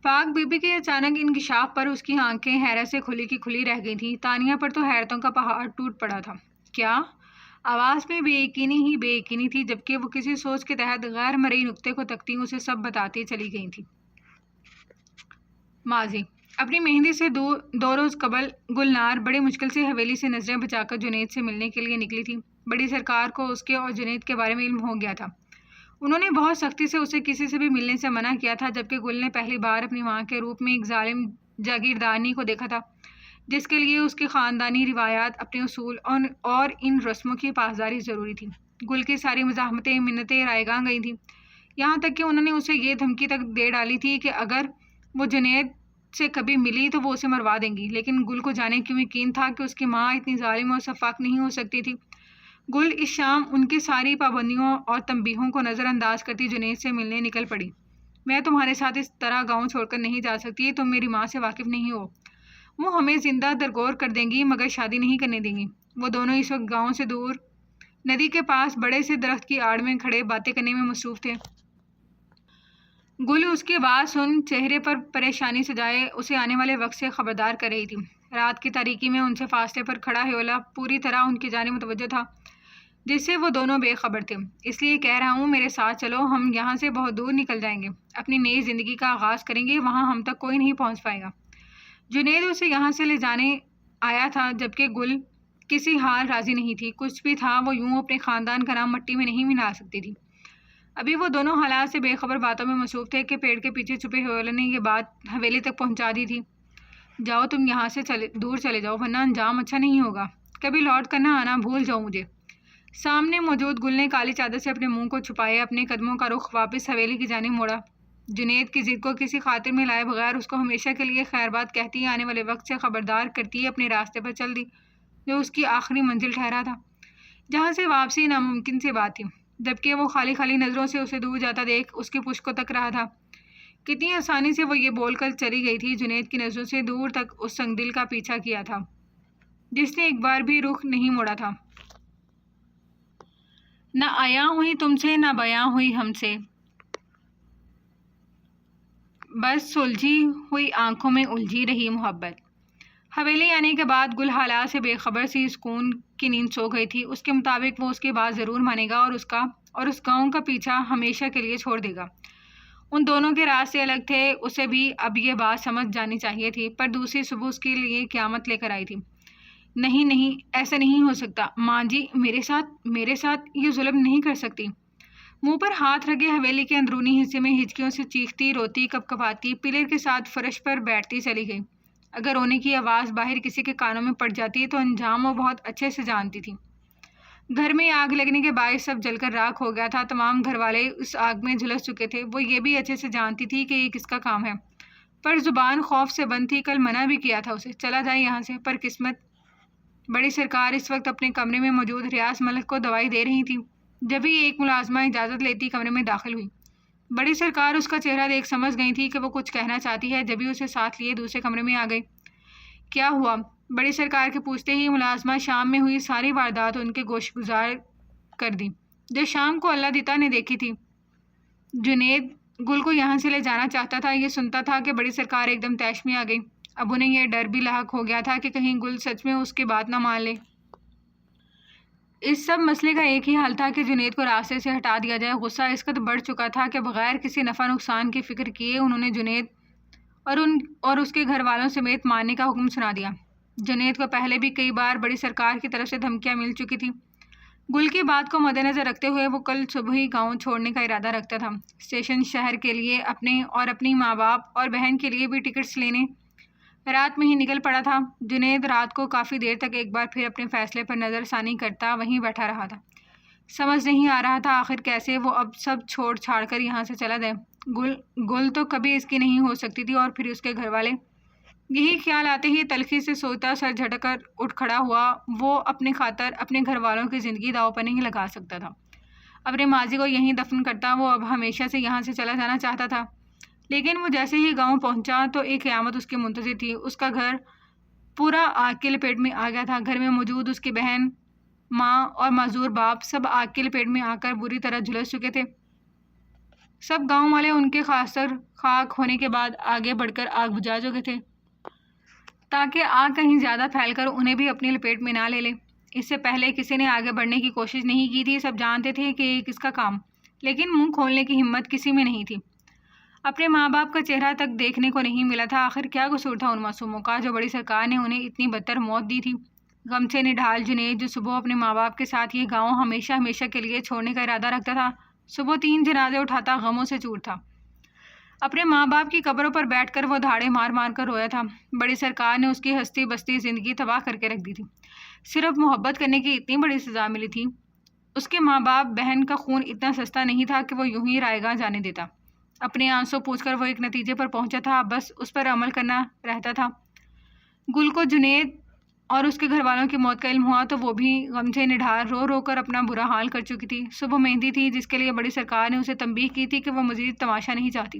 پاک بی بی کے اچانک انکشاف پر اس کی آنکھیں حیرت سے کھلی کی کھلی رہ گئی تھیں۔ تانیہ پر تو حیرتوں کا پہاڑ ٹوٹ پڑا تھا۔ کیا؟ آواز میں بے یقینی ہی بے یقینی تھی، جبکہ وہ کسی سوچ کے تحت غیر مرئی نقطے کو تکتی اسے سب بتاتی چلی گئی تھی۔ ماضی۔ اپنی مہندی سے 2 روز قبل گلنار بڑی مشکل سے حویلی سے نظریں بچا کر جنید سے ملنے کے لیے نکلی تھی۔ بڑی سرکار کو اس کے اور جنید کے بارے میں علم ہو گیا تھا۔ انہوں نے بہت سختی سے اسے کسی سے بھی ملنے سے منع کیا تھا، جبکہ گل نے پہلی بار اپنی ماں کے روپ میں ایک ظالم جاگیردارنی کو دیکھا تھا، جس کے لیے اس کی خاندانی روایات، اپنے اصول اور ان رسموں کی پاسداری ضروری تھی۔ گل کی ساری مزاحمتیں، منتیں رائیگاں گئی تھیں، یہاں تک کہ انہوں نے اسے یہ دھمکی تک دے ڈالی تھی کہ اگر وہ جنید سے کبھی ملی تو وہ اسے مروا دیں گی، لیکن گل کو جانے کیوں یقین تھا کہ اس کی ماں اتنی ظالم اور شفاق نہیں ہو سکتی تھی۔ گل اس شام ان کی ساری پابندیوں اور تنبیہوں کو نظر انداز کرتی جنید سے ملنے نکل پڑی۔ میں تمہارے ساتھ اس طرح گاؤں چھوڑ کر نہیں جا سکتی، تم میری ماں سے واقف نہیں ہو، وہ ہمیں زندہ درگور کر دیں گی مگر شادی نہیں کرنے دیں گی۔ وہ دونوں اس وقت گاؤں سے دور ندی کے پاس بڑے سے درخت کی آڑ میں کھڑے باتیں کرنے میں مصروف تھے۔ گل اس کی بات سن چہرے پر پریشانی سجائے اسے آنے والے وقت سے خبردار کر رہی تھی۔ رات کی تاریکی میں ان سے فاصلے پر کھڑا ہیولا پوری طرح ان کی جانب متوجہ تھا، جس سے وہ دونوں بے خبر تھے۔ اس لیے کہہ رہا ہوں میرے ساتھ چلو، ہم یہاں سے بہت دور نکل جائیں گے، اپنی نئی زندگی کا آغاز کریں گے، وہاں ہم تک کوئی نہیں پہنچ پائے گا۔ جنید اسے یہاں سے لے جانے آیا تھا، جبکہ گل کسی حال راضی نہیں تھی۔ کچھ بھی تھا، وہ یوں اپنے خاندان کا نام مٹی میں نہیں ملا سکتی تھی۔ ابھی وہ دونوں حالات سے بے خبر باتوں میں مصروف تھے کہ پیڑ کے پیچھے چھپے ہیولے نے یہ بات حویلی تک پہنچا دی تھی۔ جاؤ، تم یہاں سے دور چلے جاؤ، ورنہ انجام اچھا نہیں ہوگا، کبھی لوٹ کر نہ آنا، بھول جاؤ مجھے۔ سامنے موجود گل نے کالی چادر سے اپنے منہ کو چھپائے اپنے قدموں کا رخ واپس حویلی کی جانب موڑا۔ جنید کی ضد کو کسی خاطر میں لائے بغیر اس کو ہمیشہ کے لیے خیر بات کہتی، آنے والے وقت سے خبردار کرتی اپنے راستے پر چل دی، جو اس کی آخری منزل ٹھہرا تھا، جہاں سے واپسی ناممکن سی بات تھی۔ جبکہ وہ خالی خالی نظروں سے اسے دور جاتا دیکھ اس کی پشت کو تک رہا تھا۔ کتنی آسانی سے وہ یہ بول کر چلی گئی تھی، جنید کی نظروں سے دور تک اس سنگ دل کا پیچھا کیا تھا جس نے ایک بار بھی رخ نہیں موڑا تھا۔ نہ آیا ہوئی تم سے، نہ بیاں ہوئی ہم سے، بس سلجھی ہوئی آنکھوں میں الجھی رہی محبت۔ حویلی آنے کے بعد گل حالات سے بے خبر سی سکون کی نیند سو گئی تھی۔ اس کے مطابق وہ اس کی بات ضرور مانے گا اور اس گاؤں کا پیچھا ہمیشہ کے لیے چھوڑ دے گا۔ ان دونوں کے راستے الگ تھے، اسے بھی اب یہ بات سمجھ جانی چاہیے تھی، پر دوسری صبح اس کے لیے قیامت لے کر آئی تھی۔ نہیں نہیں، ایسا نہیں ہو سکتا ماں جی، میرے ساتھ یہ ظلم نہیں کر سکتی۔ منہ پر ہاتھ رکھے حویلی کے اندرونی حصے میں ہچکیوں سے چیختی روتی کپکپاتی پلر کے ساتھ فرش پر بیٹھتی چلی گئی۔ اگر رونے کی آواز باہر کسی کے کانوں میں پڑ جاتی تو انجام وہ بہت اچھے سے جانتی تھی۔ گھر میں آگ لگنے کے باعث سب جل کر راکھ ہو گیا تھا، تمام گھر والے اس آگ میں جھلس چکے تھے۔ وہ یہ بھی اچھے سے جانتی تھی کہ یہ کس کا کام ہے، پر زبان خوف سے بند تھی۔ کل منع بھی کیا تھا اسے، چلا جائے یہاں سے، پر قسمت۔ بڑی سرکار اس وقت اپنے کمرے میں موجود ریاض ملک کو دوائی دے رہی تھی، جبھی ایک ملازمہ اجازت لیتی کمرے میں داخل ہوئی۔ بڑی سرکار اس کا چہرہ دیکھ سمجھ گئی تھی کہ وہ کچھ کہنا چاہتی ہے، جبھی اسے ساتھ لیے دوسرے کمرے میں آ گئی۔ کیا ہوا؟ بڑی سرکار کے پوچھتے ہی ملازمہ شام میں ہوئی ساری واردات ان کے گوش گزار کر دی، جو شام کو اللہ دیتا نے دیکھی تھی۔ جنید گل کو یہاں سے لے جانا چاہتا تھا، یہ سنتا تھا کہ بڑی سرکار ایک دم طیش میں آ گئی۔ اب انہیں یہ ڈر بھی لاحق ہو گیا تھا کہ کہیں گل سچ میں اس کی بات نہ مان لے۔ اس سب مسئلے کا ایک ہی حل تھا کہ جنید کو راستے سے ہٹا دیا جائے۔ غصہ اس قدر بڑھ چکا تھا کہ بغیر کسی نفع نقصان کی فکر کیے انہوں نے جنید اور اس کے گھر والوں سمیت مارنے کا حکم سنا دیا۔ جنید کو پہلے بھی کئی بار بڑی سرکار کی طرف سے دھمکیاں مل چکی تھیں۔ گل کی بات کو مد نظر رکھتے ہوئے وہ کل صبح ہی گاؤں چھوڑنے کا ارادہ رکھتا تھا۔ اسٹیشن شہر کے لیے اپنے اور اپنی ماں باپ اور بہن کے لیے بھی ٹکٹس لینے رات میں ہی نکل پڑا تھا۔ جنید رات کو کافی دیر تک ایک بار پھر اپنے فیصلے پر نظر ثانی کرتا وہیں بیٹھا رہا تھا۔ سمجھ نہیں آ رہا تھا آخر کیسے وہ اب سب چھوڑ چھاڑ کر یہاں سے چلا جائے۔ گل تو کبھی اس کی نہیں ہو سکتی تھی، اور پھر اس کے گھر والے۔ یہی خیال آتے ہی تلخی سے سوچتا سر جھٹک کر اٹھ کھڑا ہوا۔ وہ اپنے خاطر اپنے گھر والوں کی زندگی داؤ پر نہیں لگا سکتا تھا۔ اپنے ماضی کو یہیں دفن کرتا وہ اب ہمیشہ سے یہاں سے چلا جانا چاہتا تھا۔ لیکن وہ جیسے ہی گاؤں پہنچا تو ایک قیامت اس کی منتظر تھی۔ اس کا گھر پورا آگ کی لپیٹ میں آ گیا تھا۔ گھر میں موجود اس کی بہن، ماں اور معذور باپ سب آگ کی لپیٹ میں آ کر بری طرح جھلس چکے تھے۔ سب گاؤں والے ان کے خاطر خاک ہونے کے بعد آگے بڑھ کر آگ بجھا چکے تھے، تاکہ آگ کہیں زیادہ پھیل کر انہیں بھی اپنی لپیٹ میں نہ لے لے۔ اس سے پہلے کسی نے آگے بڑھنے کی کوشش نہیں کی تھی۔ سب جانتے تھے کہ یہ کس کا کام، لیکن منہ کھولنے کی ہمت کسی میں نہیں تھی۔ اپنے ماں باپ کا چہرہ تک دیکھنے کو نہیں ملا تھا۔ آخر کیا قصور تھا ان معصوموں کا جو بڑی سرکار نے انہیں اتنی بدتر موت دی تھی؟ غم سے نڈھال جنید جو صبح اپنے ماں باپ کے ساتھ یہ گاؤں ہمیشہ کے لیے چھوڑنے کا ارادہ رکھتا تھا، صبح 3 جنازے اٹھاتا غموں سے چور تھا۔ اپنے ماں باپ کی قبروں پر بیٹھ کر وہ دھاڑے مار مار کر رویا تھا۔ بڑی سرکار نے اس کی ہستی بستی زندگی تباہ کر کے رکھ دی تھی۔ صرف محبت کرنے کی اتنی بڑی سزا ملی تھی۔ اس کے ماں باپ بہن کا خون اتنا سستا نہیں تھا کہ وہ یوں ہی رائے گاہ جانے دیتا۔ اپنے آنسوں پوچھ کر وہ ایک نتیجے پر پہنچا تھا، بس اس پر عمل کرنا رہتا تھا۔ گل کو جنید اور اس کے گھر والوں کی موت کا علم ہوا تو وہ بھی غم سے نڈھال رو رو کر اپنا برا حال کر چکی تھی۔ صبح مہندی تھی جس کے لیے بڑی سرکار نے اسے تنبیہ کی تھی کہ وہ مزید تماشا نہیں چاہتی،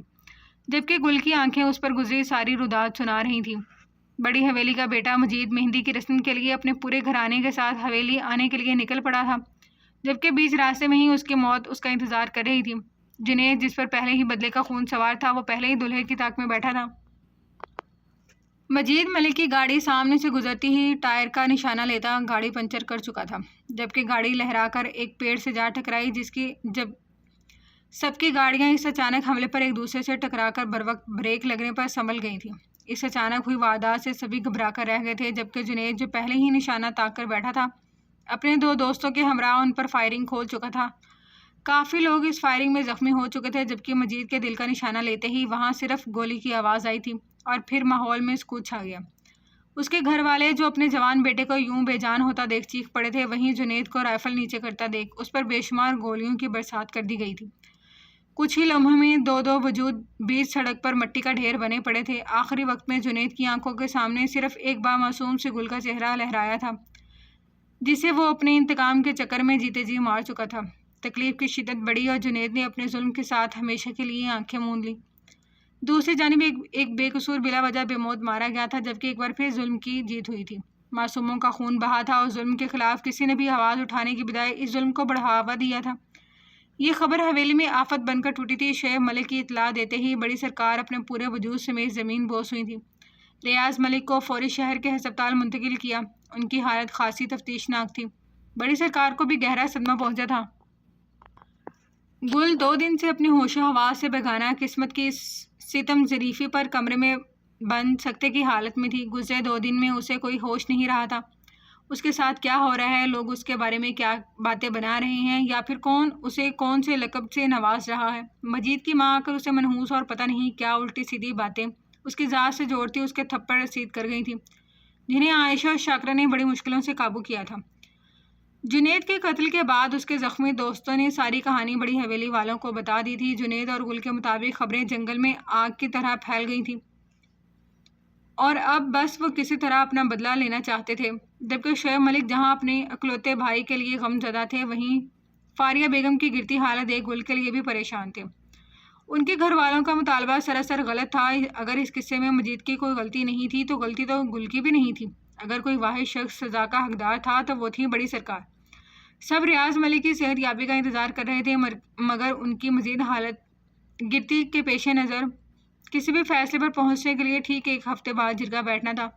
جبکہ گل کی آنکھیں اس پر گزری ساری رودات سنا رہی تھیں۔ بڑی حویلی کا بیٹا مجید مہندی کی رسم کے لیے اپنے پورے گھرانے کے ساتھ حویلی آنے کے لیے نکل پڑا تھا، جبکہ بیچ راستے میں ہی اس کی موت اس کا انتظار کر رہی تھی۔ جنید، جس پر پہلے ہی بدلے کا خون سوار تھا، وہ پہلے ہی دلہے کی طاق میں بیٹھا تھا۔ مجید ملک کی گاڑی سامنے سے گزرتی ہی ٹائر کا نشانہ لیتا گاڑی پنچر کر چکا تھا، جبکہ گاڑی لہرا کر ایک پیڑ سے جا ٹکرائی، جب سب کی گاڑیاں اس اچانک حملے پر ایک دوسرے سے ٹکرا کر بروقت بریک لگنے پر سنبھل گئی تھیں۔ اس اچانک ہوئی واردات سے سبھی گھبرا کر رہ گئے تھے، جبکہ جنید، جو پہلے ہی نشانہ تاک کر بیٹھا تھا، اپنے 2 دوستوں کے ہمراہ ان پر فائرنگ کھول چکا تھا۔ کافی لوگ اس فائرنگ میں زخمی ہو چکے تھے، جبکہ مجید کے دل کا نشانہ لیتے ہی وہاں صرف گولی کی آواز آئی تھی اور پھر ماحول میں سکوت چھا گیا۔ اس کے گھر والے، جو اپنے جوان بیٹے کو یوں بے جان ہوتا دیکھ چیخ پڑے تھے، وہیں جنید کو رائفل نیچے کرتا دیکھ اس پر بے شمار گولیوں کی برسات کر دی گئی تھی۔ کچھ ہی لمحوں میں 2 وجود بیچ سڑک پر مٹی کا ڈھیر بنے پڑے تھے۔ آخری وقت میں جنید کی آنکھوں کے سامنے صرف ایک معصوم سے گل کا چہرہ لہرایا تھا، جسے وہ اپنے انتقام کے چکر میں جیتے جی مار چکا تھا۔ تکلیف کی شدت بڑھی اور جنید نے اپنے ظلم کے ساتھ ہمیشہ کے لیے آنکھیں موند لیں۔ دوسری جانب ایک بے قصور بلا وجہ بے موت مارا گیا تھا، جبکہ ایک بار پھر ظلم کی جیت ہوئی تھی۔ معصوموں کا خون بہا تھا اور ظلم کے خلاف کسی نے بھی آواز اٹھانے کی بجائے اس ظلم کو بڑھاوا دیا تھا۔ یہ خبر حویلی میں آفت بن کر ٹوٹی تھی۔ شعیب ملک کی اطلاع دیتے ہی بڑی سرکار اپنے پورے وجود سمیت زمین بوس ہوئی تھی۔ ریاض ملک کو فوری شہر کے ہسپتال منتقل کیا۔ ان کی حالت خاصی تفتیشناک تھی۔ بڑی سرکار کو بھی گہرا صدمہ پہنچا تھا۔ گل 2 دن سے اپنی ہوش و حواس سے بیگانہ قسمت کی ستم ظریفی پر کمرے میں بند سکتے کی حالت میں تھی۔ گزرے 2 دن میں اسے کوئی ہوش نہیں رہا تھا۔ اس کے ساتھ کیا ہو رہا ہے، لوگ اس کے بارے میں کیا باتیں بنا رہے ہیں، یا پھر اسے کون سے لقب سے نواز رہا ہے۔ مجید کی ماں آ کر اسے منحوس اور پتہ نہیں کیا الٹی سیدھی باتیں اس کی ذات سے جوڑتی اس کے تھپڑ رسید کر گئی تھیں، جنہیں عائشہ اور شاکرہ نے بڑی مشکلوں سے قابو کیا تھا۔ جنید کے قتل کے بعد اس کے زخمی دوستوں نے ساری کہانی بڑی حویلی والوں کو بتا دی تھی۔ جنید اور گل کے مطابق خبریں جنگل میں آگ کی طرح پھیل گئی تھیں، اور اب بس وہ کسی طرح اپنا بدلہ لینا چاہتے تھے۔ جبکہ شعیب ملک جہاں اپنے اکلوتے بھائی کے لیے غم زدہ تھے، وہیں فاریہ بیگم کی گرتی حالت ایک گل کے لیے بھی پریشان تھے۔ ان کے گھر والوں کا مطالبہ سراسر غلط تھا۔ اگر اس قصے میں مجید کی کوئی غلطی نہیں تھی تو غلطی تو گل کی بھی نہیں تھی۔ اگر کوئی واحد شخص سزا کا حقدار تھا تو وہ تھی بڑی سرکار۔ سب ریاض ملک کی صحت یابی کا انتظار کر رہے تھے، مگر ان کی مزید حالت گرتی کے پیش نظر کسی بھی فیصلے پر پہنچنے کے لیے ٹھیک 1 ہفتے بعد جرگہ بیٹھنا تھا۔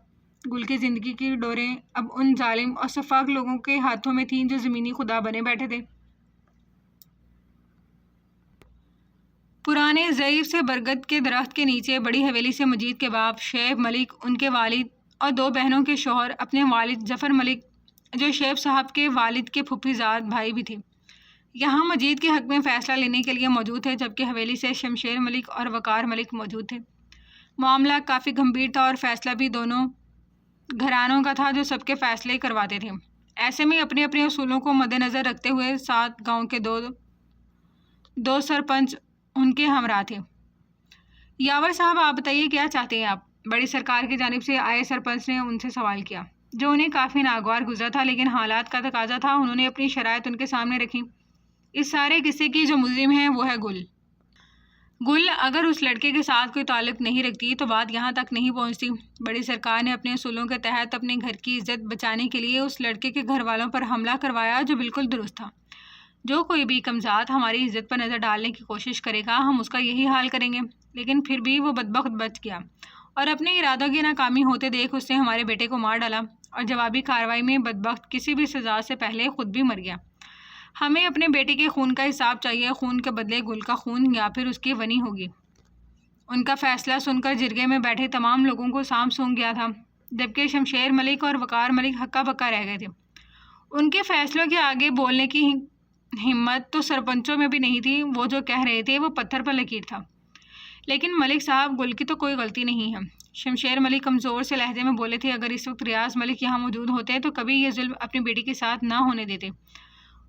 گل کی زندگی کی ڈوریں اب ان ظالم اور سفاک لوگوں کے ہاتھوں میں تھیں جو زمینی خدا بنے بیٹھے تھے۔ پرانے ضعیف سے برگد کے درخت کے نیچے بڑی حویلی سے مجید کے باپ شعیب ملک، ان کے والد اور 2 بہنوں کے شوہر، اپنے والد ظفر ملک جو شعیب صاحب کے والد کے پھوپھی زاد بھائی بھی تھے، یہاں مجید کے حق میں فیصلہ لینے کے لیے موجود تھے، جبکہ حویلی سے شمشیر ملک اور وقار ملک موجود تھے۔ معاملہ کافی گمبھیر تھا اور فیصلہ بھی دونوں گھرانوں کا تھا جو سب کے فیصلے کرواتے تھے۔ ایسے میں اپنے اپنے اصولوں کو مد نظر رکھتے ہوئے 7 گاؤں کے دو سرپنچ ان کے ہمراہ تھے۔ یاور صاحب، آپ بتائیے کیا چاہتے ہیں آپ؟ بڑی سرکار کی جانب سے آئے سرپنچ نے ان سے سوال کیا، جو انہیں کافی ناگوار گزرا تھا، لیکن حالات کا تقاضا تھا۔ انہوں نے اپنی شرائط ان کے سامنے رکھی۔ اس سارے قصے کی جو ملزم ہے وہ ہے گل۔ گل اگر اس لڑکے کے ساتھ کوئی تعلق نہیں رکھتی تو بات یہاں تک نہیں پہنچتی۔ بڑی سرکار نے اپنے اصولوں کے تحت اپنے گھر کی عزت بچانے کے لیے اس لڑکے کے گھر والوں پر حملہ کروایا، جو بالکل درست تھا۔ جو کوئی بھی کمزاد ہماری عزت پر نظر ڈالنے کی کوشش کرے گا، ہم اس کا یہی حال کریں گے۔ لیکن پھر بھی وہ بدبخت بچ گیا اور اپنے ارادوں کی ناکامی ہوتے دیکھ اس نے ہمارے بیٹے کو مار ڈالا، اور جوابی کارروائی میں بدبخت کسی بھی سزا سے پہلے خود بھی مر گیا۔ ہمیں اپنے بیٹے کے خون کا حساب چاہیے۔ خون کے بدلے گل کا خون یا پھر اس کی ونی ہوگی۔ ان کا فیصلہ سن کر جرگے میں بیٹھے تمام لوگوں کو سانپ سونگ گیا تھا، جبکہ شمشیر ملک اور وقار ملک ہکا بکا رہ گئے تھے۔ ان کے فیصلوں کے آگے بولنے کی ہمت تو سرپنچوں میں بھی نہیں تھی۔ وہ جو کہہ رہے تھے وہ پتھر پر لکیر تھا۔ لیکن ملک صاحب، گل کی تو کوئی غلطی نہیں ہے۔ شمشیر ملک کمزور سے لہجے میں بولے تھے۔ اگر اس وقت ریاض ملک یہاں موجود ہوتے تو کبھی یہ ظلم اپنی بیٹی کے ساتھ نہ ہونے دیتے۔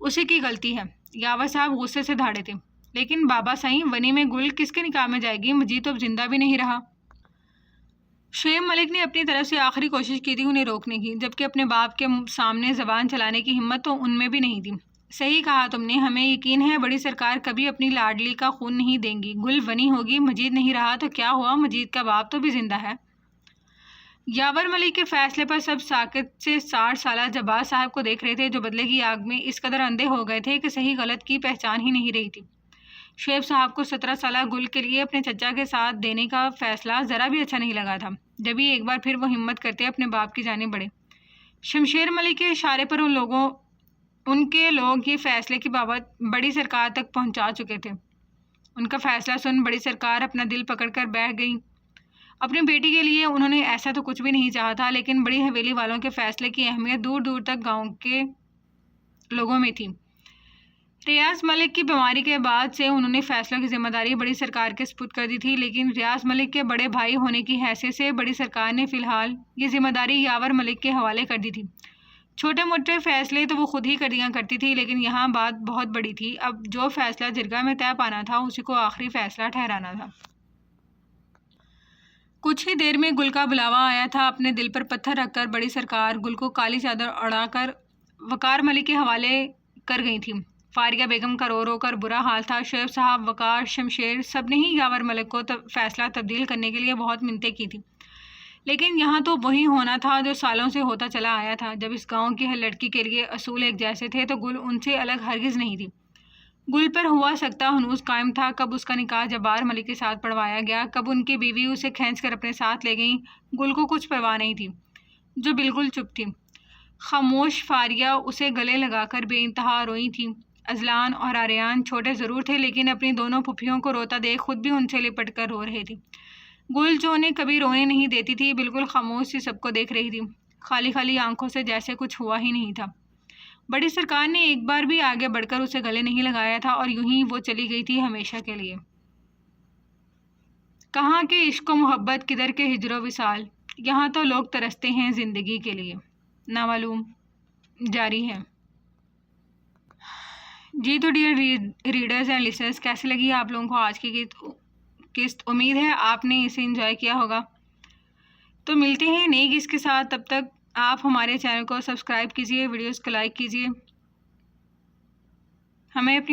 اسی کی غلطی ہے۔ یاور صاحب غصے سے دھاڑے تھے۔ لیکن بابا سائیں، ونی میں گل کس کے نکاح میں جائے گی؟ مجید تو اب زندہ بھی نہیں رہا۔ شعیب ملک نے اپنی طرف سے آخری کوشش کی تھی انہیں روکنے کی، جبکہ اپنے باپ کے سامنے زبان چلانے کی ہمت تو ان میں بھی نہیں تھی۔ صحیح کہا تم نے، ہمیں یقین ہے بڑی سرکار کبھی اپنی لاڈلی کا خون نہیں دیں گی۔ گل ونی ہوگی، مجید نہیں رہا تو کیا ہوا؟ مجید کا باپ تو بھی زندہ ہے۔ یاور ملک کے فیصلے پر سب ساکت سے 60 سالہ جبار صاحب کو دیکھ رہے تھے، جو بدلے کی آگ میں اس قدر اندھے ہو گئے تھے کہ صحیح غلط کی پہچان ہی نہیں رہی تھی۔ شعیب صاحب کو 17 سالہ گل کے لیے اپنے چچا کے ساتھ دینے کا فیصلہ ذرا بھی اچھا نہیں لگا تھا۔ جبھی ایک بار پھر وہ ہمت کرتے اپنے باپ کی جانب بڑھے۔ شمشیر ملک کے اشارے پر ان کے لوگ یہ فیصلے کی بابت بڑی سرکار تک پہنچا چکے تھے۔ ان کا فیصلہ سن بڑی سرکار اپنا دل پکڑ کر بیٹھ گئی۔ اپنی بیٹی کے لیے انہوں نے ایسا تو کچھ بھی نہیں چاہا تھا، لیکن بڑی حویلی والوں کے فیصلے کی اہمیت دور دور تک گاؤں کے لوگوں میں تھی۔ ریاض ملک کی بیماری کے بعد سے انہوں نے فیصلوں کی ذمہ داری بڑی سرکار کے سپرد کر دی تھی، لیکن ریاض ملک کے بڑے بھائی ہونے کی حیثیت سے بڑی سرکار نے فی الحال یہ ذمہ داری یاور ملک کے حوالے کر دی تھی۔ چھوٹے موٹے فیصلے تو وہ خود ہی کر دیا کرتی تھی، لیکن یہاں بات بہت بڑی تھی۔ اب جو فیصلہ جرگہ میں طے پانا تھا اسی کو آخری فیصلہ ٹھہرانا تھا۔ کچھ ہی دیر میں گل کا بلاوا آیا تھا۔ اپنے دل پر پتھر رکھ کر بڑی سرکار گل کو کالی چادر اڑا کر وقار ملک کے حوالے کر گئی تھی۔ فاریہ بیگم کا رو رو کر برا حال تھا۔ شعیب صاحب، وقار، شمشیر سب نے ہی یاور ملک کو فیصلہ تبدیل کرنے کے لیے بہت منتیں کی تھی، لیکن یہاں تو وہی ہونا تھا جو سالوں سے ہوتا چلا آیا تھا۔ جب اس گاؤں کی ہر لڑکی کے لیے اصول ایک جیسے تھے تو گل ان سے الگ ہرگز نہیں تھی۔ گل پر ہوا سکتا ہنوز قائم تھا۔ کب اس کا نکاح جبار ملک کے ساتھ پڑھوایا گیا، کب ان کی بیوی اسے کھینچ کر اپنے ساتھ لے گئیں، گل کو کچھ پرواہ نہیں تھی، جو بالکل چپ تھی۔ خاموش فاریہ اسے گلے لگا کر بے انتہا روئی تھی۔ ازلان اور آریان چھوٹے ضرور تھے، لیکن اپنی دونوں پھپھیوں کو روتا دیکھ خود بھی ان سے لپٹ کر رو رہے تھے۔ گل جو انہیں کبھی رونے نہیں دیتی تھی، بالکل خاموش سی سب کو دیکھ رہی تھی، خالی خالی آنکھوں سے، جیسے کچھ ہوا ہی نہیں تھا۔ بڑی سرکار نے ایک بار بھی آگے بڑھ کر اسے گلے نہیں لگایا تھا، اور یوں ہی وہ چلی گئی تھی ہمیشہ کے لیے۔ کہاں کے عشق و محبت، کدھر کے ہجر و وصال، یہاں تو لوگ ترستے ہیں زندگی کے لیے۔ نامعلوم جاری ہے۔ جی تو ڈیئر ریڈرز اینڈ لسنرز، کیسی لگی آپ لوگوں کو آج کی قسط؟ امید ہے آپ نے اسے انجوائے کیا ہوگا۔ تو ملتے ہیں نئی قسط کے ساتھ، تب تک آپ ہمارے چینل کو سبسکرائب کیجیے، ویڈیوز کو لائک کیجیے، ہمیں اپنی